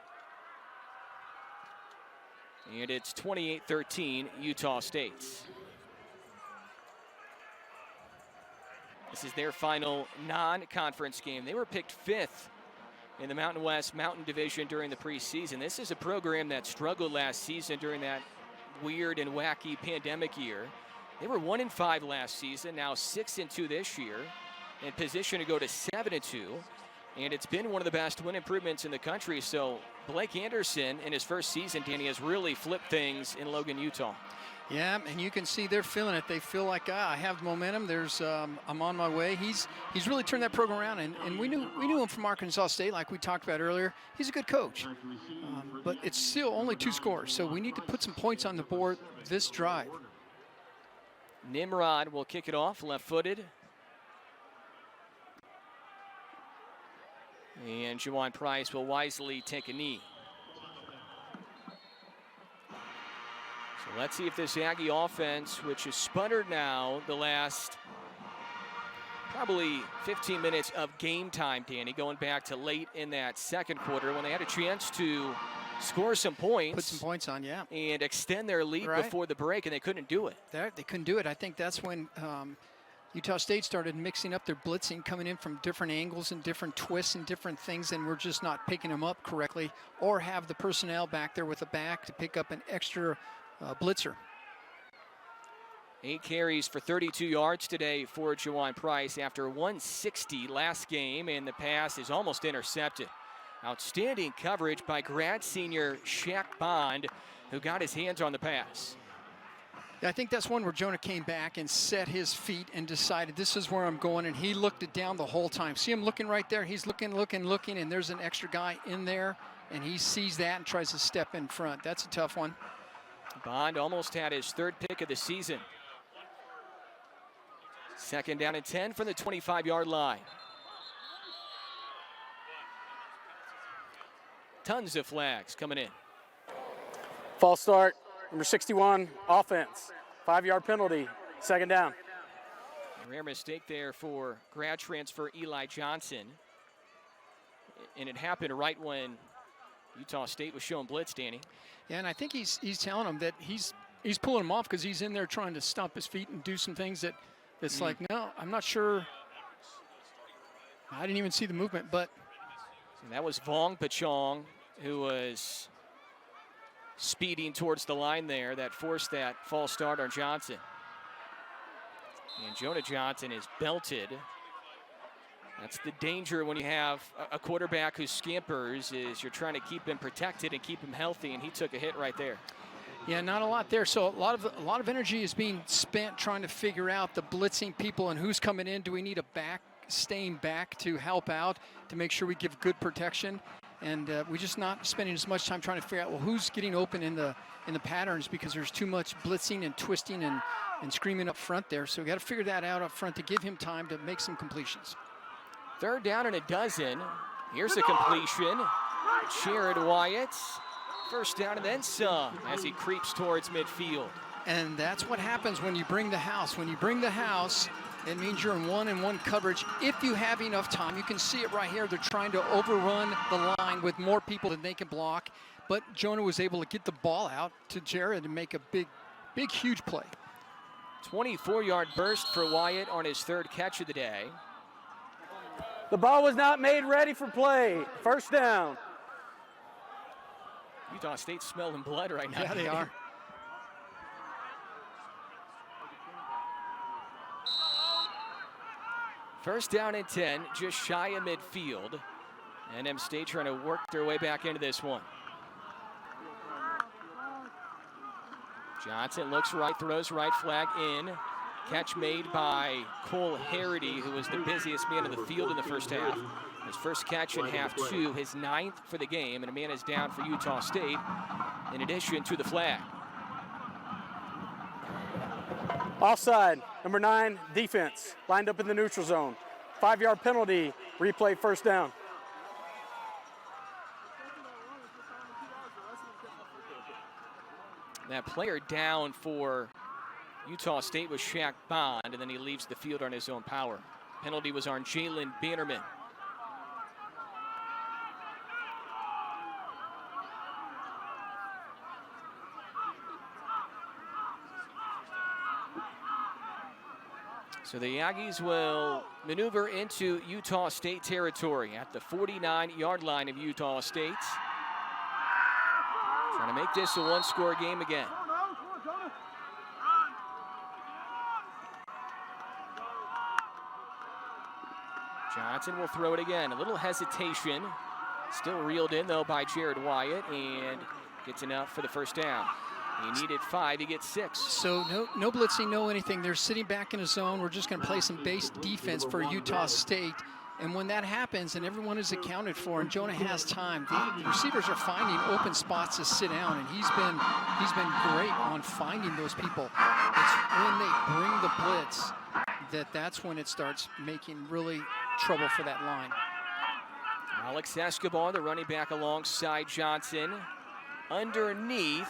And it's 28-13 Utah State. This is their final non-conference game. They were picked 5th in the Mountain West Mountain Division during the preseason. This is a program that struggled last season during that weird and wacky pandemic year. They were 1-5 last season, now 6-2 this year, in position to go to 7-2. And it's been one of the best win improvements in the country. So Blake Anderson, in his first season, Danny, has really flipped things in Logan, Utah. Yeah, and you can see they're feeling it. They feel like, I have momentum. There's, I'm on my way. He's really turned that program around, and we knew him from Arkansas State, like we talked about earlier. He's a good coach, but it's still only 2 scores, so we need to put some points on the board this drive. Nimrod will kick it off, left-footed. And Juwan Price will wisely take a knee. So let's see if this Aggie offense, which has sputtered now the last probably 15 minutes of game time, Danny, going back to late in that second quarter when they had a chance to score some points. Put some points on, yeah. And extend their lead before the break, and they couldn't do it. They couldn't do it. I think that's when Utah State started mixing up their blitzing, coming in from different angles and different twists and different things, and we're just not picking them up correctly, or have the personnel back there with the back to pick up an extra blitzer. 8 carries for 32 yards today for Juwan Price after 160 last game, and the pass is almost intercepted. Outstanding coverage by grad senior Shaq Bond, who got his hands on the pass. Yeah, I think that's one where Jonah came back and set his feet and decided this is where I'm going, and he looked it down the whole time. See him looking right there? He's looking, and there's an extra guy in there, and he sees that and tries to step in front. That's a tough one. Bond almost had his third pick of the season. 2nd down and 10 from the 25-yard line. Tons of flags coming in. False start, number 61, offense. 5-yard penalty, 2nd down. A rare mistake there for grad transfer Eli Johnson. And it happened right when Utah State was showing blitz, Danny. Yeah, and I think he's telling him that he's pulling him off because he's in there trying to stomp his feet and do some things that's like, no, I'm not sure. I didn't even see the movement, but. And that was Vong Pachong, who was speeding towards the line there that forced that false start on Johnson. And Jonah Johnson is belted. That's the danger when you have a quarterback who scampers, is you're trying to keep him protected and keep him healthy, and he took a hit right there. Yeah, not a lot there. So a lot of energy is being spent trying to figure out the blitzing people and who's coming in. Do we need a back, staying back to help out to make sure we give good protection? And we're just not spending as much time trying to figure out, well, who's getting open in the patterns, because there's too much blitzing and twisting and screaming up front there. So we got to figure that out up front to give him time to make some completions. 3rd down and a dozen. Here's a completion. Jared Wyatt. 1st down and then some as he creeps towards midfield. And that's what happens when you bring the house. When you bring the house, it means you're in 1-on-1 coverage. If you have enough time, you can see it right here. They're trying to overrun the line with more people than they can block. But Jonah was able to get the ball out to Jared and make a big, huge play. 24-yard burst for Wyatt on his 3rd catch of the day. The ball was not made ready for play. 1st down. Utah State smelling blood right now. Yeah, they are. First down and 10, just shy of midfield. NM State trying to work their way back into this one. Johnson looks right, throws right, flag in. Catch made by Cole Harity, who was the busiest man in the field in the first half. His first catch in half 2, his 9th for the game, and a man is down for Utah State in addition to the flag. Offside, number 9, defense, lined up in the neutral zone. 5-yard penalty, replay 1st down. That player down for Utah State was Shaq Bond, and then he leaves the field on his own power. Penalty was on Jalen Bannerman. So the Aggies will maneuver into Utah State territory at the 49-yard line of Utah State. Trying to make this a 1-score game again. Johnson will throw it again. A little hesitation. Still reeled in, though, by Jared Wyatt, and gets enough for the 1st down. He needed 5, he gets 6. So no blitzing, no anything. They're sitting back in a zone. We're just going to play some base defense for Utah State. And when that happens and everyone is accounted for and Jonah has time, the receivers are finding open spots to sit down, and he's been great on finding those people. It's when they bring the blitz that's when it starts making really trouble for that line. Alex Escobar, the running back alongside Johnson. Underneath,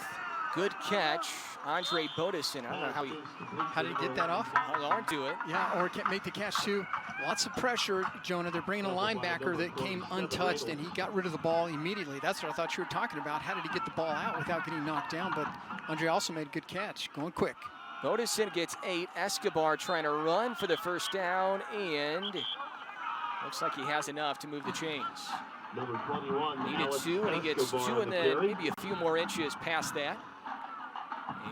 good catch, Andre Bodison. I don't know how did he get that off? Hung on to it. Yeah, or can't make the catch too. Lots of pressure, Jonah. They're bringing a linebacker that came untouched, and he got rid of the ball immediately. That's what I thought you were talking about. How did he get the ball out without getting knocked down? But Andre also made a good catch, going quick. Bodison gets 8. Escobar trying to run for the 1st down, and looks like he has enough to move the chains. Number 21, Needed 2, and he gets 2, and then maybe a few more inches past that.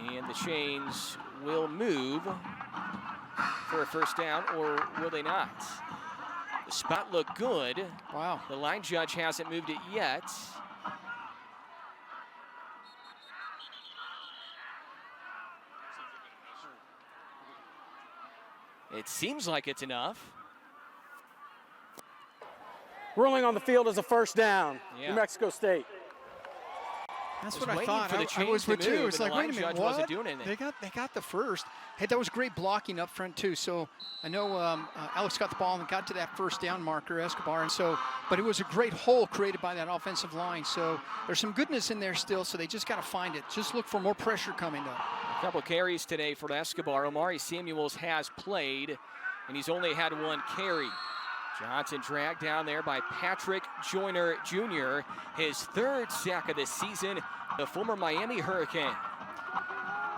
And the chains will move for a 1st down, or will they not? The spot looked good. Wow. The line judge hasn't moved it yet. It seems like it's enough. Ruling on the field as a first down. Yeah. New Mexico State. That's was what I waiting thought. for the I change was to with you. move, It's and like, the wait a line minute, judge wasn't what? doing anything. They got the first. Hey, that was great blocking up front too. So I know Alex got the ball and got to that first down marker, Escobar, and so. But it was a great hole created by that offensive line. So there's some goodness in there still. So they just got to find it. Just look for more pressure coming up. A couple carries today for Escobar. Omari Samuels has played, and he's only had one carry. Johnson dragged down there by Patrick Joyner Jr., his third sack of the season, the former Miami Hurricane.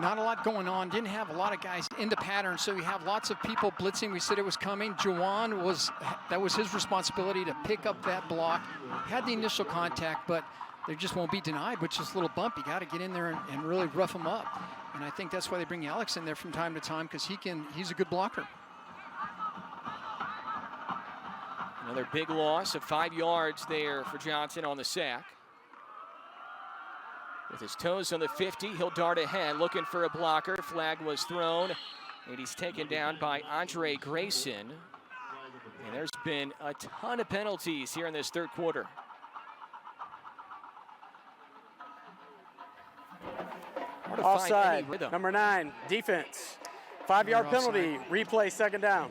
Not a lot going on. Didn't have a lot of guys in the pattern, so you have lots of people blitzing. We said it was coming. Juwan that was his responsibility to pick up that block. Had the initial contact, but they just won't be denied, which is a little bump. You got to get in there and really rough him up. And I think that's why they bring Alex in there from time to time, because he's a good blocker. Another big loss of 5 yards there for Johnson on the sack. With his toes on the 50, he'll dart ahead, looking for a blocker. Flag was thrown, and he's taken down by Andre Grayson. And there's been a ton of penalties here in this third quarter. Offside, number 9, defense. 5-yard penalty, replay, second down.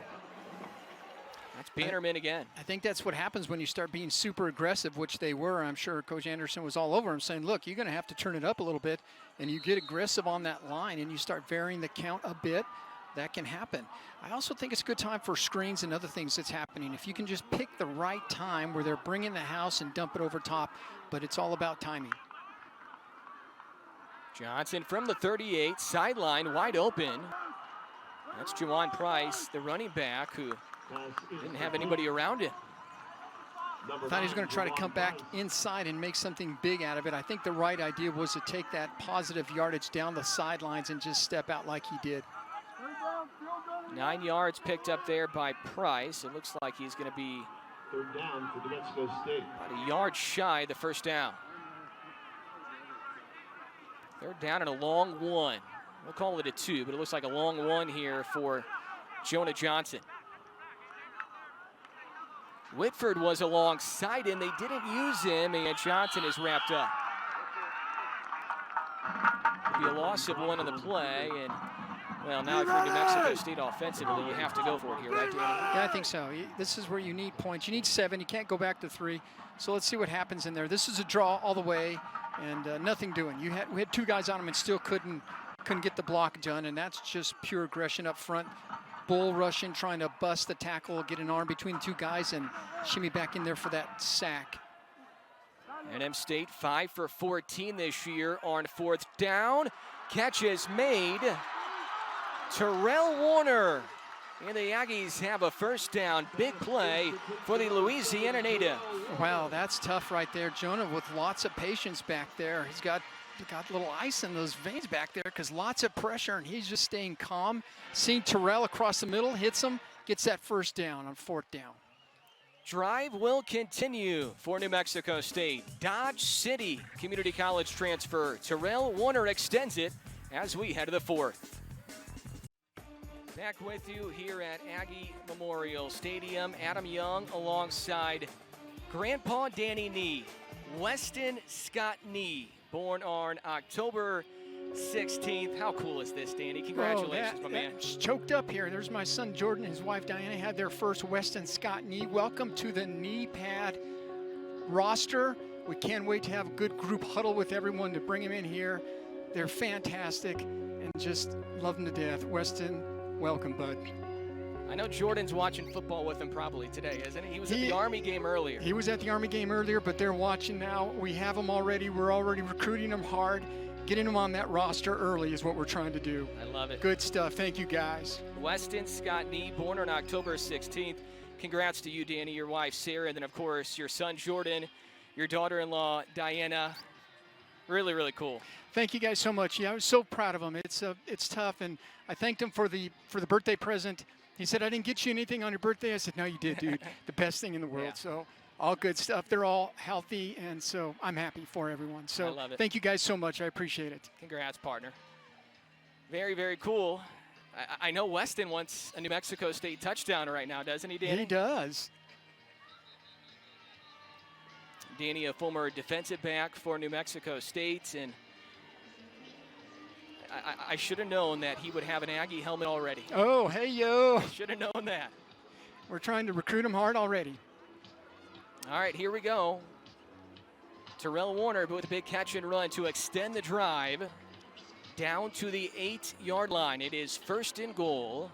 That's Bannerman again. I think that's what happens when you start being super aggressive, which they were. I'm sure Coach Anderson was all over him saying, look, you're going to have to turn it up a little bit, and you get aggressive on that line and you start varying the count a bit. That can happen. I also think it's a good time for screens and other things that's happening. If you can just pick the right time where they're bringing the house and dump it over top, but it's all about timing. Johnson from the 38, sideline wide open. That's Juwan Price, the running back, who didn't have anybody around him. I thought he was going to try to come back inside and make something big out of it. I think the right idea was to take that positive yardage down the sidelines and just step out like he did. 9 yards picked up there by Price. It looks like he's going to be Third down for New Mexico State. about a yard shy of the first down. Third down and a long one. We'll call it a 2, but it looks like a long one here for Jonah Johnson. Whitford was alongside him. They didn't use him, and Johnson is wrapped up. It'll be a loss of 1 on the play, and well, now if you're New Mexico State offensively, you have to go for it here, right, Danny? Yeah, I think so. This is where you need points. You need 7. You can't go back to 3. So let's see what happens in there. This is a draw all the way, and nothing doing. We had 2 guys on him and still couldn't get the block done, and that's just pure aggression up front. Bull rushing, trying to bust the tackle, get an arm between the 2 guys, and shimmy back in there for that sack. NM State 5 for 14 this year on 4th down. Catch is made. Terrell Warner. And the Aggies have a first down. Big play for the Louisiana native. Wow, that's tough right there. Jonah with lots of patience back there. He's got a little ice in those veins back there because lots of pressure, and he's just staying calm. Seeing Terrell across the middle, hits him, gets that first down on 4th down. Drive will continue for New Mexico State. Dodge City Community College transfer. Terrell Warner extends it as we head to the 4th. Back with you here at Aggie Memorial Stadium. Adam Young alongside Grandpa Danny Nee. Weston Scott Nee, born on October 16th. How cool is this, Danny? Congratulations, my man. That's choked up here. There's my son Jordan and his wife Diana had their first Weston Scott knee. Welcome to the knee pad roster. We can't wait to have a good group huddle with everyone to bring him in here. They're fantastic and just love them to death. Weston, welcome, bud. I know Jordan's watching football with him probably today, isn't he? He was at the Army game earlier. He was at the Army game earlier, but they're watching now. We have them already. We're already recruiting them hard. Getting them on that roster early is what we're trying to do. I love it. Good stuff. Thank you, guys. Weston Scott Nee, born on October 16th. Congrats to you, Danny, your wife, Sarah, and then, of course, your son, Jordan, your daughter-in-law, Diana. Really, really cool. Thank you guys so much. Yeah, I was so proud of them. It's tough, and I thanked them for the birthday present. He said, I didn't get you anything on your birthday. I said, no, you did, dude. The best thing in the world. Yeah. So all good stuff. They're all healthy, and so I'm happy for everyone. So I love it. thank you guys so much. I appreciate it. Congrats, partner. Very, very cool. I know Weston wants a New Mexico State touchdown right now, doesn't he, Danny? He does. Danny, a former defensive back for New Mexico State, and I should have known that he would have an Aggie helmet already. Oh, hey, yo. Should have known that. We're trying to recruit him hard already. All right, here we go. Terrell Warner with a big catch and run to extend the drive down to the 8-yard line. It is 1st and goal.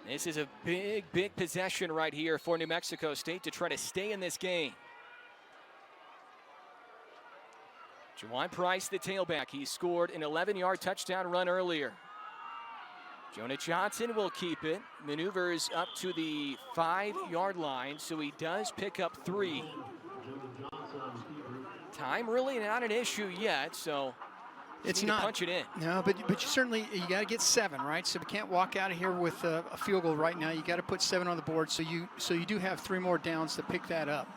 This is a big, big possession right here for New Mexico State to try to stay in this game. Juwan Price, the tailback. He scored an 11-yard touchdown run earlier. Jonah Johnson will keep it. Maneuvers up to the 5-yard line, so he does pick up 3. Time really not an issue yet, so It's need not. to punch it in. No, but you certainly, you got to get 7, right? So we can't walk out of here with a field goal right now. You got to put 7 on the board, so you do have 3 more downs to pick that up.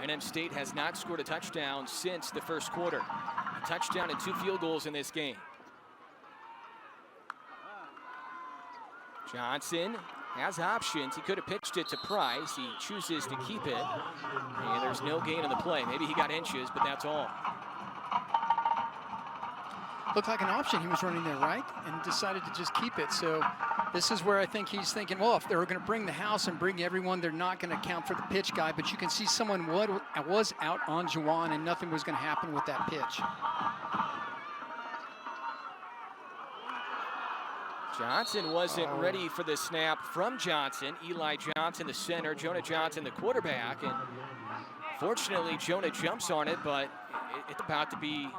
NM State has not scored a touchdown since the first quarter. A touchdown and 2 field goals in this game. Johnson has options. He could have pitched it to Price. He chooses to keep it. And there's no gain on the play. Maybe he got inches, but that's all. Looked like an option he was running there, right? And decided to just keep it. So this is where I think he's thinking, well, if they were going to bring the house and bring everyone, they're not going to account for the pitch guy. But you can see someone was out on Juwan, and nothing was going to happen with that pitch. Johnson wasn't ready for the snap from Johnson. Eli Johnson, the center. Jonah Johnson, the quarterback. And fortunately, Jonah jumps on it, but it's about to be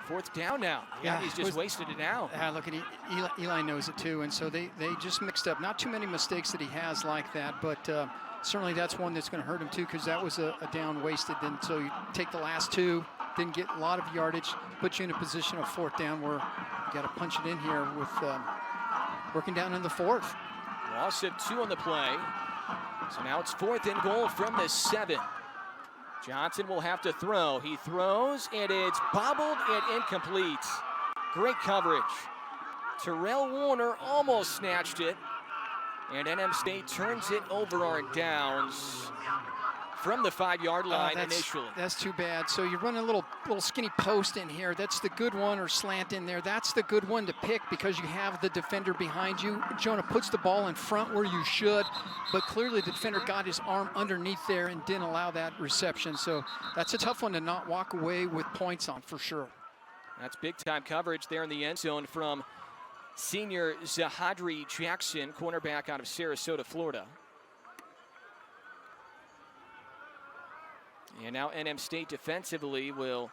4th down now. Yeah, he's just wasted it out. Look at Eli knows it too, and so they just mixed up. Not too many mistakes that he has like that, but certainly that's one that's going to hurt him too, because that was a down wasted. And so you take the last 2, didn't get a lot of yardage, put you in a position of 4th down where you got to punch it in here with working down in the 4th. Loss of 2 on the play. So now it's 4th and goal from the 7. Johnson will have to throw. He throws, and it's bobbled and incomplete. Great coverage. Terrell Warner almost snatched it, and NM State turns it over on downs from the 5-yard line initially. That's too bad. So you run a little skinny post in here. That's the good one, or slant in there. That's the good one to pick because you have the defender behind you. Jonah puts the ball in front where you should, but clearly the defender got his arm underneath there and didn't allow that reception. So that's a tough one to not walk away with points on for sure. That's big-time coverage there in the end zone from senior Zahadri Jackson, cornerback out of Sarasota, Florida. And now NM State defensively will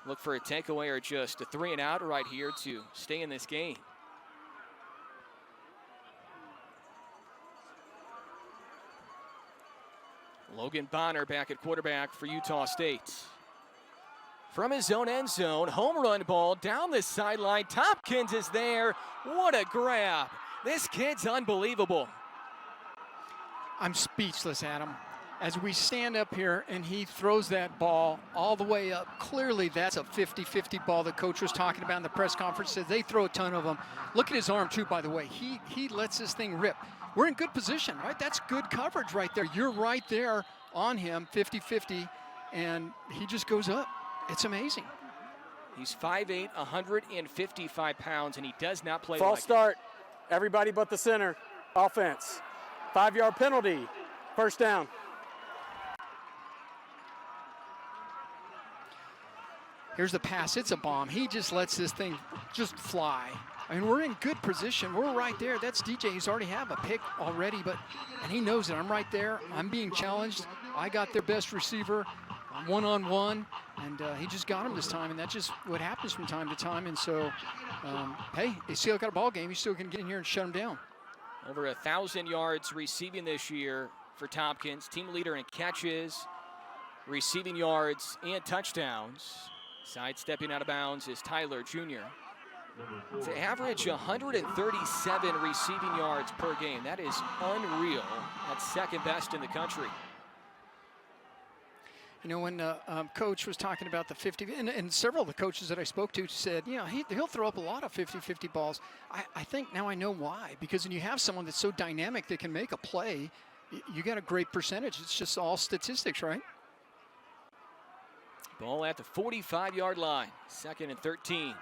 look for a takeaway or just a 3-and-out right here to stay in this game. Logan Bonner back at quarterback for Utah State. From his own end zone, home run ball down the sideline. Tompkins is there. What a grab. This kid's unbelievable. I'm speechless, Adam. As we stand up here and he throws that ball all the way up, clearly that's a 50-50 ball that coach was talking about in the press conference. Says they throw a ton of them. Look at his arm too, by the way. He lets this thing rip. We're in good position, right? That's good coverage right there. You're right there on him, 50-50, and he just goes up. It's amazing. He's 5'8", 155 pounds, and he does not play False like start. Everybody but the center. Offense. 5-yard penalty. 1st down. Here's the pass. It's a bomb. He just lets this thing just fly. I mean, we're in good position. We're right there. That's DJ. He's already have a pick already, and he knows it. I'm right there. I'm being challenged. I got their best receiver one-on-one, and he just got him this time, and that's just what happens from time to time. And so, hey, they still got a ball game. You still can get in here and shut him down. Over 1,000 yards receiving this year for Tompkins. Team leader in catches, receiving yards, and touchdowns. Sidestepping out of bounds is Tyler Jr. to average 137 receiving yards per game. That is unreal. That's second best in the country. You know, when coach was talking about the 50, and several of the coaches that I spoke to said, you know, he'll throw up a lot of 50-50 balls. I think now I know why. Because when you have someone that's so dynamic that can make a play, you got a great percentage. It's just all statistics, right? Ball at the 45-yard line. 2nd and 13.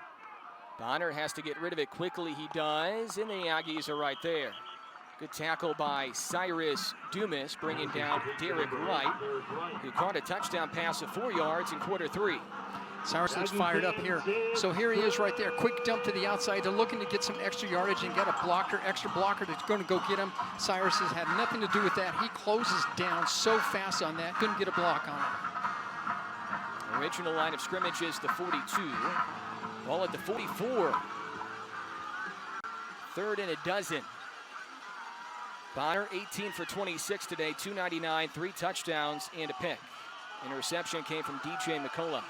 Bonner has to get rid of it quickly. He does, and the Aggies are right there. Good tackle by Cyrus Dumas, bringing down Derek Wright, who caught a touchdown pass of 4 yards in quarter 3. Cyrus looks fired up here. So here he is right there. Quick dump to the outside. They're looking to get some extra yardage and get a blocker, extra blocker that's going to go get him. Cyrus has had nothing to do with that. He closes down so fast on that. Couldn't get a block on it. Original line of scrimmage is the 42. Ball at the 44. 3rd and a dozen. Bonner 18 for 26 today, 299, 3 touchdowns and a pick. Interception came from DJ McCullough.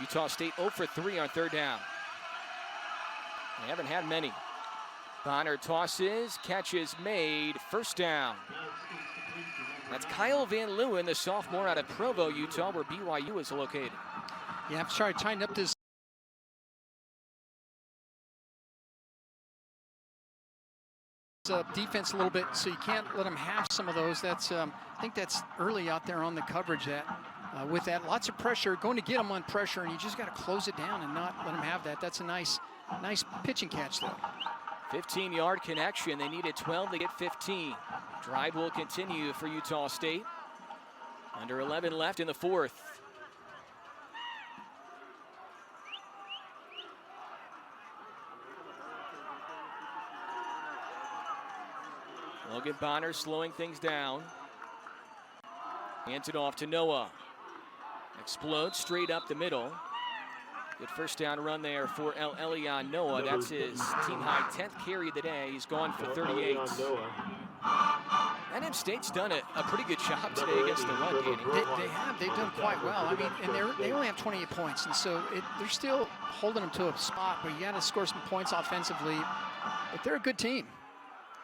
Utah State 0 for 3 on 3rd down. They haven't had many. Bonner tosses, catches made, 1st down. That's Kyle Van Leeuwen, the sophomore out of Provo, Utah, where BYU is located. You have to try to tighten up this defense a little bit, so you can't let them have some of those. That's I think that's early out there on the coverage with that. Lots of pressure, going to get them on pressure, and you just got to close it down and not let them have that. That's a nice pitch and catch, though. 15-yard connection. They needed 12 to get 15. Drive will continue for Utah State. Under 11 left in the 4th. Logan Bonner slowing things down. Hands it off to Noah. Explodes straight up the middle. Good 1st down run there for El Elyon Noah. That's his team-high 10th carry of the day. He's gone for 38. NM State's done a pretty good job today against the run, Danny. They have. They've done quite well. I mean, and they only have 28 points, and so they're still holding them to a spot, but you got to score some points offensively. But they're a good team.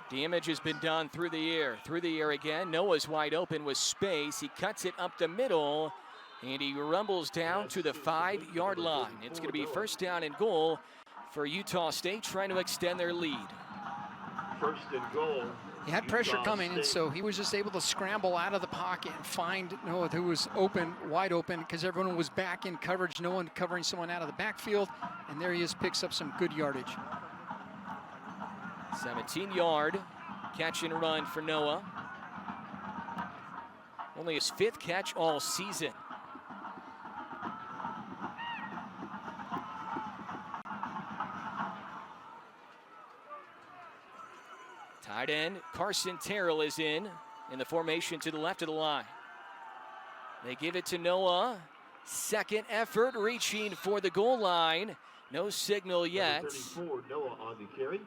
Damage has been done through the air. Through the air again. Noah's wide open with space. He cuts it up the middle, and he rumbles down to the 5-yard line. It's going to be 1st down and goal for Utah State, trying to extend their lead. 1st and goal. He had pressure coming, and so he was just able to scramble out of the pocket and find Noah, who was open, wide open, because everyone was back in coverage. No one covering someone out of the backfield, and there he is, picks up some good yardage. 17-yard catch and run for Noah. Only his 5th catch all season. Tight end Carson Terrell is in the formation to the left of the line. They give it to Noah. 2nd effort, reaching for the goal line. No signal yet. 34, Noah on the carry.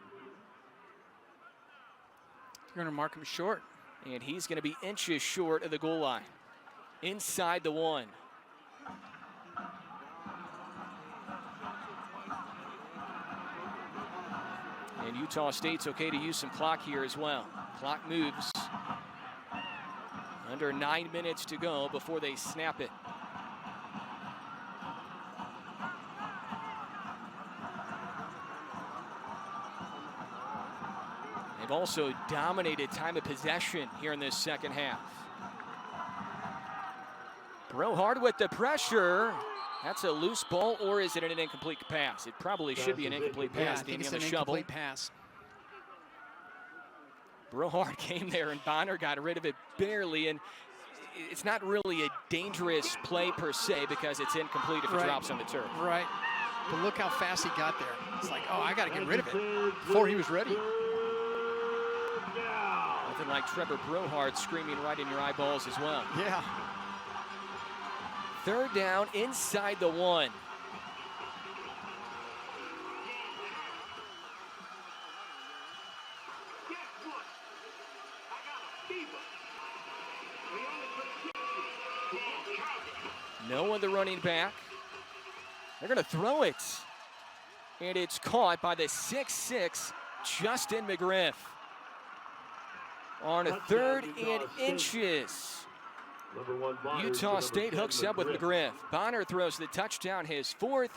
You're going to mark him short. And he's going to be inches short of the goal line. Inside the 1. And Utah State's okay to use some clock here as well. Clock moves. Under 9 minutes to go before they snap it. They've also dominated time of possession here in this 2nd half. Brohard with the pressure. That's a loose ball, or is it an incomplete pass? It probably should be an incomplete pass. I think it's on an the shovel. incomplete pass. Brohard came there, and Bonner got rid of it barely, and it's not really a dangerous play per se because it's incomplete if it drops on the turf. Right. But look how fast he got there. It's like, oh, I got to get rid of it before he was ready. Nothing like Trevor Brohard screaming right in your eyeballs as well. Yeah. 3rd down inside the 1. Noah, the running back. They're going to throw it. And it's caught by the 6'6" Justin McGriff. On a 3rd and inches. Utah State hooks up with McGriff. Bonner throws the touchdown, his 4th,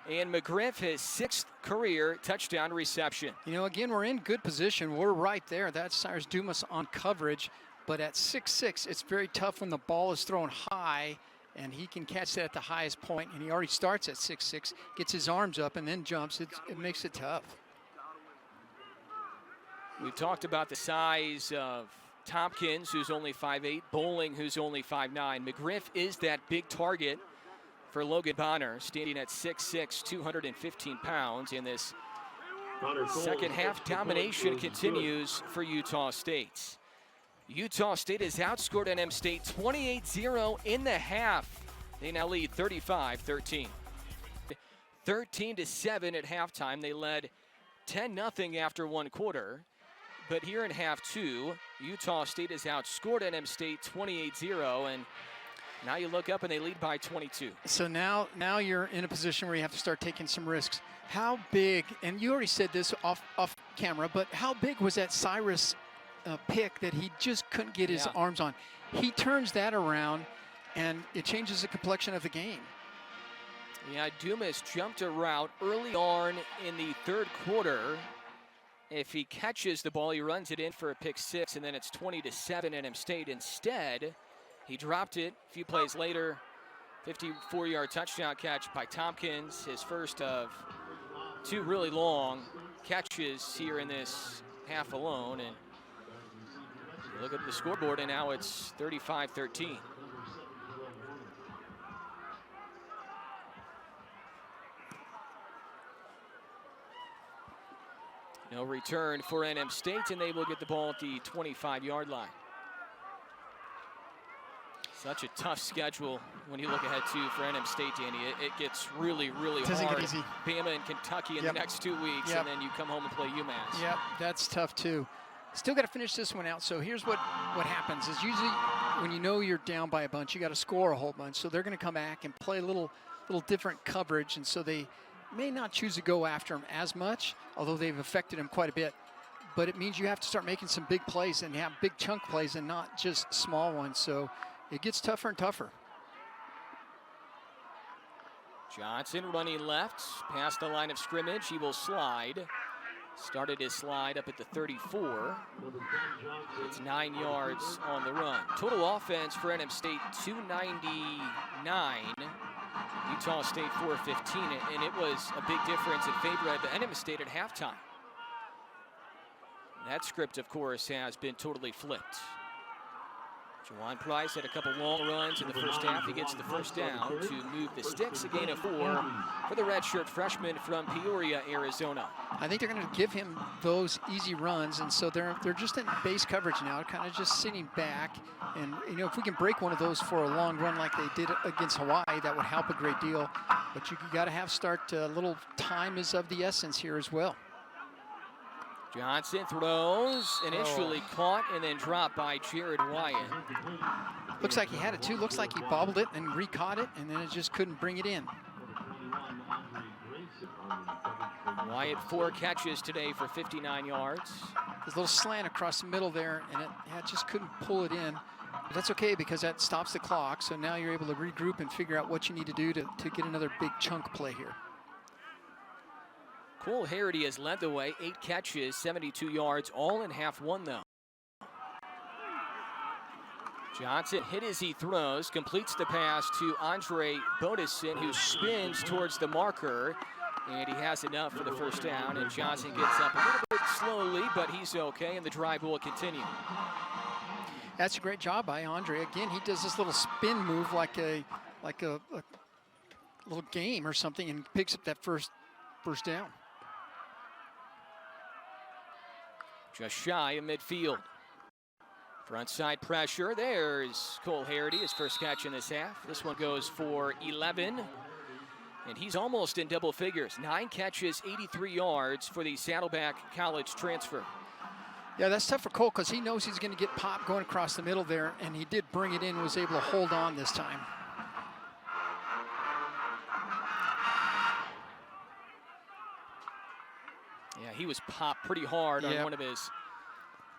and McGriff his 6th career touchdown reception. You know, again, we're in good position. We're right there. That's Cyrus Dumas on coverage. But at 6'6", it's very tough when the ball is thrown high, and he can catch that at the highest point. And he already starts at 6'6", gets his arms up, and then jumps. It makes it tough. We've talked about the size of Tompkins, who's only 5'8", Bowling, who's only 5'9". McGriff is that big target for Logan Bonner, standing at 6'6", 215 pounds. And this second half domination continues for Utah State. Utah State has outscored NM State 28-0 in the half. They now lead 35-13. 13-7 at halftime. They led 10-0 after 1 quarter. But here in half 2, Utah State has outscored NM State 28-0, and now you look up and they lead by 22. So now you're in a position where you have to start taking some risks. How big, and you already said this off camera, but how big was that Cyrus pick that he just couldn't get his arms on? He turns that around, and it changes the complexion of the game. Yeah, Dumas jumped a route early on in the 3rd quarter. If he catches the ball, he runs it in for a pick 6, and then it's 20-7 NM State. Instead, he dropped it a few plays later. 54-yard touchdown catch by Tompkins, his first of 2 really long catches here in this half alone. And look at the scoreboard, and now it's 35-13. No return for NM State, and they will get the ball at the 25-yard line. Such a tough schedule when you look ahead to for NM State, Danny. It gets really, really hard. Doesn't get easy. Bama and Kentucky in the next 2 weeks, and then you come home and play UMass. Yep, that's tough too. Still got to finish this one out. So here's what happens is usually when you know you're down by a bunch, you got to score a whole bunch. So they're going to come back and play a little different coverage, and so they may not choose to go after him as much, although they've affected him quite a bit. But it means you have to start making some big plays and have big chunk plays and not just small ones. So it gets tougher and tougher. Johnson running left, past the line of scrimmage. He will slide. Started his slide up at the 34. It's 9 yards on the run. Total offense for NM State, 299. Utah State 415, and it was a big difference in favor of NM State at halftime. That script, of course, has been totally flipped. Juwan Price had a couple long runs in the first half. He gets the first down to move the sticks. A gain of 4 for the redshirt freshman from Peoria, Arizona. I think they're going to give him those easy runs, and so they're just in base coverage now, kind of just sitting back. And you know, if we can break one of those for a long run like they did against Hawaii, that would help a great deal. But you got to have start. Little time is of the essence here as well. Johnson throws, initially caught and then dropped by Jared Wyatt. Looks like he had it too. Looks like he bobbled it and re-caught it, and then it just couldn't bring it in. Wyatt 4 catches today for 59 yards. There's a little slant across the middle there, and it just couldn't pull it in. But that's okay because that stops the clock, so now you're able to regroup and figure out what you need to do to get another big chunk play here. Cole Harity has led the way, 8 catches, 72 yards, all in half 1 though. Johnson hit as he throws, completes the pass to Andre Bodison, who spins towards the marker, and he has enough for the first down, and Johnson gets up a little bit slowly, but he's okay, and the drive will continue. That's a great job by Andre. Again, he does this little spin move like a little game or something, and picks up that first down. Just shy of midfield. Front side pressure. There's Cole Harity, his first catch in this half. This one goes for 11. And he's almost in double figures. 9 catches, 83 yards for the Saddleback College transfer. Yeah, that's tough for Cole because he knows he's going to get popped going across the middle there, and he did bring it in, was able to hold on this time. he was popped pretty hard on one of his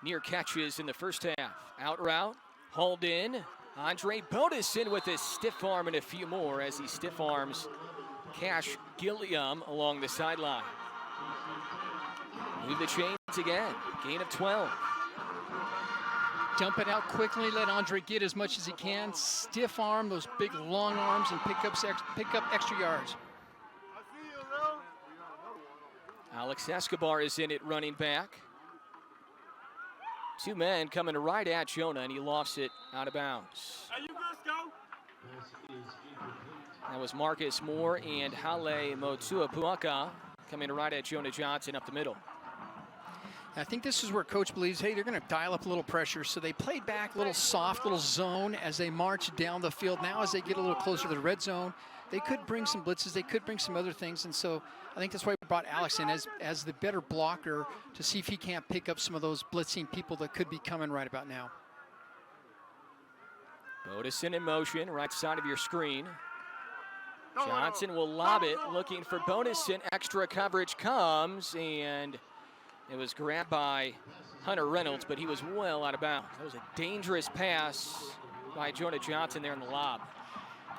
near catches in the first half. Out route, hauled in. Andre Bodison with his stiff arm and a few more as he stiff arms Cash Gilliam along the sideline. Move the chains again. Gain of 12. Dump it out quickly. Let Andre get as much as he can. Stiff arm, those big long arms, and pick up extra yards. Alex Escobar is in it running back. Two men coming right at Jonah, and he lofts it out of bounds. That was Marcus Moore and Hale Motuapuaka coming right at Jonah Johnson up the middle. I think this is where Coach believes, hey, they're going to dial up a little pressure. So they played back a little soft, little zone as they march down the field. Now as they get a little closer to the red zone, they could bring some blitzes. They could bring some other things. And so I think that's why we brought Alex in as the better blocker to see if he can't pick up some of those blitzing people that could be coming right about now. Bodison in motion, right side of your screen. Johnson will lob it, looking for Bodison. Extra coverage comes, and it was grabbed by Hunter Reynolds, but he was well out of bounds. That was a dangerous pass by Jonah Johnson there in the lob.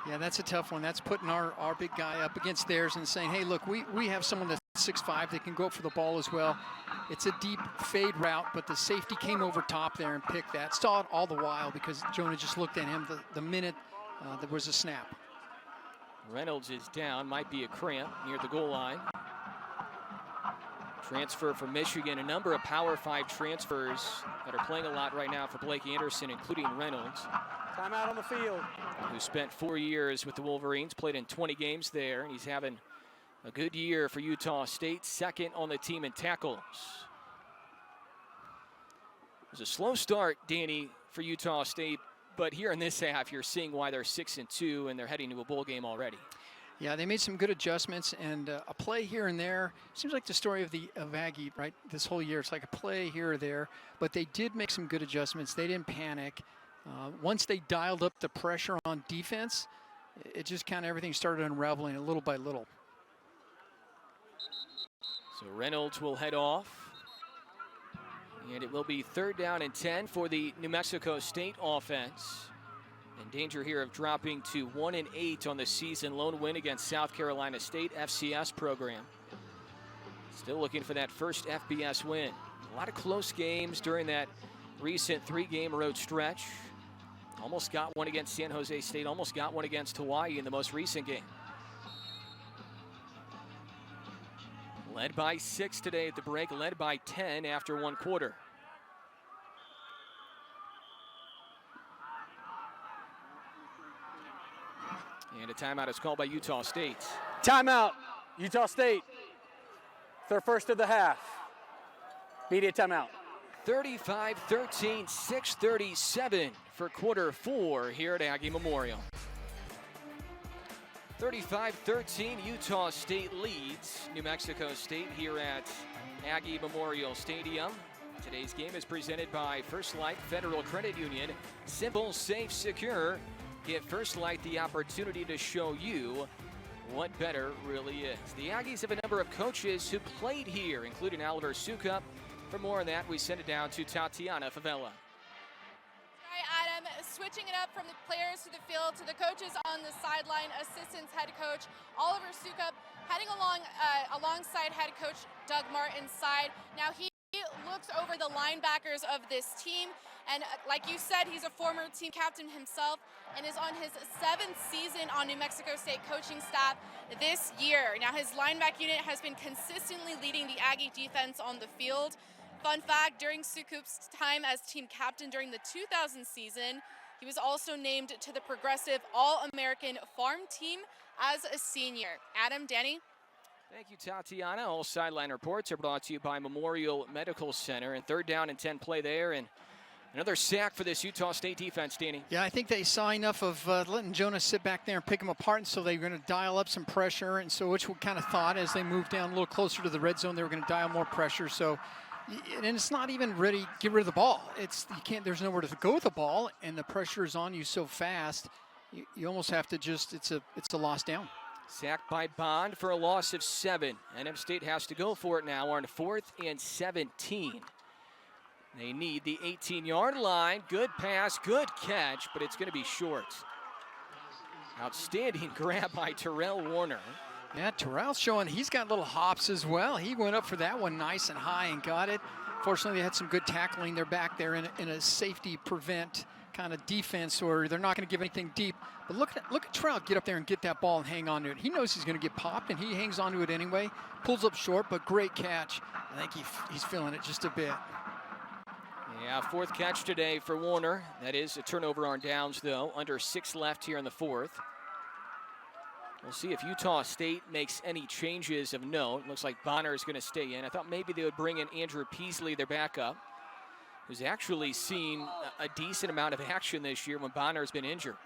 Yeah, that's a tough one. That's putting our big guy up against theirs and saying, hey, look, we have someone that's 6'5", that can go up for the ball as well. It's a deep fade route, but the safety came over top there and picked that. Saw it all the while because Jonah just looked at him the minute there was a snap. Reynolds is down, might be a cramp near the goal line. Transfer from Michigan, a number of Power 5 transfers that are playing a lot right now for Blake Anderson, including Reynolds. Timeout on the field. Who spent 4 years with the Wolverines, played in 20 games there, and he's having a good year for Utah State, second on the team in tackles. It was a slow start, Danny, for Utah State, but here in this half, you're seeing why they're 6-2 and they're heading to a bowl game already. Yeah, they made some good adjustments, and a play here and there. Seems like the story of Aggie, right? This whole year, it's like a play here or there, but they did make some good adjustments. They didn't panic. Once they dialed up the pressure on defense, it just kind of everything started unraveling a little by little. So Reynolds will head off. And it will be 3rd down and 10 for the New Mexico State offense. In danger here of dropping to 1-8 on the season. Lone win against South Carolina State FCS program. Still looking for that first FBS win. A lot of close games during that recent 3-game road stretch. Almost got one against San Jose State, almost got one against Hawaii in the most recent game. Led by 6 today at the break, led by 10 after 1 quarter. And a timeout is called by Utah State. Timeout, Utah State. Their first of the half. Media timeout. 35-13, 6:37 for quarter 4 here at Aggie Memorial. 35-13, Utah State leads New Mexico State here at Aggie Memorial Stadium. Today's game is presented by First Light Federal Credit Union. Simple, safe, secure. Give First Light the opportunity to show you what better really is. The Aggies have a number of coaches who played here, including Oliver Sukup. For more on that, we send it down to Tatiana Favela. Hi, Adam. Switching it up from the players to the field to the coaches on the sideline. Assistant head coach Oliver Sukup heading alongside head coach Doug Martin's side. Now he looks over the linebackers of this team, and like you said, he's a former team captain himself and is on his 7th season on New Mexico State coaching staff this year. Now his linebacker unit has been consistently leading the Aggie defense on the field. Fun fact, during Sukup's time as team captain during the 2000 season, he was also named to the Progressive All-American Farm Team as a senior. Adam, Danny? Thank you, Tatiana. All sideline reports are brought to you by Memorial Medical Center. And 3rd down and 10 play there. And another sack for this Utah State defense, Danny. Yeah, I think they saw enough of letting Jonah sit back there and pick him apart, and so they were going to dial up some pressure. And so which we kind of thought as they moved down a little closer to the red zone, they were going to dial more pressure. So, and it's not even ready to get rid of the ball. There's nowhere to go with the ball, and the pressure is on you so fast, you almost have to it's a lost down. Sacked by Bond for a loss of 7. NM State has to go for it now on 4th and 17. They need the 18-yard line. Good pass, good catch, but it's going to be short. Outstanding grab by Terrell Warner. Yeah, Terrell's showing he's got little hops as well. He went up for that one nice and high and got it. Fortunately, they had some good tackling. They're back there in a safety prevent kind of defense, or they're not going to give anything deep. But look at Terrell get up there and get that ball and hang on to it. He knows he's going to get popped, and he hangs on to it anyway. Pulls up short, but great catch. I think he's feeling it just a bit. Yeah, 4th catch today for Warner. That is a turnover on downs, though. Under 6 left here in the 4th. We'll see if Utah State makes any changes of note. Looks like Bonner is going to stay in. I thought maybe they would bring in Andrew Peasley, their backup, who's actually seen a decent amount of action this year when Bonner's been injured.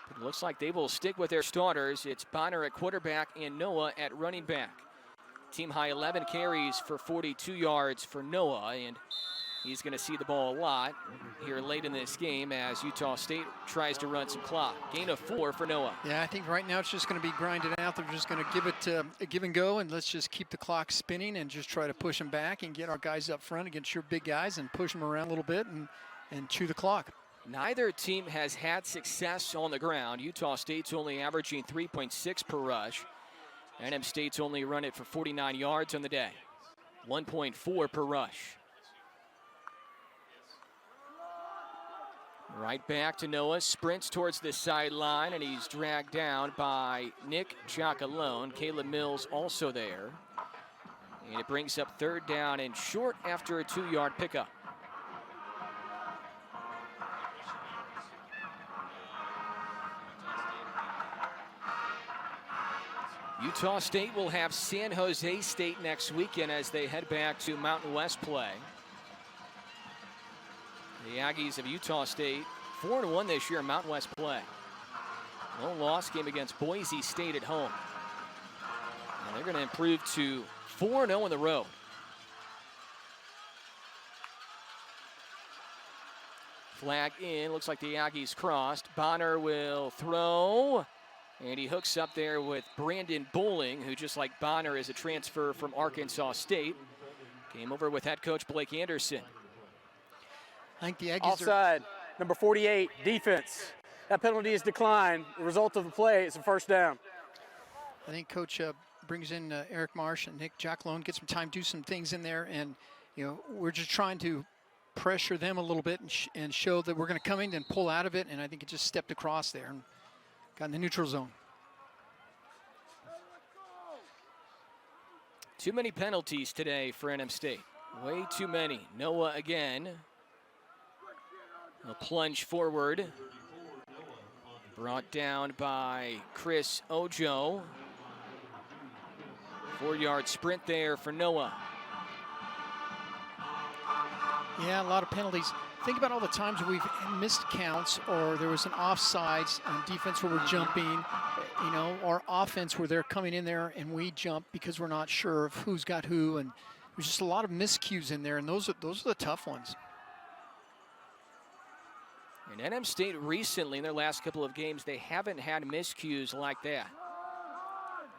But it looks like they will stick with their starters. It's Bonner at quarterback and Noah at running back. Team high 11 carries for 42 yards for Noah, and he's going to see the ball a lot here late in this game as Utah State tries to run some clock. Gain of 4 for Noah. Yeah, I think right now it's just going to be grinded out. They're just going to give it a give and go, and let's just keep the clock spinning and just try to push them back and get our guys up front against your big guys and push them around a little bit and chew the clock. Neither team has had success on the ground. Utah State's only averaging 3.6 per rush. NM State's only run it for 49 yards on the day. 1.4 per rush. Right back to Noah, sprints towards the sideline, and he's dragged down by Nick Jacalone. Caleb Mills also there. And it brings up 3rd down and short after a 2-yard pickup. Utah State will have San Jose State next weekend as they head back to Mountain West play. The Aggies of Utah State, 4-1 this year in Mountain West play. No loss game against Boise State at home. And they're going to improve to 4-0 on the road. Flag in, looks like the Aggies crossed. Bonner will throw. And he hooks up there with Brandon Bowling, who just like Bonner is a transfer from Arkansas State. Came over with head coach Blake Anderson. I think the Aggies Offside, number 48, defense. That penalty is declined. The result of the play is a 1st down. I think Coach brings in Eric Marsh and Nick Jacalone, get some time, do some things in there, and we're just trying to pressure them a little bit and show that we're going to come in and pull out of it. And I think it just stepped across there and got in the neutral zone. Too many penalties today for NM State. Way too many. Noah again. A plunge forward. Brought down by Chris Ojo. 4-yard sprint there for Noah. Yeah, a lot of penalties. Think about all the times we've missed counts, or there was an offsides on defense where we're jumping, or offense where they're coming in there and we jump because we're not sure of who's got who, and there's just a lot of miscues in there, and those are the tough ones. And NM State recently, in their last couple of games, they haven't had miscues like that.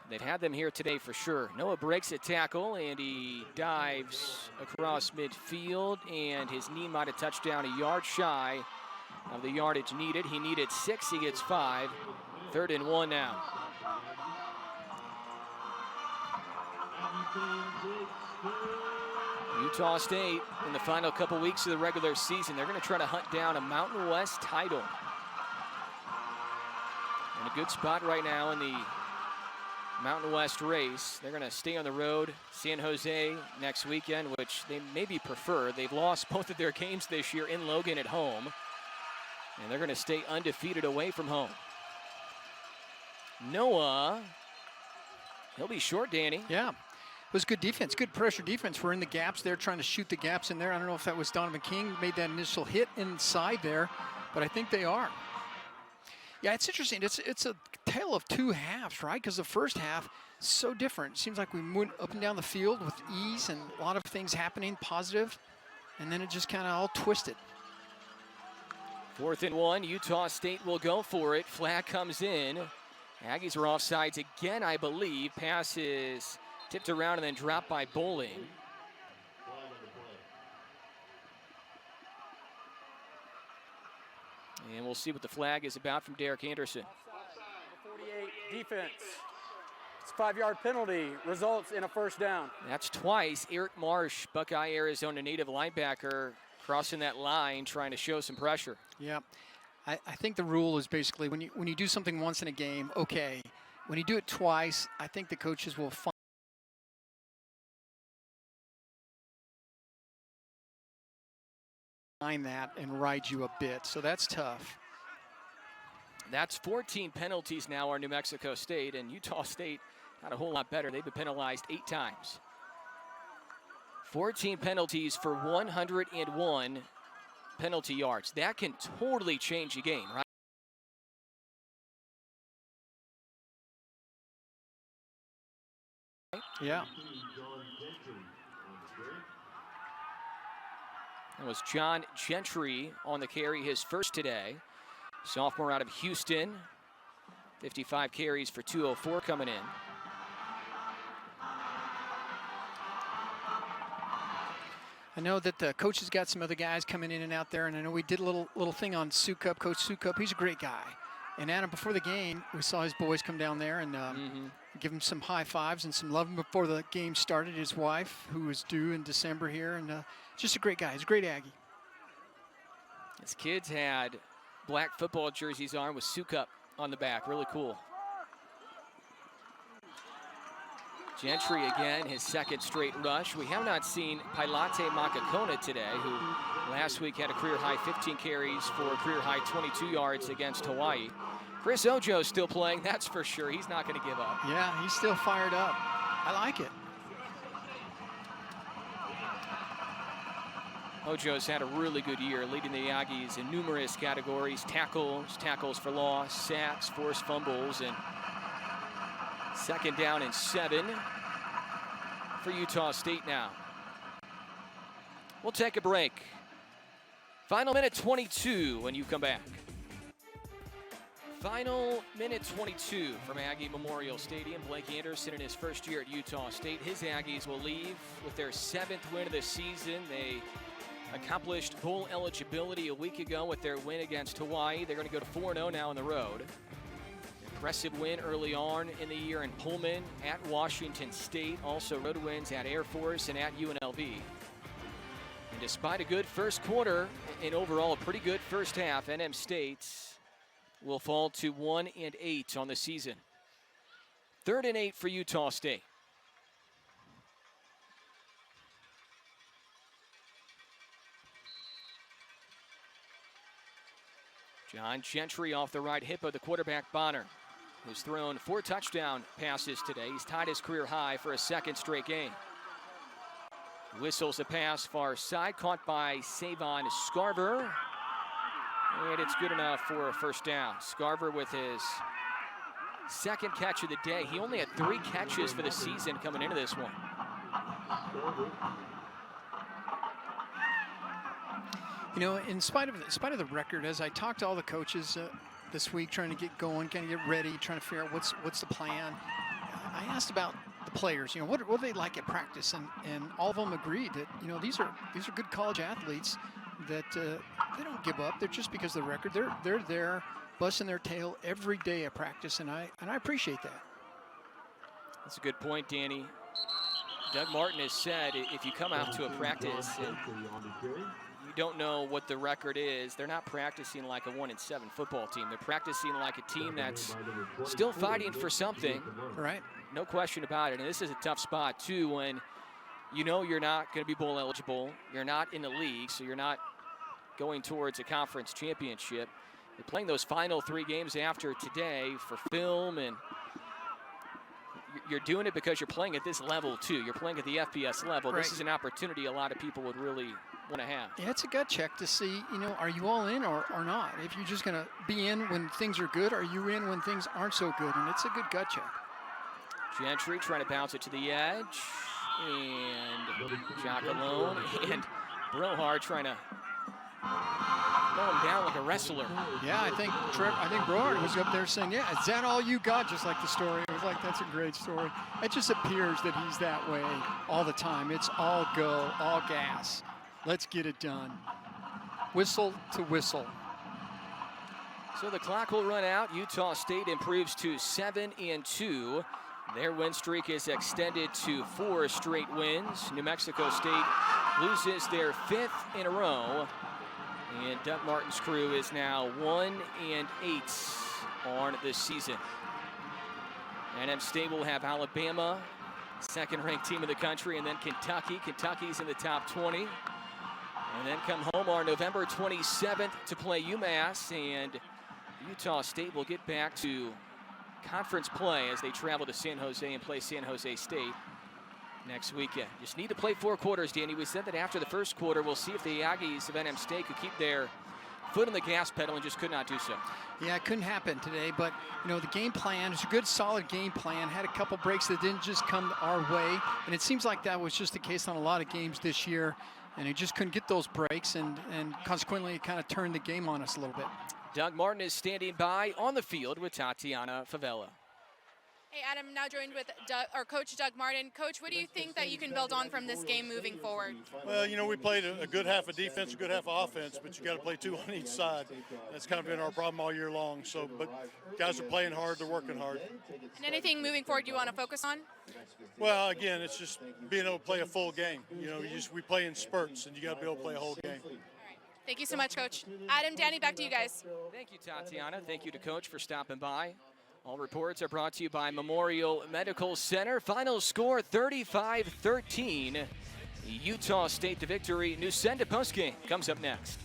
They've had them here today for sure. Noah breaks a tackle, and he dives across midfield, and his knee might have touched down a yard shy of the yardage needed. He needed 6, he gets 5. 3rd and 1 now. Utah State, in the final couple weeks of the regular season, they're going to try to hunt down a Mountain West title. In a good spot right now in the Mountain West race. They're going to stay on the road. San Jose next weekend, which they maybe prefer. They've lost both of their games this year in Logan at home. And they're going to stay undefeated away from home. Noah, he'll be short, Danny. Yeah, it was good defense, good pressure defense. We're in the gaps there, trying to shoot the gaps in there. I don't know if that was Donovan King made that initial hit inside there, but I think they are. Yeah, it's interesting. It's a tale of 2 halves, right? Because the first half is so different. It seems like we went up and down the field with ease and a lot of things happening positive, and then it just kind of all twisted. 4th and 1, Utah State will go for it. Flag comes in. Aggies are offsides again, I believe. Pass is tipped around and then dropped by Bowling. And we'll see what the flag is about from Derek Anderson. 48 defense. It's a 5-yard penalty, results in a first down. That's twice. Eric Marsh, Buckeye, Arizona native linebacker, crossing that line, trying to show some pressure. Yeah, I think the rule is basically when you do something once in a game, okay. When you do it twice, I think the coaches will find that and ride you a bit. So that's tough. That's 14 penalties now on New Mexico State, and Utah State not a whole lot better. They've been penalized 8 times. 14 penalties for 101 penalty yards. That can totally change the game, right? Yeah. That was John Gentry on the carry, his first today. Sophomore out of Houston. 55 carries for 204 coming in. I know that the coach has got some other guys coming in and out there, and I know we did a little thing on Sukup, Coach Sukup. He's a great guy. And Adam, before the game, we saw his boys come down there and give him some high fives and some love before the game started. His wife, who was due in December here, and just a great guy. He's a great Aggie. His kids had black football jerseys on with Sukup on the back. Really cool. Gentry again, his second straight rush. We have not seen Pilate Makakona today, who last week had a career-high 15 carries for a career-high 22 yards against Hawaii. Chris Ojo's still playing, that's for sure. He's not going to give up. Yeah, he's still fired up. I like it. Ojo's had a really good year, leading the Aggies in numerous categories: tackles, tackles for loss, sacks, forced fumbles, and 2nd down and 7 for Utah State now. We'll take a break. Final minute 22 when you come back. Final minute 22 from Aggie Memorial Stadium. Blake Anderson in his first year at Utah State. His Aggies will leave with their 7th win of the season. They accomplished bowl eligibility a week ago with their win against Hawaii. They're going to go to 4-0 now on the road. Impressive win early on in the year in Pullman, at Washington State, also road wins at Air Force and at UNLV. And despite a good first quarter and overall a pretty good first half, NM State will fall to 1-8 on the season. 3rd and 8 for Utah State. John Gentry off the right hip of the quarterback Bonner, who's thrown 4 touchdown passes today. He's tied his career high for a 2nd straight game. Whistles a pass far side, caught by Savon Scarver. And it's good enough for a first down. Scarver with his 2nd catch of the day. He only had 3 catches for the season coming into this one. You know, in spite of the record, as I talked to all the coaches this week, trying to get going, kind of get ready, trying to figure out what's the plan. I asked about the players. You know, what do they like at practice, and all of them agreed that, you know, these are good college athletes that they don't give up. They're just because of the record. They're there, busting their tail every day at practice, and I appreciate that. That's a good point, Danny. Doug Martin has said if you come out to a practice and you don't know what the record is, they're not practicing like a 1-7 football team. They're practicing like a team that's still fighting for something. Right. No question about it. And this is a tough spot, too, when you know you're not going to be bowl eligible. You're not in the league, so you're not going towards a conference championship. You're playing those final 3 games after today for film, and you're doing it because you're playing at this level, too. You're playing at the FBS level. Right. This is an opportunity a lot of people would really want to have. Yeah, it's a gut check to see, you know, are you all in or not? If you're just going to be in when things are good, are you in when things aren't so good? And it's a good gut check. Gentry trying to bounce it to the edge, and Jock alone, and Brohard trying to slow him down like a wrestler. Yeah, I think Brohard was up there saying, yeah, is that all you got? Just like the story. It was like, that's a great story. It just appears that he's that way all the time. It's all go, all gas. Let's get it done. Whistle to whistle. So the clock will run out. Utah State improves to 7-2. Their win streak is extended to 4 straight wins. New Mexico State loses their 5th in a row. And Doug Martin's crew is now 1-8 on this season. NM State will have Alabama, second-ranked team in the country, and then Kentucky. Kentucky's in the top 20. And then come home on November 27th to play UMass, and Utah State will get back to conference play as they travel to San Jose and play San Jose State next weekend. Just need to play 4 quarters, Danny. We said that after the first quarter, we'll see if the Aggies of NM State could keep their foot on the gas pedal and just could not do so. Yeah, it couldn't happen today, but the game plan is a good, solid game plan. Had a couple breaks that didn't just come our way, and it seems like that was just the case on a lot of games this year, and it just couldn't get those breaks, and consequently it kind of turned the game on us a little bit. Doug Martin is standing by on the field with Tatiana Favela. Hey, Adam, now joined with Coach Doug Martin. Coach, what do you think that you can build on from this game moving forward? Well, we played a good half of defense, a good half of offense, but you got to play 2 on each side. That's kind of been our problem all year long. So, but guys are playing hard, they're working hard. And anything moving forward you want to focus on? Well, again, it's just being able to play a full game. We play in spurts, and you got to be able to play a whole game. All right. Thank you so much, Coach. Adam, Danny, back to you guys. Thank you, Tatiana. Thank you to Coach for stopping by. All reports are brought to you by Memorial Medical Center. Final score 35-13. Utah State the victory. New Send postgame comes up next.